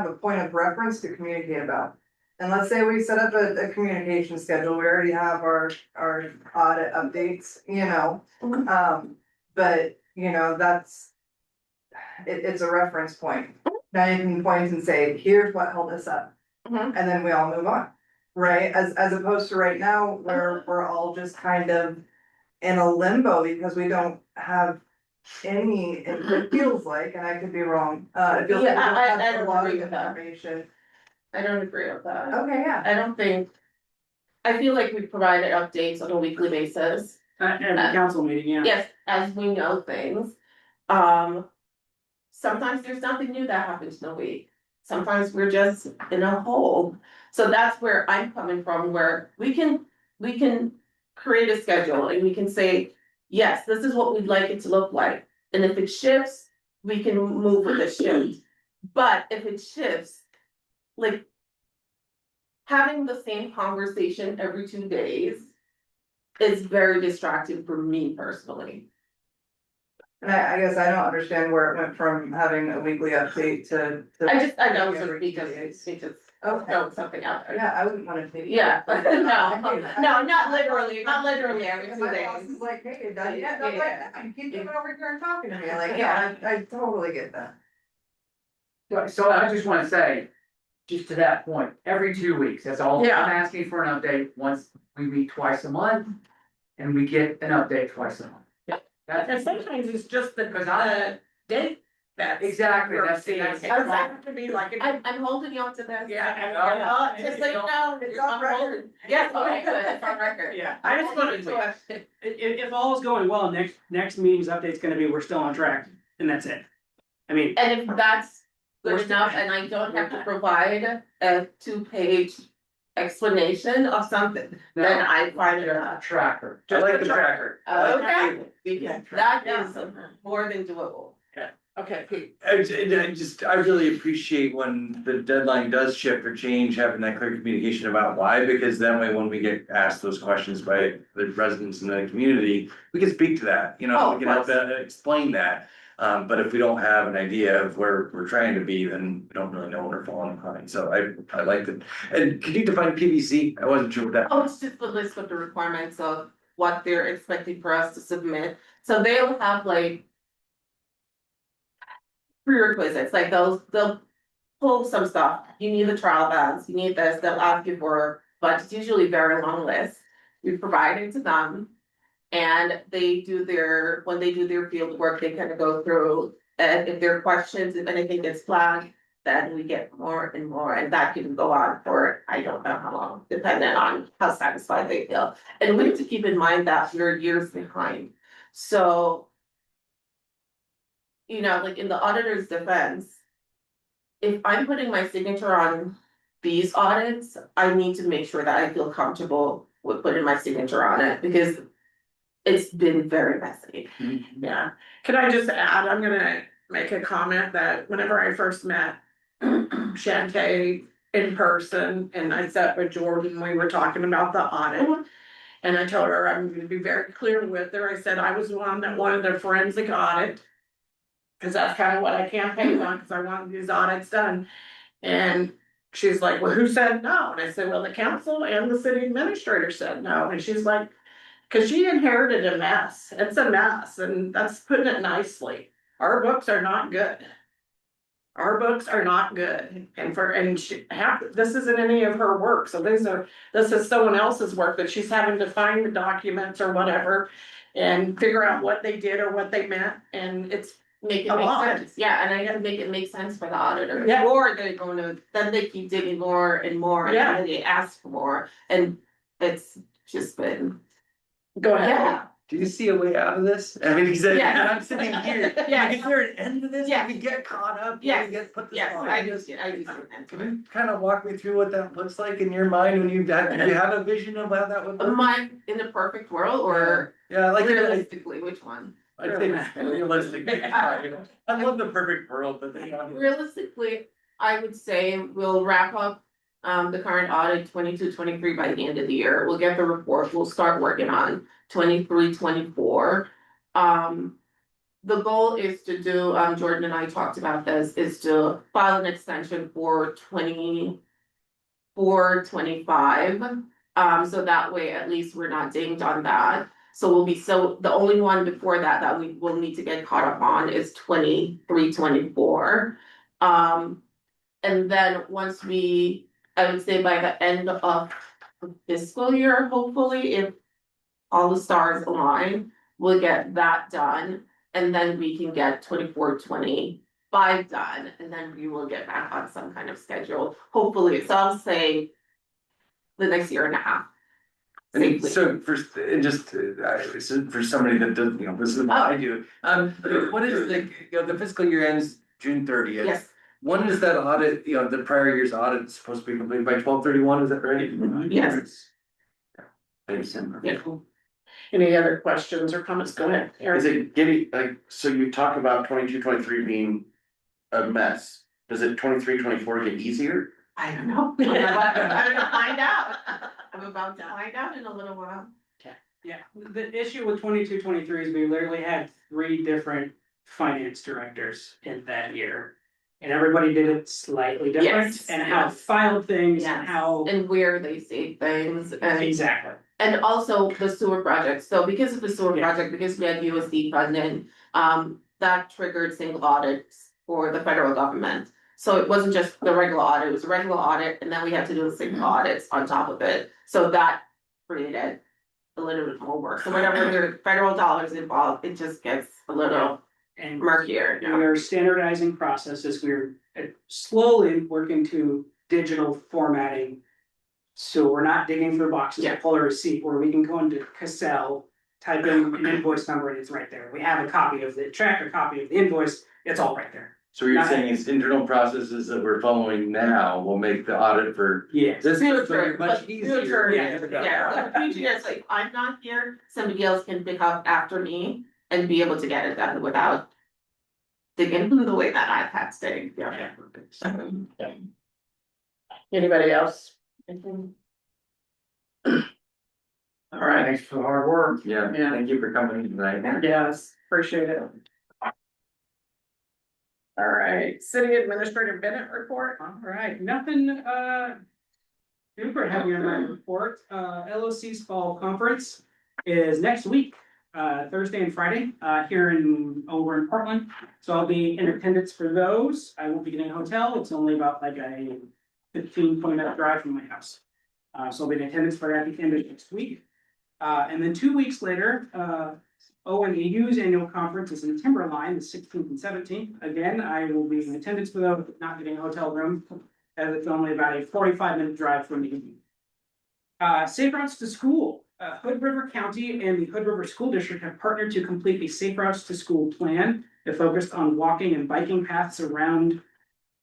a point of reference to communicate about. And let's say we set up a communication schedule, we already have our audit updates, but that's, it's a reference point. Now you can point and say, here's what held us up. Mhm. And then we all move on, right? As opposed to right now, where we're all just kind of in a limbo because we don't have any, it feels like, and I could be wrong, it feels like we don't I have a don't lot of agree with that. information. I don't agree with that. Okay, yeah. I don't think, I feel like we provided updates on a weekly basis. At every council meeting, yeah. Yes, as we know things. Sometimes there's nothing new that happens in a week. Sometimes we're just in a hole. So that's where I'm coming from, where we can create a schedule and we can say, yes, this is what we'd like it to look like. And if it shifts, we can move with the shift. But if it shifts, like having the same conversation every 2 days is very distracting for me personally. And I guess I don't understand where it went from having a weekly update to. I know, every 2 days. because Okay, throw something out there. yeah, I wouldn't wanna take. Yeah, no, not literally every And 2 my boss days. is like, hey, you're done yet? And I'm like, Yeah. "No, you keep coming over here and talking to me, like, yeah, I totally get that. So I just wanna say, just to that point, every 2 weeks, that's all I'm Yeah. asking for an update, once we meet twice a month. And we get an update twice a month. Yeah. That's And sometimes it's just the, Because I- date that. Exactly, we're that's- seeing. that's- It doesn't have to be like. I'm holding you on to this. Yeah. Just so you know, It's on I'm record. holding, yes, okay, good, it's on record. Yeah. I just wanted to. If all is going well, next meeting's update's gonna be, we're still on track, and that's it. I mean, And if that's We're good enough and I don't have to provide a 2-page explanation of something, then I find it out. Tracker. I like the tracker. Okay, because that is more than doable. Okay. I really appreciate when the deadline does shift or change, having that clear communication about why, because then when we get asked those questions by the residents in the community, we can speak to that, you know, Oh, we can help of course. explain that. But if we don't have an idea of where we're trying to be, then we don't really know when we're falling behind, so I like it. And can you define PVC? I wasn't sure what that. Oh, it's just the list of the requirements of what they're expecting for us to submit. So they'll have like prerequisites, like they'll pull some stuff. You need the trial balance, you need this, they'll ask you for, but it's usually a very long list. We provide it to them. And they do when they do their field work, they kind of go through, and if there are questions, if anything gets flagged, then we get more and more, and that can go on for, I don't know how long, depending on how satisfied they feel. And we have to keep in mind that we're years behind, so. You know, like in the auditor's defense. If I'm putting my signature on these audits, I need to make sure that I feel comfortable with putting my signature on it, because. It's been very messy. Yeah, can I just add, I'm gonna make a comment that whenever I first met Shantae in person and I sat with Jordan, we were talking about the audit. And I told her I'm gonna be very clear with her, I said I was the one that wanted a forensic audit. Cause that's kind of what I campaigned on, cause I wanted these audits done. And she's like, well, who said no? And I said, well, the council and the city administrator said no, and she's like. Cause she inherited a mess, it's a mess, and that's putting it nicely, our books are not good. Our books are not good, and this isn't any of her work, so this is someone else's work that she's having to find the documents or whatever. And figure out what they did or what they meant, and it's Make it a make lot. sense, yeah, and I gotta make it make sense for the auditor, Yeah. or they're gonna, then they keep digging more and more, and Yeah. then they ask for more, and it's just been. Go ahead. Yeah, Do you see a way out of this? I mean, he said, Yeah. I'm sitting here, Yeah. is there an end to this? Yeah. We get caught up, Yes. we get put this yes, on. I do see Can that. you kind of walk me through what that looks like in your mind when do you have a vision of how that would look? Mine in a perfect world, or Yeah, like, realistically, which one? I think realistic. I love the perfect world, but they. Realistically, I would say we'll wrap up the current audit 22-23 by the end of the year. We'll get the report, we'll start working on 23-24. The goal is to do, Jordan and I talked about this, is to file an extension for 24-25. So that way at least we're not dinged on that. So the only one before that we will need to get caught up on is 23-24. And then once I would say by the end of the fiscal year, hopefully, if all the stars align, we'll get that done. And then we can get 24-25 done, and then we will get back on some kind of schedule, hopefully, so I'll say the next year and a half. And safely. so for somebody that doesn't, you know, this is what I do, what is the fiscal year ends June 30th? Yes, When is that audit, you know, the prior year's audit is supposed to be completed by 12/31, is that right? yes. December. Yeah. Any other questions or comments, go ahead, Eric. Is it getting, like, so you talk about 22-23 being a mess, does it 23-24 get easier? I don't know. I'm about to find out. I'm about to find out in a little while. yeah, the issue with 22-23 is we literally had 3 different finance directors in that year. And everybody did it slightly different, Yes, and how yes. filed things and Yes, how. and where they save things and. Exactly. And also the sewer project, so because of the sewer Yeah. project, because we had USD funding, that triggered single audits for the federal government. So it wasn't just the regular audit, it was a regular audit, and then we had to do the single audits on top of it, so that created a little bit more work, so whenever there are federal dollars involved, it just gets a little And murkier. we are standardizing processes, we're slowly working to digital formatting. So we're not digging through boxes to Yeah. pull a receipt, where we can go into Cassell, type in an invoice number, and it's right there. We have a copy of the check, a copy of the invoice, it's all right there. So you're saying it's internal processes that we're following now will make the audit for Yes. this is Future, much but easier. future, Yeah. yeah, the future is like, I'm not here, somebody else can pick up after me and be able to get it done without. Digging the way that I've had to dig, yeah. Anybody else? All right, Thanks for the hard work. Yeah, Yeah. thank you for coming tonight. yes, appreciate it. All right, City Administrator Bennett report. All right, nothing, super heavy on my report. LOC's fall conference is next week, Thursday and Friday, here over in Portland. So I'll be in attendance for those. I won't be getting a hotel. It's only about like a 15-20 minute drive from my house. So I'll be in attendance for that at the end of next week. And then 2 weeks later, ONEU's annual conference is in Timberline, the 16th and 17th. Again, I will be in attendance for those, but not getting a hotel room, as it's only about a 45-minute drive from me. Safe routes to school. Hood River County and the Hood River School District have partnered to complete a safe routes to school plan that focused on walking and biking paths around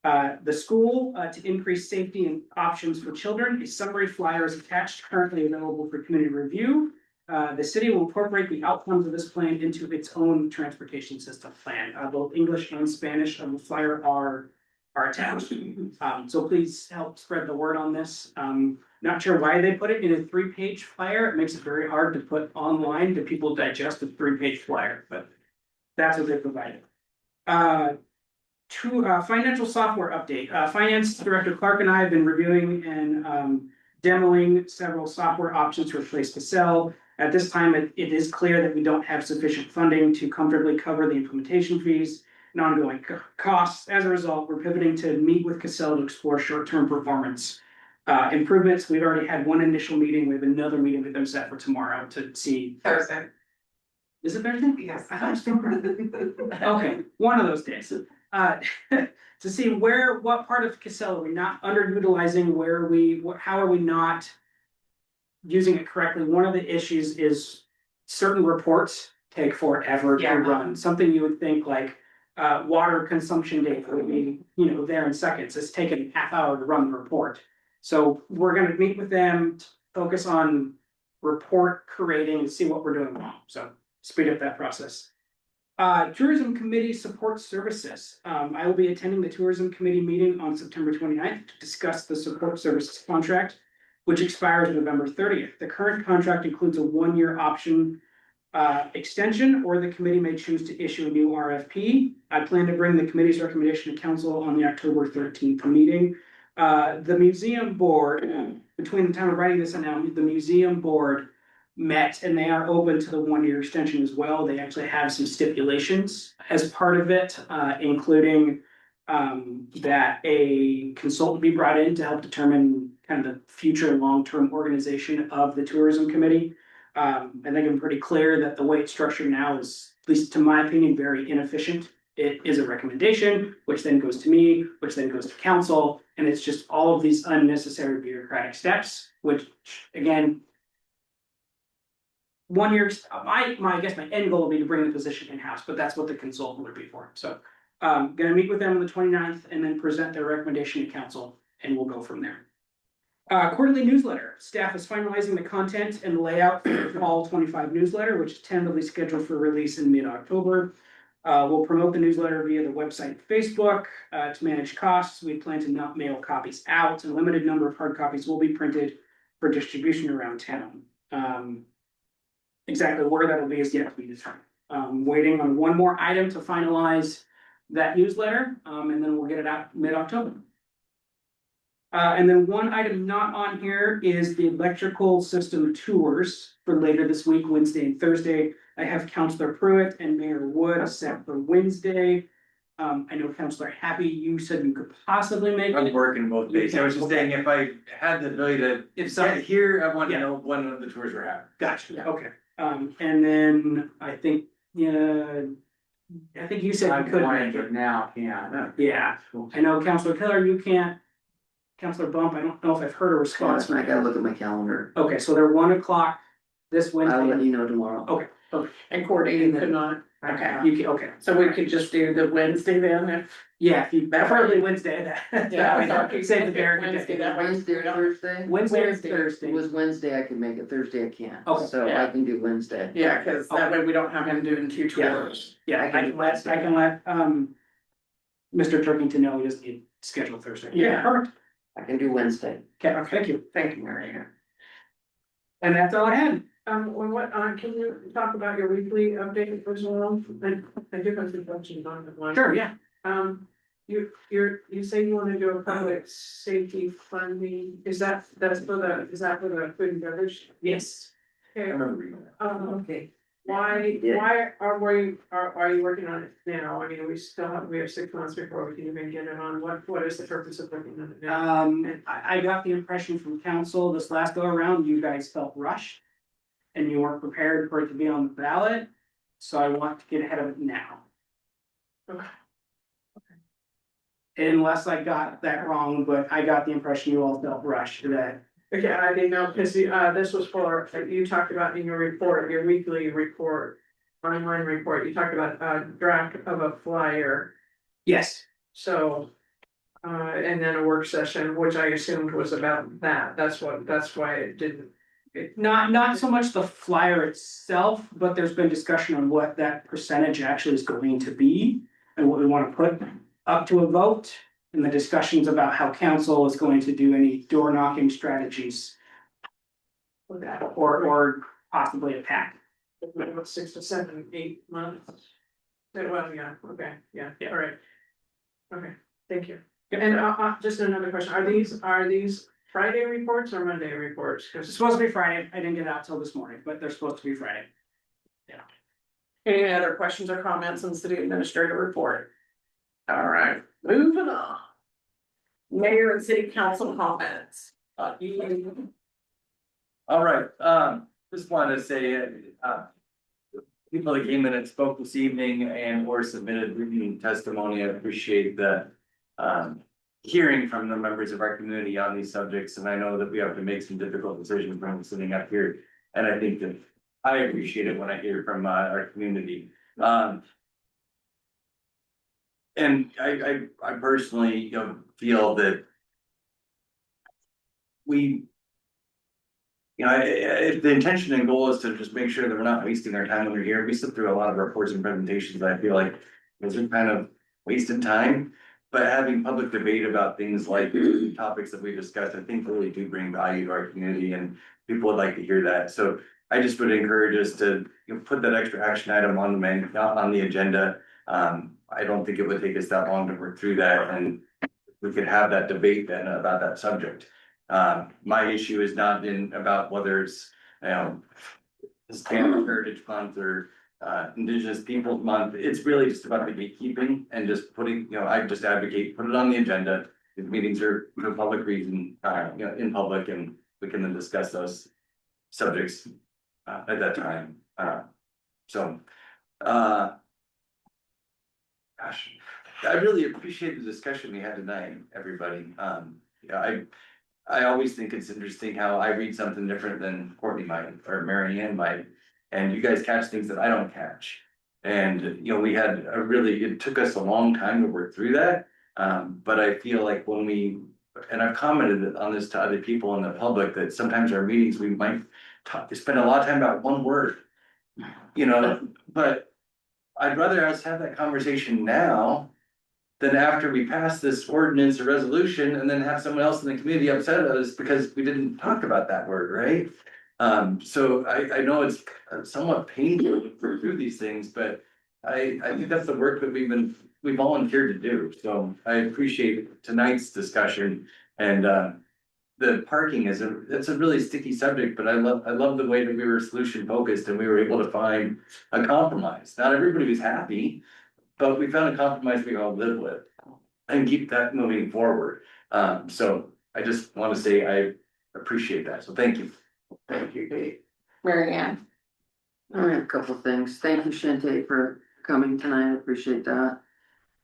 the school to increase safety and options for children. A summary flyer is attached, currently available for community review. The city will incorporate the outcomes of this plan into its own transportation system plan. Both English and Spanish of the flyer are attached. So please help spread the word on this. Not sure why they put it in a 3-page flyer. It makes it very hard to put online to people digest a 3-page flyer, but that's what they provided. Financial software update. Finance Director Clark and I have been reviewing and demoing several software options to replace Cassell. At this time, it is clear that we don't have sufficient funding to comfortably cover the implementation fees and ongoing costs. As a result, we're pivoting to meet with Cassell to explore short-term performance improvements. We've already had one initial meeting. We have another meeting with them set for tomorrow to see. Thursday. Is it Thursday? Yes. Okay, one of those days. To see what part of Cassell are we not underutilizing, how are we not using it correctly? One of the issues is certain reports take forever to run. Something you would think like water consumption data would be, there in seconds. It's taken a half hour to run the report. So we're gonna meet with them, focus on report creating and see what we're doing wrong. So speed up that process. Tourism Committee Support Services. I will be attending the Tourism Committee meeting on September 29th to discuss the support services contract, which expires November 30th. The current contract includes a 1-year option extension, or the committee may choose to issue a new RFP. I plan to bring the committee's recommendation to council on the October 13th meeting. The museum board, between the time of writing this announcement, the museum board met and they are open to the 1-year extension as well. They actually have some stipulations as part of it, including that a consultant be brought in to help determine kind of the future and long-term organization of the tourism committee. I think I'm pretty clear that the way it's structured now is, at least to my opinion, very inefficient. It is a recommendation, which then goes to me, which then goes to council, and it's just all of these unnecessary bureaucratic steps, which again, 1 year, I guess my end goal would be to bring the position in-house, but that's what the consultant would be for. So gonna meet with them on the 29th and then present their recommendation to council, and we'll go from there. Quarterly newsletter. Staff is finalizing the content and layout for the fall 25 newsletter, which is tentatively scheduled for release in mid-October. We'll promote the newsletter via the website and Facebook. To manage costs, we plan to not mail copies out. A limited number of hard copies will be printed for distribution around town. Exactly where that'll be is yet to be determined. Waiting on one more item to finalize that newsletter, and then we'll get it out mid-October. And then one item not on here is the electrical system tours for later this week, Wednesday and Thursday. I have Counselor Pruitt and Mayor Wood set for Wednesday. I know Counselor Happy, you said you could possibly make I'm it. working both days. I was just saying, if I had the ability to If some, get here, I want to Yeah. know when of the tours were happening. gotcha, okay. And then I think, yeah, I think you said you could make it. Now, can't. Yeah, I know Counselor Keller, you can't. Counselor Bump, I don't know if I've heard a response from I you. gotta look at my calendar. Okay, so they're 1 o'clock this I'll let Wednesday. you know tomorrow. Okay, And Courtney, you could not, okay, you can, okay, so we could just do the Wednesday then, if, yeah, if you, preferably Wednesday, Yeah, that, save the Derek. Wednesday, that way. Wednesday or Thursday? Wednesday or Wednesday. If Thursday. it was Wednesday, I could make it. Thursday I can't. Okay. So Yeah. I can do Wednesday. yeah, cause that way we don't have him doing 2 tours. Yeah, I can let, Mr. Turkington know he doesn't need to schedule Thursday. Yeah. Perfect. I can do Wednesday. Okay, thank you. Thank you, Maria. And that's all I had. Can you talk about your weekly update as well? I do have some questions on that one. Sure, yeah. You say you wanna do a public safety funding, is that for the food and beverage? Yes. I Okay, remember reading that. okay, why are you working on it now? I mean, we have 6 months before we can even get it on, what is the purpose of working on it now? I got the impression from council this last go around, you guys felt rushed. And you weren't prepared for it to be on the ballot, so I want to get ahead of it now. Okay. Unless I got that wrong, but I got the impression you all felt rushed that. Okay, I didn't know, because this was for, you talked about in your report, your weekly report, online report, you talked about a draft of a flyer, Yes, so. And then a work session, which I assumed was about that, that's why it didn't. not so much the flyer itself, but there's been discussion on what that percentage actually is going to be. And what we want to put up to a vote, and the discussions about how council is going to do any door knocking strategies. Or possibly a pack. About 6 to 7, 8 months. Well, yeah, okay, yeah, all right. Okay, thank you. And just another question, are these Friday reports or Monday reports? It's Cause supposed to be Friday, I didn't get it out till this morning, but they're supposed to be Friday. Any other questions or comments on city administrator report? All right, moving on. Mayor and city council comments. All right, just wanted to say, people that came in and spoke this evening and or submitted written testimony, I appreciate the, hearing from the members of our community on these subjects, and I know that we have to make some difficult decisions from sitting up here. And I think that I appreciate it when I hear from, our community. And I personally, you know, feel that we, you know, if the intention and goal is to just make sure that we're not wasting our time when we're here, we sit through a lot of reports and presentations, I feel like those are kind of wasted time. But having public debate about things like the topics that we discussed, I think really do bring value to our community, and people would like to hear that. So I just would encourage us to, you know, put that extra action item on the agenda. I don't think it would take us that long to work through that, and we could have that debate then about that subject. My issue is not about whether it's, you know, Hispanic Heritage Month or Indigenous Peoples Month. It's really just about the gatekeeping and just putting, you know, I just advocate, put it on the agenda. The meetings are for public reason, you know, in public, and we can then discuss those subjects at that time. Gosh, I really appreciate the discussion we had tonight, everybody. Yeah, I always think it's interesting how I read something different than Courtney might or Mary Ann might. And you guys catch things that I don't catch. And, you know, we had it took us a long time to work through that. But I feel like when and I've commented on this to other people in the public, that sometimes our meetings, we might spend a lot of time about one word. You know, but I'd rather us have that conversation now than after we pass this ordinance or resolution and then have someone else in the community upset at us because we didn't talk about that word, right? So I know it's somewhat painful to go through these things, but I think that's the work that we volunteered to do, so I appreciate tonight's discussion. And the parking it's a really sticky subject, but I love the way that we were solution focused and we were able to find a compromise. Not everybody was happy, but we found a compromise we all live with and keep that moving forward. So I just want to say I appreciate that, so thank you. Thank you, Kate. Mary Ann? I have a couple things. Thank you, Shante, for coming tonight. I appreciate that.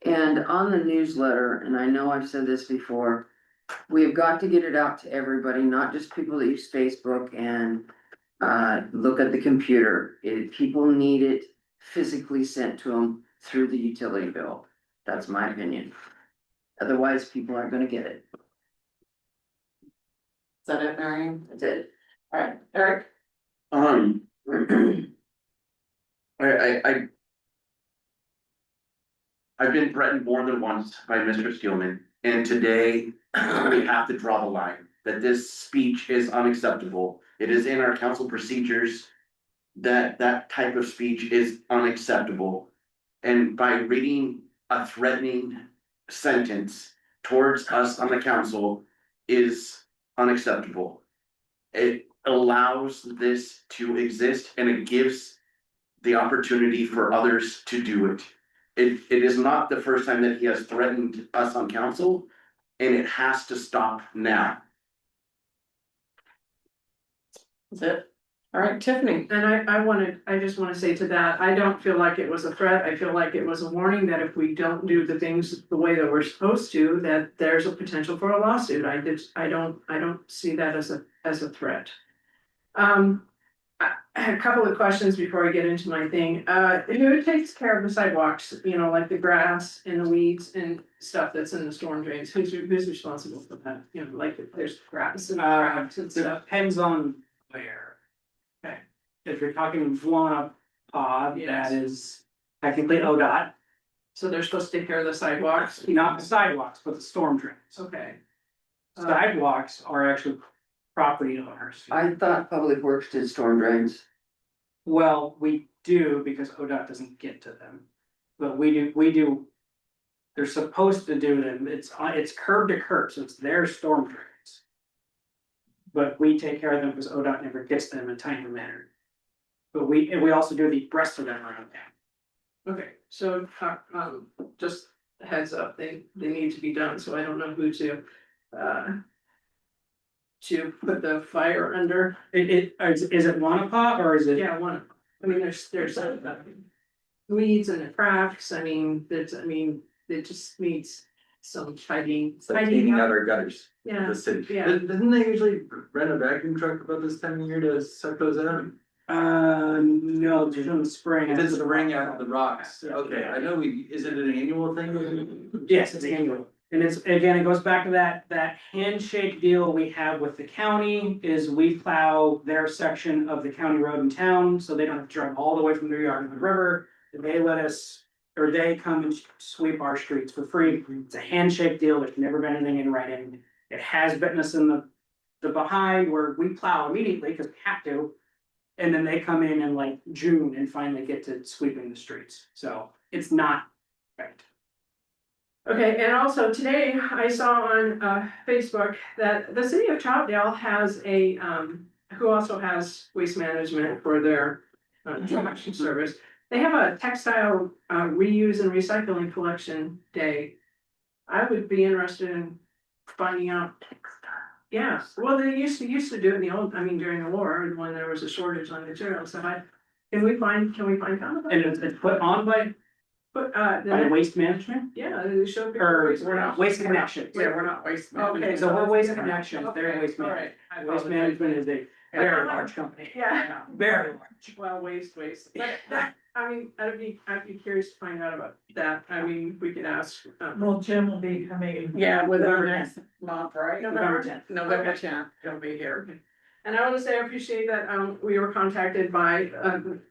And on the newsletter, and I know I've said this before, we've got to get it out to everybody, not just people that use Facebook and look at the computer. People need it physically sent to them through the utility bill. That's my opinion. Otherwise, people aren't gonna get it. Is that it, Mary Ann? That's it. All right, Eric? I've been threatened more than once by Mr. Steelman, and today we have to draw the line, that this speech is unacceptable. It is in our council procedures that that type of speech is unacceptable. And by reading a threatening sentence towards us on the council is unacceptable. It allows this to exist and it gives the opportunity for others to do it. It is not the first time that he has threatened us on council, and it has to stop now. That's it. All right, Tiffany? And I just wanna say to that, I don't feel like it was a threat, I feel like it was a warning that if we don't do the things the way that we're supposed to, that there's a potential for a lawsuit. I don't see that as a threat. I had a couple of questions before I get into my thing. Who takes care of the sidewalks, like the grass and the weeds and stuff that's in the storm drains? Who's responsible for that? Like if there's grass and cracks and stuff. Depends on where. Okay. If you're talking blowing up pod, Yes. that is technically ODOT, So they're supposed to take care of the sidewalks? not the sidewalks, but the storm drains. Okay. Sidewalks are actually property owners. I thought Public Works did storm drains. Well, we do because ODOT doesn't get to them. But we do. They're supposed to do them. It's curb to curb, so it's their storm drains. But we take care of them because ODOT never gets them in a timely manner. But we also do the rest of them around town. Okay, so, just a heads up, they need to be done, so I don't know who to put the fire under. Is it Wanapa or is it? Yeah, there's weeds and the cracks, it just needs some tidying. It's like cleaning out our gutters, Yeah, the city. yeah. Doesn't they usually rent a vacuum truck about this time of year to suck those out? No, it's in the spring. It is spring out of the rocks. Yeah. Okay, I know is it an annual thing? Yes, it's annual. And it goes back to that handshake deal we have with the county is we plow their section of the county road in town, so they don't have to drive all the way from their yard to the river. They let us, or they come and sweep our streets for free. It's a handshake deal. There's never been anything in writing. It has bitten us in the behind where we plow immediately because we have to. And then they come in like June and finally get to sweeping the streets. So it's not right. Okay, and also today I saw on Facebook that the city of Troutdale has who also has waste management for their collection service. They have a textile reuse and recycling collection day. I would be interested in finding out. Yeah, well, they used to do it in the old, during the war, when there was a shortage on materials, so can we find out about And it? it's put on by Waste Management Yeah, they show. or Waste Connections. Yeah, we're not Waste Management. Okay, so we're Waste Connections, they're Waste All Management. right. Waste Management is a very large company. Yeah. Very large. Well, waste, but that, I'd be curious to find out about that, we could ask. Well, Jim will be coming. Yeah, within the November next month, right? November 10th. November 10th, he'll be here. And I wanna say I appreciate that, we were contacted by,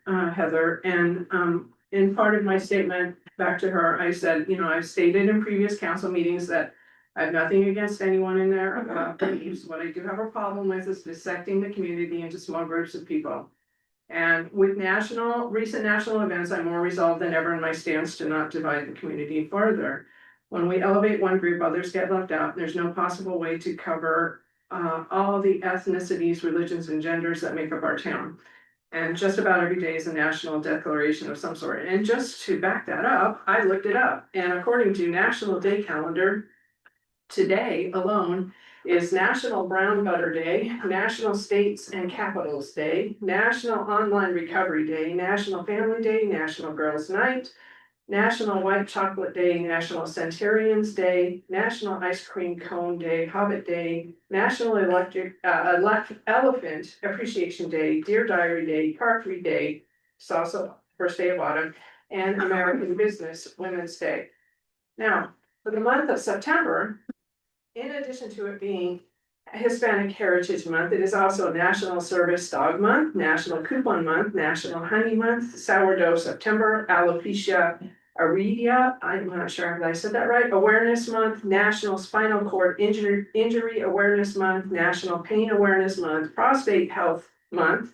Heather, and, in part of my statement back to her, I said, I've stated in previous council meetings that I have nothing against anyone in their beliefs. What I do have a problem with is dissecting the community into small groups of people. And with recent national events, I'm more resolved than ever in my stance to not divide the community further. When we elevate one group, others get left out. There's no possible way to cover all the ethnicities, religions, and genders that make up our town. And just about every day is a national declaration of some sort. And just to back that up, I looked it up. And according to National Day Calendar, today alone is National Brown Butter Day, National States and Capitals Day, National Online Recovery Day, National Family Day, National Girls Night, National White Chocolate Day, National Centenarians Day, National Ice Cream Cone Day, Hobbit Day, National Elephant Appreciation Day, Deer Diary Day, Parkry Day, it's also first day of autumn, and American Business Women's Day. Now, for the month of September, in addition to it being Hispanic Heritage Month, it is also National Service Dog Month, National Coupon Month, National Honey Month, Sourdough September, Alopecia areata, I'm not sure if I said that right, Awareness Month, National Spinal Cord Injury Awareness Month, National Pain Awareness Month, Prostate Health Month,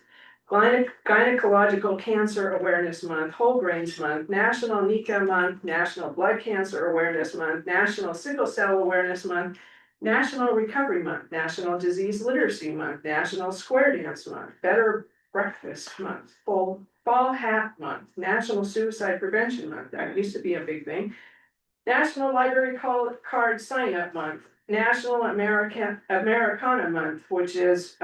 Gynecological Cancer Awareness Month, Whole Grains Month, National Nika Month, National Blood Cancer Awareness Month, National Sickle Cell Awareness Month, National Recovery Month, National Disease Literacy Month, National Square Dance Month, Better Breakfast Month, Fall Hat Month, National Suicide Prevention Month, that used to be a big thing, National Library Card Sign Up Month, National Americana Month, which is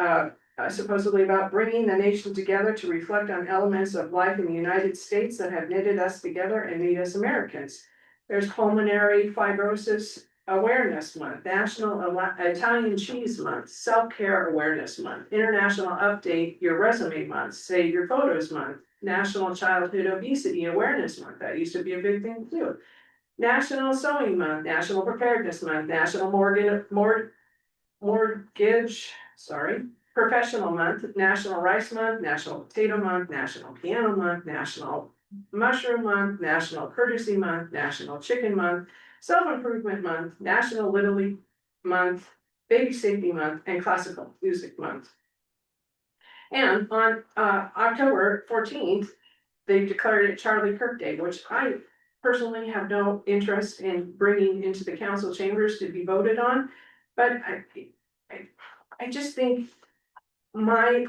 supposedly about bringing the nation together to reflect on elements of life in the United States that have knitted us together and made us Americans. There's Pulmonary Fibrosis Awareness Month, National Italian Cheese Month, Self-Care Awareness Month, International Update Your Resume Month, Save Your Photos Month, National Childhood Obesity Awareness Month, that used to be a big thing too. National Sewing Month, National Preparedness Month, National Professional Month, National Rice Month, National Potato Month, National Piano Month, National Mushroom Month, National Courtesy Month, National Chicken Month, Self-Improvement Month, National Little League Month, Baby Safety Month, and Classical Music Month. And on October 14th, they declared it Charlie Kirk Day, which I personally have no interest in bringing into the council chambers to be voted on. But I just think my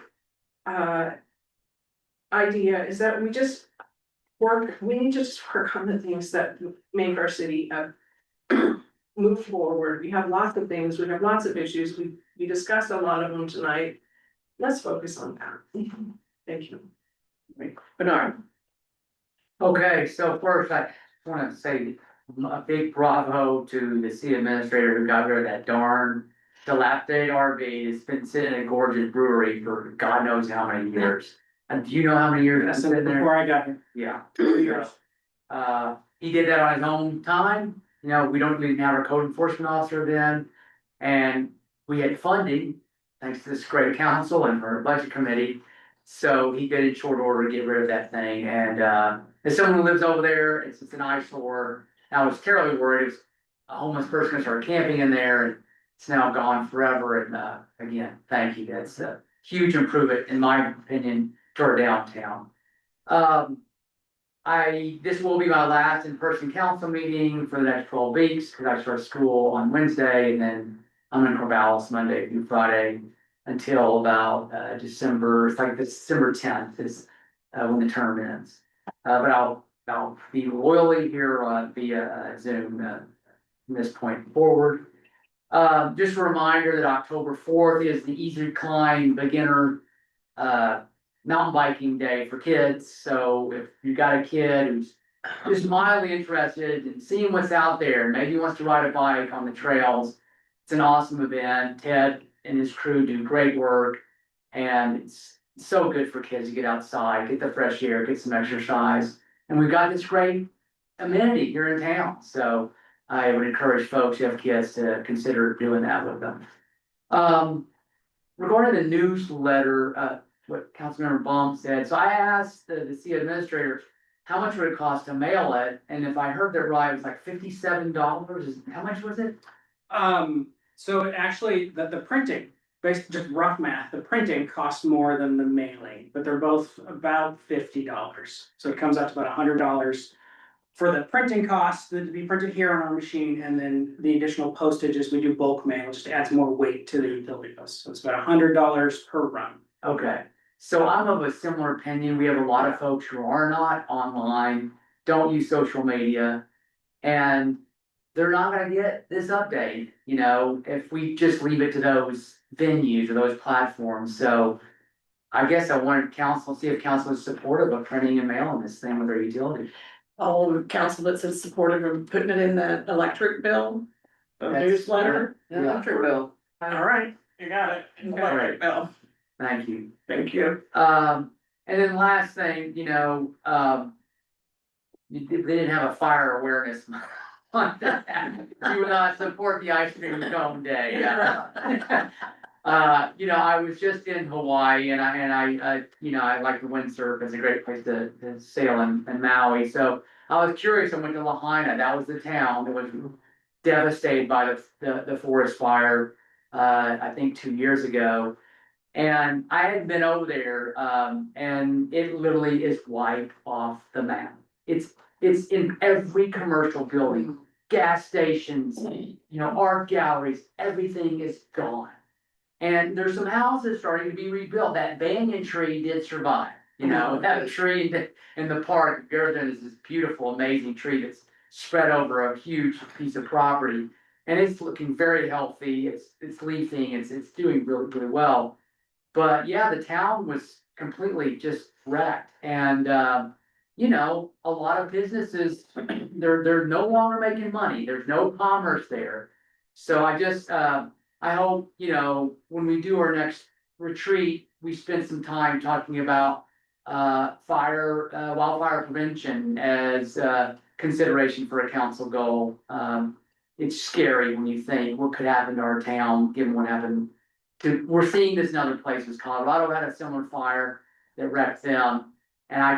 idea is that we need to just work on the things that make our city move forward. We have lots of things, we have lots of issues, we discussed a lot of them tonight. Let's focus on that. Thank you. Bernard. Okay, so first I want to say a big bravo to the city administrator who got rid of that darn dilapidated RV. It's been sitting in a gorgeous brewery for God knows how many years. And do you know how many years it's been there? Before I got here. Yeah. 2 years. He did that on his own time. You know, we don't even have our code enforcement officer then. And we had funding, thanks to this great council and our budget committee. So he did in short order to get rid of that thing. And as someone who lives over there, it's an eyesore. I was terribly worried. It was a homeless person who started camping in there, and it's now gone forever. And again, thank you. That's a huge improvement, in my opinion, to our downtown. This will be my last in-person council meeting for the next 12 weeks, because I start school on Wednesday, and then I'm in Corvallis Monday through Friday until about December 10th is when the term ends. But I'll be loyally here via Zoom from this point forward. Just a reminder that October 4th is the Easy Climb Beginner mountain biking day for kids. So if you got a kid who's just mildly interested in seeing what's out there, maybe wants to ride a bike on the trails, it's an awesome event. Ted and his crew do great work, and it's so good for kids to get outside, get the fresh air, get some exercise. And we've got this great amenity here in town. So I would encourage folks who have kids to consider doing that with them. Regarding the newsletter, what Councilmember Baum said, so I asked the city administrator, how much would it cost to mail it? And if I heard that right, it was like $57. How much was it? So actually, the printing based just rough math, the printing costs more than the mailing, but they're both about $50. So it comes out to about $100 for the printing costs that to be printed here on our machine, and then the additional postage as we do bulk mail, it just adds more weight to the utility bill. So it's about $100 per run. Okay, so I'm of a similar opinion. We have a lot of folks who are not online, don't use social media. And they're not gonna get this update, you know, if we just leave it to those venues or those platforms. So I guess I wanted council, see if council is supportive of printing and mailing this thing with our utility. All the council that's in supportive of putting it in the electric bill, the That's- newsletter. The electric bill. All right, you got it. Electric bill. Thank you. Thank you. And then last thing, you know, they didn't have a fire awareness month. You would not support the ice cream cone day. You know, I was just in Hawaii and I you know, I like the windsurf. It's a great place to sail in Maui. So I was curious. I went to Lahaina. That was the town that was devastated by the forest fire, I think 2 years ago. And I had been over there, and it literally is wiped off the map. It's in every commercial building, gas stations, you know, art galleries, everything is gone. And there's some houses starting to be rebuilt. That banyan tree did survive, you know, that tree in the park, Garden is this beautiful, amazing tree that's spread over a huge piece of property. And it's looking very healthy, it's leafing, it's doing really, really well. But yeah, the town was completely just wrecked and, you know, a lot of businesses, they're no longer making money. There's no commerce there. So I just, I hope, you know, when we do our next retreat, we spend some time talking about, wildfire prevention as, consideration for a council goal. It's scary when you think what could happen to our town, given what happened we're seeing this in other places. Colorado had a similar fire that wrecked them. And I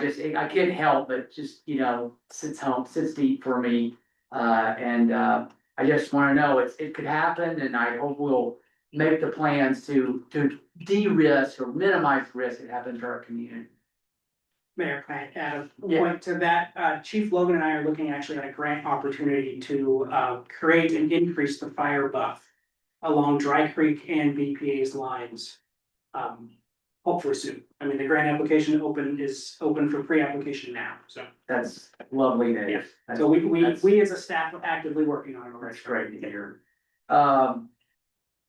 can't help but just, you know, sits deep for me. I just wanna know it could happen and I hope we'll make the plans to de-risk or minimize risk that happens to our community. Mayor, can I add a point to that? Chief Logan and I are looking actually at a grant opportunity to create and increase the fire buff along Dry Creek and BPA's lines. Hopefully soon. I mean, the grant application is open for pre-application now, so. That's lovely news. Yeah. So we as a staff are actively working on it. That's great to hear.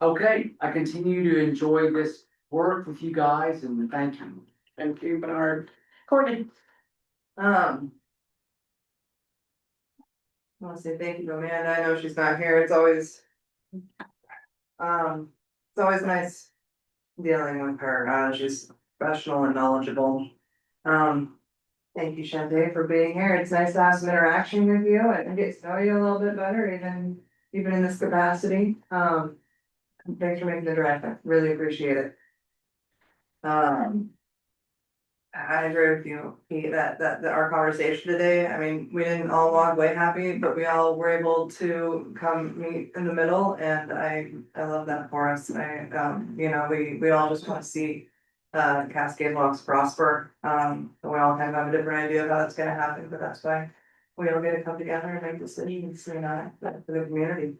Okay, I continue to enjoy this work with you guys and thank you. Thank you, Bernard. Courtney. I wanna say thank you to Amanda, I know she's not here, it's always nice dealing with her, she's professional and knowledgeable. Thank you, Shantae, for being here, it's nice to have some interaction with you and get to know you a little bit better, even in this capacity. Thanks for making the drive, I really appreciate it. I agree with you, Pete, that our conversation today, I mean, we didn't all walk away happy, but we all were able to come meet in the middle, and I love that for us. You know, we all just want to see Cascade Locks prosper. And we all kind of have a different idea of how that's gonna happen, but that's why we all get to come together and make decisions, you know, for the community.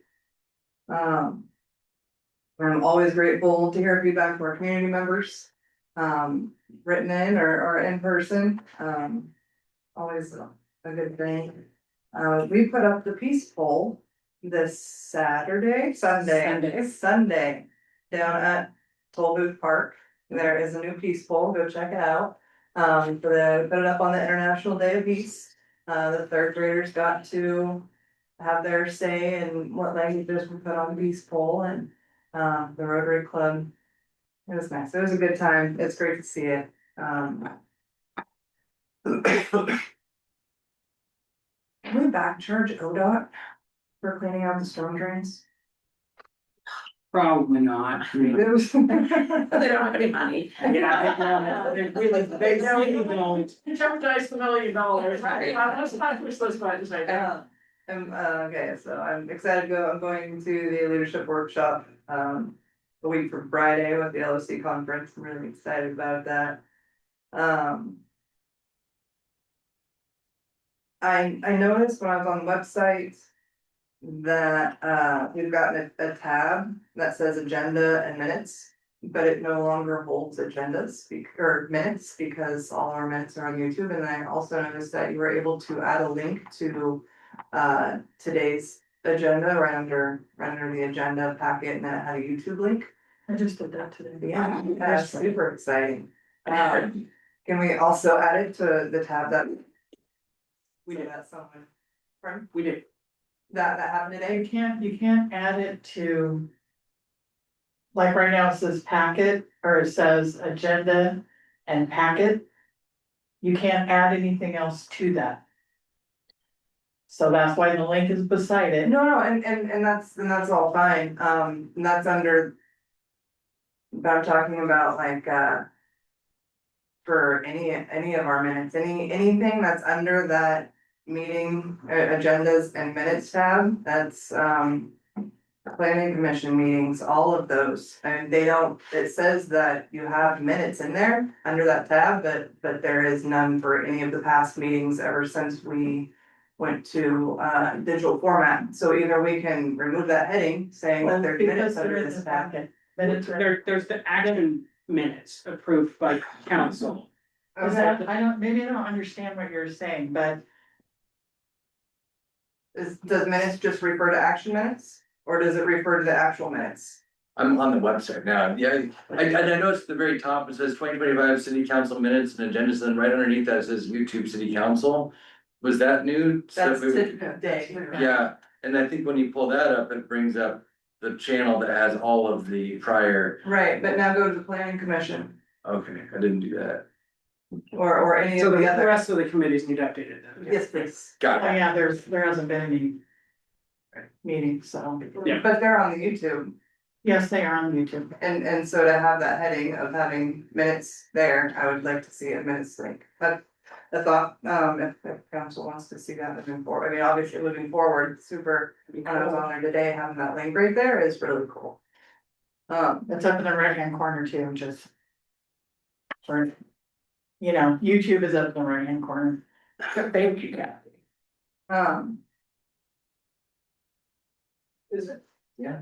I'm always grateful to hear feedback from our community members. Written in or in person, always a good thing. We put up the peace pole this Sunday down at Toll Booth Park. There is a new peace pole, go check it out. Put it up on the International Day of Peace. The third graders got to have their say in what languages we put on the peace pole, and the Rotary Club. It was nice. It was a good time. It's great to see it. Can we back charge ODOT for cleaning out the storm drains? Probably not. I mean, It was- They don't have any money. Yeah, they really don't. Jeopardize the $1 million, right? That's not who's those budgets right now. Okay, so I'm excited to go. I'm going to the leadership workshop a week from Friday with the LOC conference. I'm really excited about that. I noticed when I was on the website that, we've gotten a tab that says agenda and minutes, but it no longer holds agendas or minutes because all our minutes are on YouTube. And I also noticed that you were able to add a link to, today's agenda right under the agenda packet, and then it had a YouTube link. I just did that today. Yeah, that's super exciting. Can we also add it to the tab that we did that someone, from, We did. that happened today? You can't add it to. Like right now it says packet, or it says agenda and packet. You can't add anything else to that. So that's why the link is beside it. No, and that's all fine, and that's under. But I'm talking about like, for any of our minutes, anything that's under that meeting, agendas and minutes tab, that's, planning commission meetings, all of those, and they don't, it says that you have minutes in there under that tab, but there is none for any of the past meetings ever since we went to, digital format. So either we can remove that heading saying that there's minutes under this tab. Minutes are. There's the action minutes approved by council. Is that, maybe I don't understand what you're saying, but Does minutes just refer to action minutes, or does it refer to the actual minutes? I'm on the website now, yeah, I noticed at the very top, it says 2025 city council minutes and agendas, and right underneath that says YouTube city council. Was that new? That's stuff? today. Yeah, and I think when you pull that up, it brings up the channel that has all of the prior, Right, but now go to the planning commission, okay, I didn't do that. or any So of the the other. rest of the committees need updated then. Yes, please. oh yeah, there hasn't been any. Meetings, so. Yeah. But they're on the YouTube, Yes, they are on YouTube. and so to have that heading of having minutes there, I would like to see a minutes link. But I thought, if council wants to see that moving forward, I mean, obviously moving forward, super, when I was on there today, having that link right there is really cool. It's up in the right hand corner too, just. For. You know, YouTube is up in the right hand corner. Thank you, Kathy. Is it? Yeah.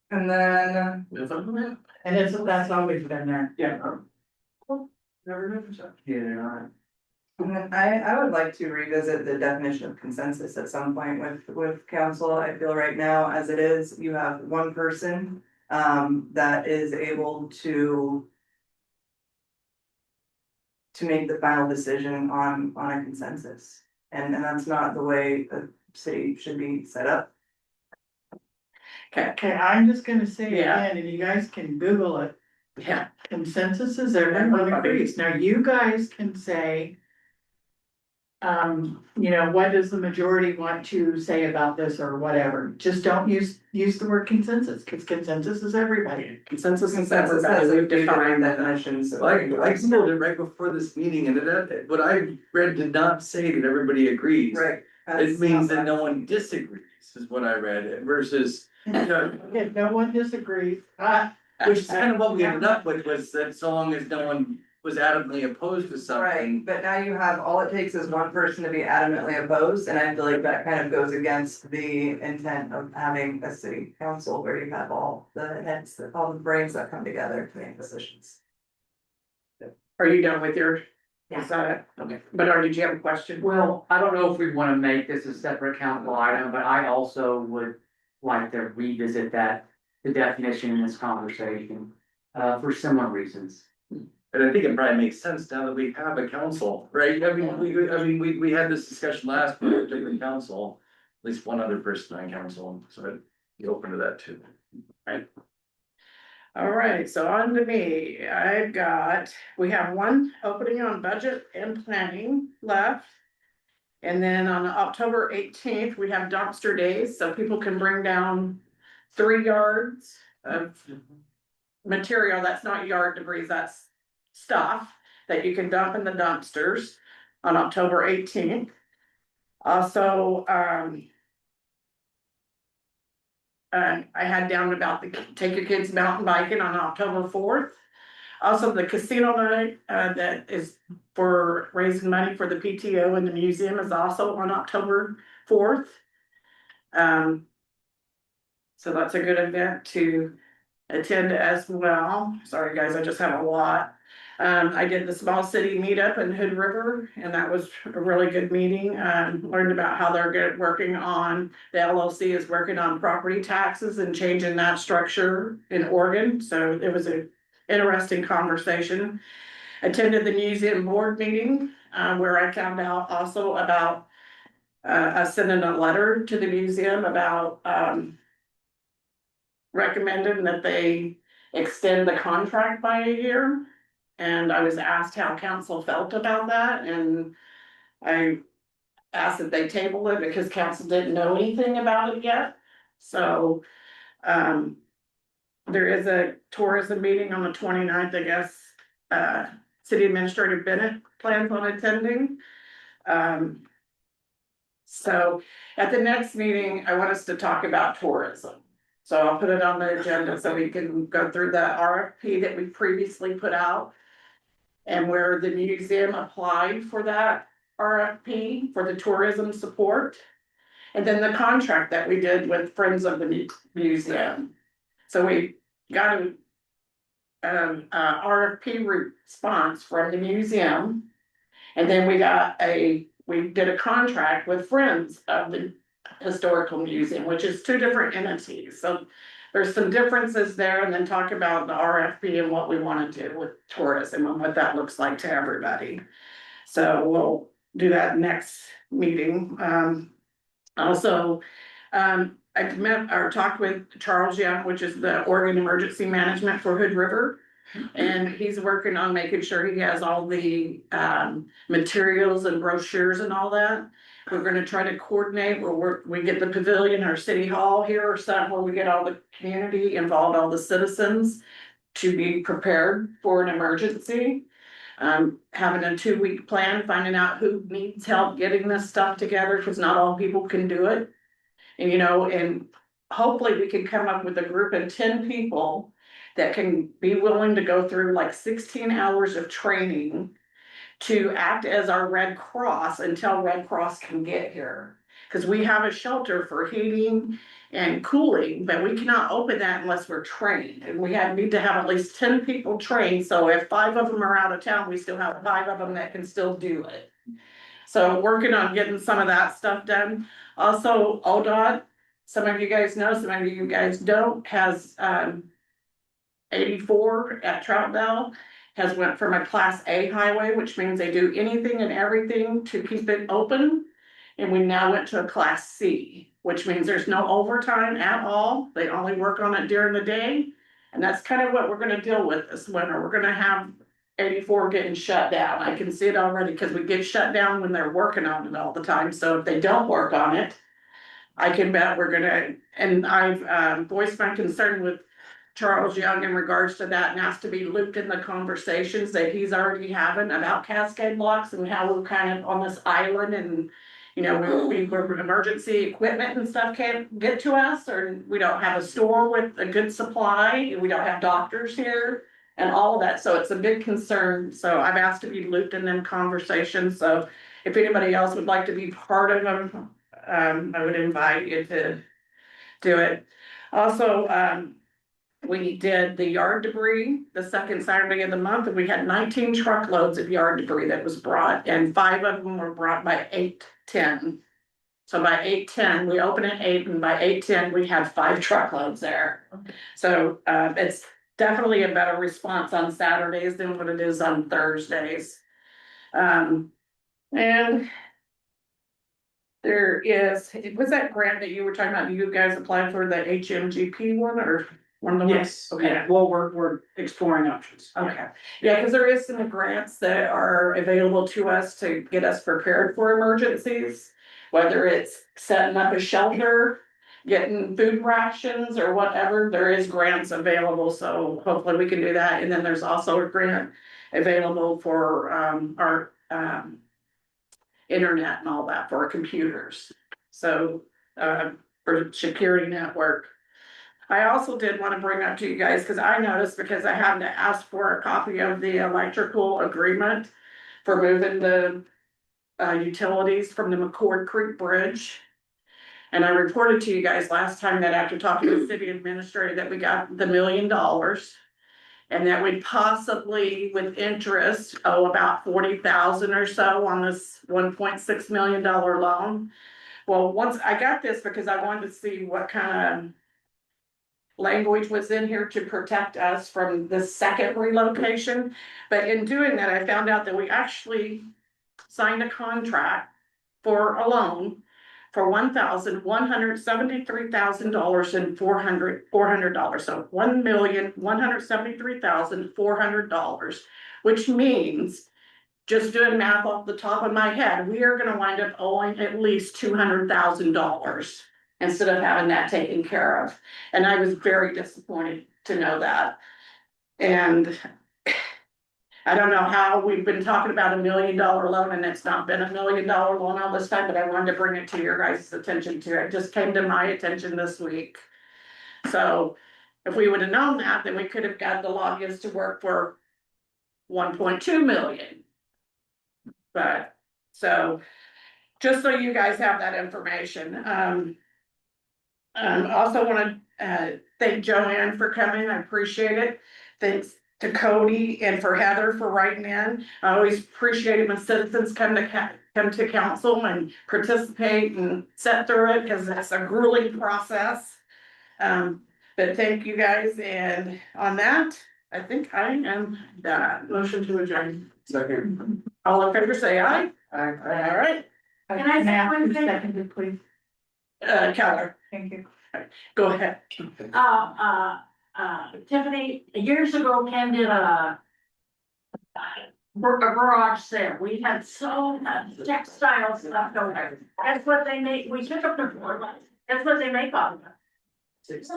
And then. And that's always been there. Yeah. Never noticed that. Yeah. And then I would like to revisit the definition of consensus at some point with council. I feel right now, as it is, you have one person that is able to make the final decision on a consensus. And that's not the way the city should be set up. Okay, I'm just gonna say Yeah. again, and you guys can Google it. Yeah. Consensus is everyone agrees. Now you guys can say. You know, what does the majority want to say about this or whatever? Just don't use the word consensus, because consensus is everybody. Consensus is Consensus everybody, has a we've few different defined that. definitions. So I Googled it right before this meeting, and what I read did not say that everybody agrees. Right. It means that no one disagrees, is what I read, versus, you know, If no one disagrees, which is kind of what we ended up with, was that so long as no one was adamantly opposed to Right, something. but now you have, all it takes is one person to be adamantly opposed, and I feel like that kind of goes against the intent of having a city council where you have all the heads, all the brains that come together to make decisions. Are you done with your? Is that it? Okay, but did you have a question? Well, I don't know if we wanna make this a separate council item, but I also would like to revisit the definition in this conversation, for similar reasons. And I think it probably makes sense now that we have a council, right? I mean, we had this discussion last, but a different council, at least one other person on council, so I'd be open to that too. Right? All right, so on to me, we have one opening on budget and planning left. And then on October 18th, we have dumpster days, so people can bring down 3 yards of material, that's not yard debris, that's stuff that you can dump in the dumpsters on October 18th. Also, I had down about the take your kids mountain biking on October 4th. Also, the casino night, that is for raising money for the PTO and the museum is also on October 4th. So that's a good event to attend as well. Sorry, guys, I just have a lot. I did the small city meetup in Hood River, and that was a really good meeting. Learned about how they're working on, the LLC is working on property taxes and changing that structure in Oregon. So it was a interesting conversation. Attended the museum board meeting, where I found out also about us sending a letter to the museum about recommending that they extend the contract by a year. And I was asked how council felt about that, and I asked that they table it because council didn't know anything about it yet. So there is a tourism meeting on the 29th, I guess. City Administrator Bennett plans on attending. So at the next meeting, I want us to talk about tourism. So I'll put it on the agenda so we can go through the RFP that we previously put out and where the museum applied for that RFP for the tourism support. And then the contract that we did with Friends of the Museum. So we got an RFP response from the museum. And then we did a contract with Friends of the Historical Museum, which is two different entities. So there's some differences there, and then talk about the RFP and what we want to do with tourism and what that looks like to everybody. So we'll do that next meeting. Also, I've met or talked with Charles Young, which is the Oregon Emergency Management for Hood River. And he's working on making sure he has all the materials and brochures and all that. We're gonna try to coordinate where we get the pavilion or city hall here or something where we get all the community involved, all the citizens to be prepared for an emergency. Having a 2-week plan, finding out who needs help getting this stuff together, because not all people can do it. And and hopefully we can come up with a group of 10 people that can be willing to go through like 16 hours of training to act as our Red Cross until Red Cross can get here. Because we have a shelter for heating and cooling, but we cannot open that unless we're trained. And we need to have at least 10 people trained. So if 5 of them are out of town, we still have 5 of them that can still do it. So working on getting some of that stuff done. Also, ODOT, some of you guys know, some of you guys don't, has 84 at Troutdale has went from a class A highway, which means they do anything and everything to keep it open. And we now went to a class C, which means there's no overtime at all. They only work on it during the day. And that's kind of what we're gonna deal with this winter. We're gonna have 84 getting shut down. I can see it already because we get shut down when they're working on it all the time. So if they don't work on it, I can bet we're gonna, and I've voiced my concern with Charles Young in regards to that and asked to be looped in the conversations that he's already having about Cascade Locks and how we're kind of on this island and where emergency equipment and stuff can't get to us, or we don't have a store with a good supply, we don't have doctors here and all of that. So it's a big concern. So I've asked to be looped in them conversations. So if anybody else would like to be part of them, I would invite you to do it. Also, we did the yard debris the second Saturday of the month, and we had 19 truckloads of yard debris that was brought, and 5 of them were brought by 8:10. So by 8:10, we opened at 8, and by 8:10, we had 5 truckloads there. So it's definitely a better response on Saturdays than what it is on Thursdays. And there was that grant that you were talking about, you guys applied for the HMGP one, or one of the ones? Yes, Okay. yeah, well, we're exploring options. Okay, yeah, because there is some grants that are available to us to get us prepared for emergencies. Whether it's setting up a shelter, getting food rations or whatever, there is grants available, so hopefully we can do that. And then there's also a grant available for our internet and all that for our computers. So for security network. I also did want to bring up to you guys, because I noticed, because I had to ask for a copy of the electrical agreement for moving the utilities from the McCord Creek Bridge. And I reported to you guys last time that after talking to the city administrator that we got the $1 million. And that we'd possibly, with interest, owe about 40,000 or so on this $1.6 million loan. Well, once I got this, because I wanted to see what kind of language was in here to protect us from the second relocation. But in doing that, I found out that we actually signed a contract for a loan for $1,173,000 and $400. So $1,173,400, which means, just doing math off the top of my head, we are gonna wind up owing at least $200,000 instead of having that taken care of. And I was very disappointed to know that. And I don't know how we've been talking about $1 million loan and it's not been $1 million loan all this time, but I wanted to bring it to your guys' attention too. It just came to my attention this week. So if we would have known that, then we could have got the lobbyists to work for 1.2 million. But so just so you guys have that information. Also want to thank Joanne for coming. I appreciate it. Thanks to Cody and for Heather for writing in. I always appreciate it when citizens come to council and participate and sit through it, because it's a grueling process. But thank you guys, and on that, I think I am done. Motion to adjourn. Second. All in favor, say aye. Aye. All right, Can I say one thing? Seconded, please. Keller, Thank you. go ahead. Tiffany, years ago, Ken did a garage sale. We had so much textile stuff going there. That's what they make, we took up the floor, that's what they make of it.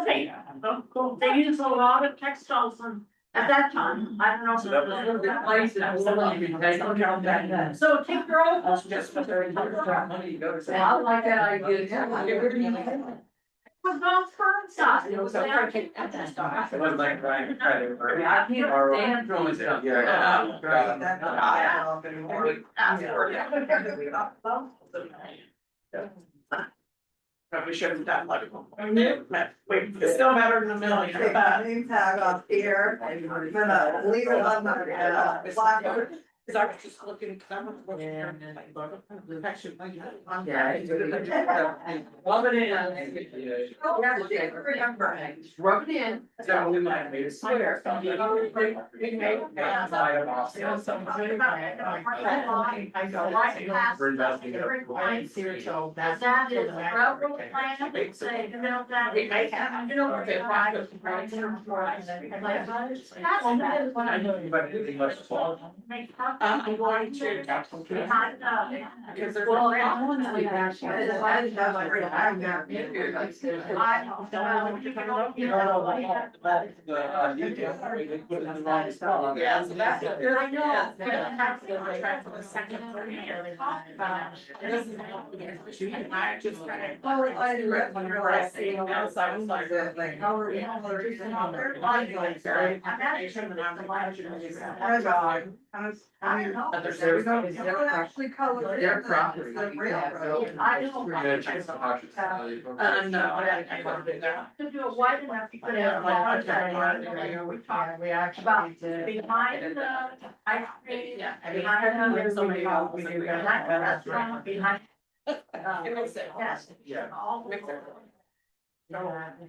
They use a lot of textiles at that time, I don't know. So that was a good place, and someone you can take on that. So take your own. That's just what they're money, you go to. I like that idea. Was not firm size. It was It was like Ryan Credit. I can't stand throwing stuff. Probably should have done like, wait, it's still better than $1 million, Take but. my name tag off here, I'm gonna leave it on my, blackboard. Cause I was just looking, cause I was looking. Yeah. Actually, Rub it in. Remember. Rub it in. So we might have made a swear. For investing. That is railroad plan, say, you know, that. We may have. You know, Okay. I'm going to. Because there's. Well, Yeah, so that's a good idea. We're gonna have to contract for the second 3 years. This is what we're gonna do. And I just kind of. Whenever I see it now, so I was like. How are we? I'm like, very information and I'm like. We don't actually color it. Their property. It's the railroad. I know. No, I can't do that. To do it wide enough, you could have. We actually About did. behind the ice cream. Yeah. Behind the. So many of Behind them. the restaurant, behind. It makes it. Yes. Yeah. All Makes it. I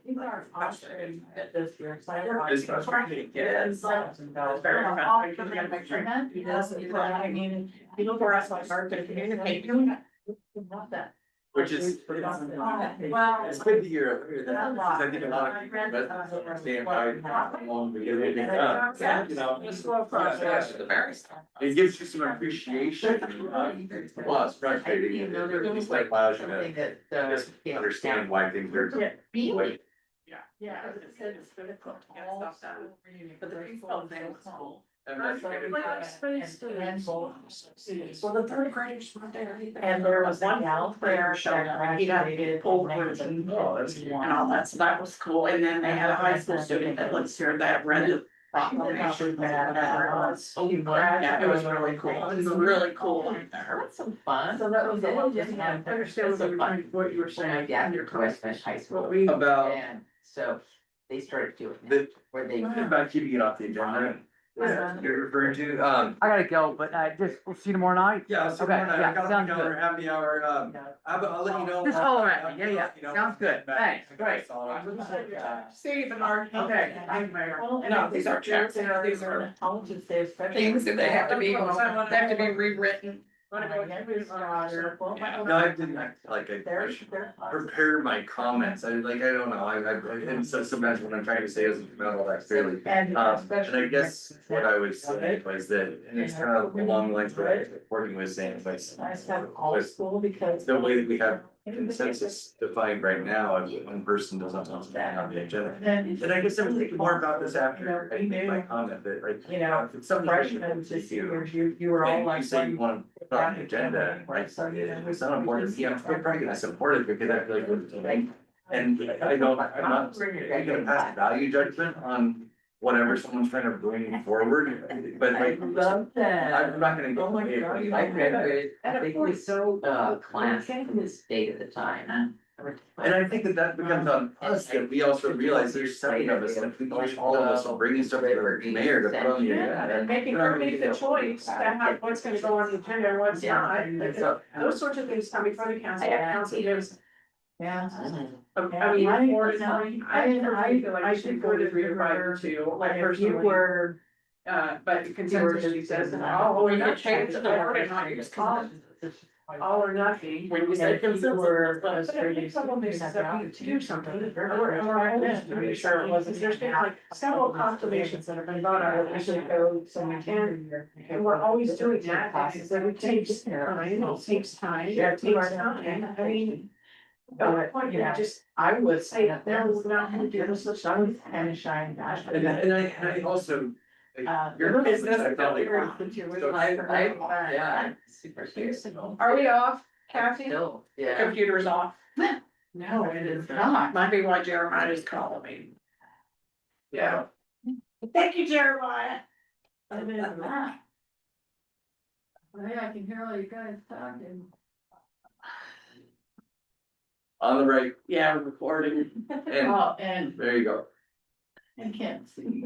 think our caution this year. This was pretty good. It's very much. You gotta make sure. I mean, people for us like hard to communicate. Which is. Well. It's good to hear that, because I think a lot of people, but stand by how long we get anything done, so, you know. It gives you some appreciation, well, it's frustrating, it's like allows you to just understand why things are. Wait. Yeah, as it said, it's critical to get stuff done. But the people, they don't. Well, the third graders weren't there either. And there was one gal there showed up, he got pulled and all that, so that was cool. And then they had a high school student that lives here that read it. Proclamation, whatever it was. Yeah, it was really cool. It was really cool. That's some fun. So that was Then it. just have- Understand that's so fun. what you were saying. Yeah, your question, high school. About, And so they started doing The- that, where they. about keeping it off the agenda. You're referring to, I gotta go, but we'll see you tomorrow night. yeah, so Okay, I yeah, got sounds the calendar, good. happy hour, I'll let you know. Just holler at me. Yeah, You know, sounds good. Thanks. Great. See you, Bernard. Okay, thank you, Mayor. No, these are checks, these are things that they have to be rewritten. No, I didn't like, I should prepare my comments, I don't know, I, and so sometimes when I'm trying to say isn't not all that clearly. And I guess what I would say was that, and it's kind of along the lines of what I was working with saying, but the way that we have consensus defined right now, if one person doesn't want to stand on the agenda. And I guess I was thinking more about this after I made my comment that like, if it's something. You were all like. You say you want to put on the agenda, right? If it's not important, yeah, I'm still probably gonna support it because I feel like it's like. And I don't, I'm not gonna pass a value judgment on whatever someone's trying to bring forward, but like. I'm not gonna. Oh my God, I graduated, I think it was class in the state at the time. And I think that becomes on us, that we also realize there's 7 of us, and if we push all of us on bringing stuff to the mayor to put on the agenda. And making her make the choice to have what's gonna go on the agenda and what's not. Those sorts of things come before the council. Council gives. Yeah. I mean, or it's like, I should go to read too, like personally. But the consensus says, oh, we can change the word and not use all or nothing. When you say consensus. But if someone makes us up to do something, or to be sure it wasn't, there's been like several constellations that have been brought out, that we should go, so we can. And we're always doing that, is that it takes time, it takes time, I mean. But you just, I would say, there was not gonna give us a shine and shine dash. And I also. Your business. Yeah. Super serious. Are we off, Kathy? Still, yeah. Computer's off. No, it is not. Might be why Jeremiah is calling me. Yeah. Thank you, Jeremiah. Other than that. Hey, I can hear all you guys talking. On the right, Yeah, we're recording. and Oh, and there you go. I can't see.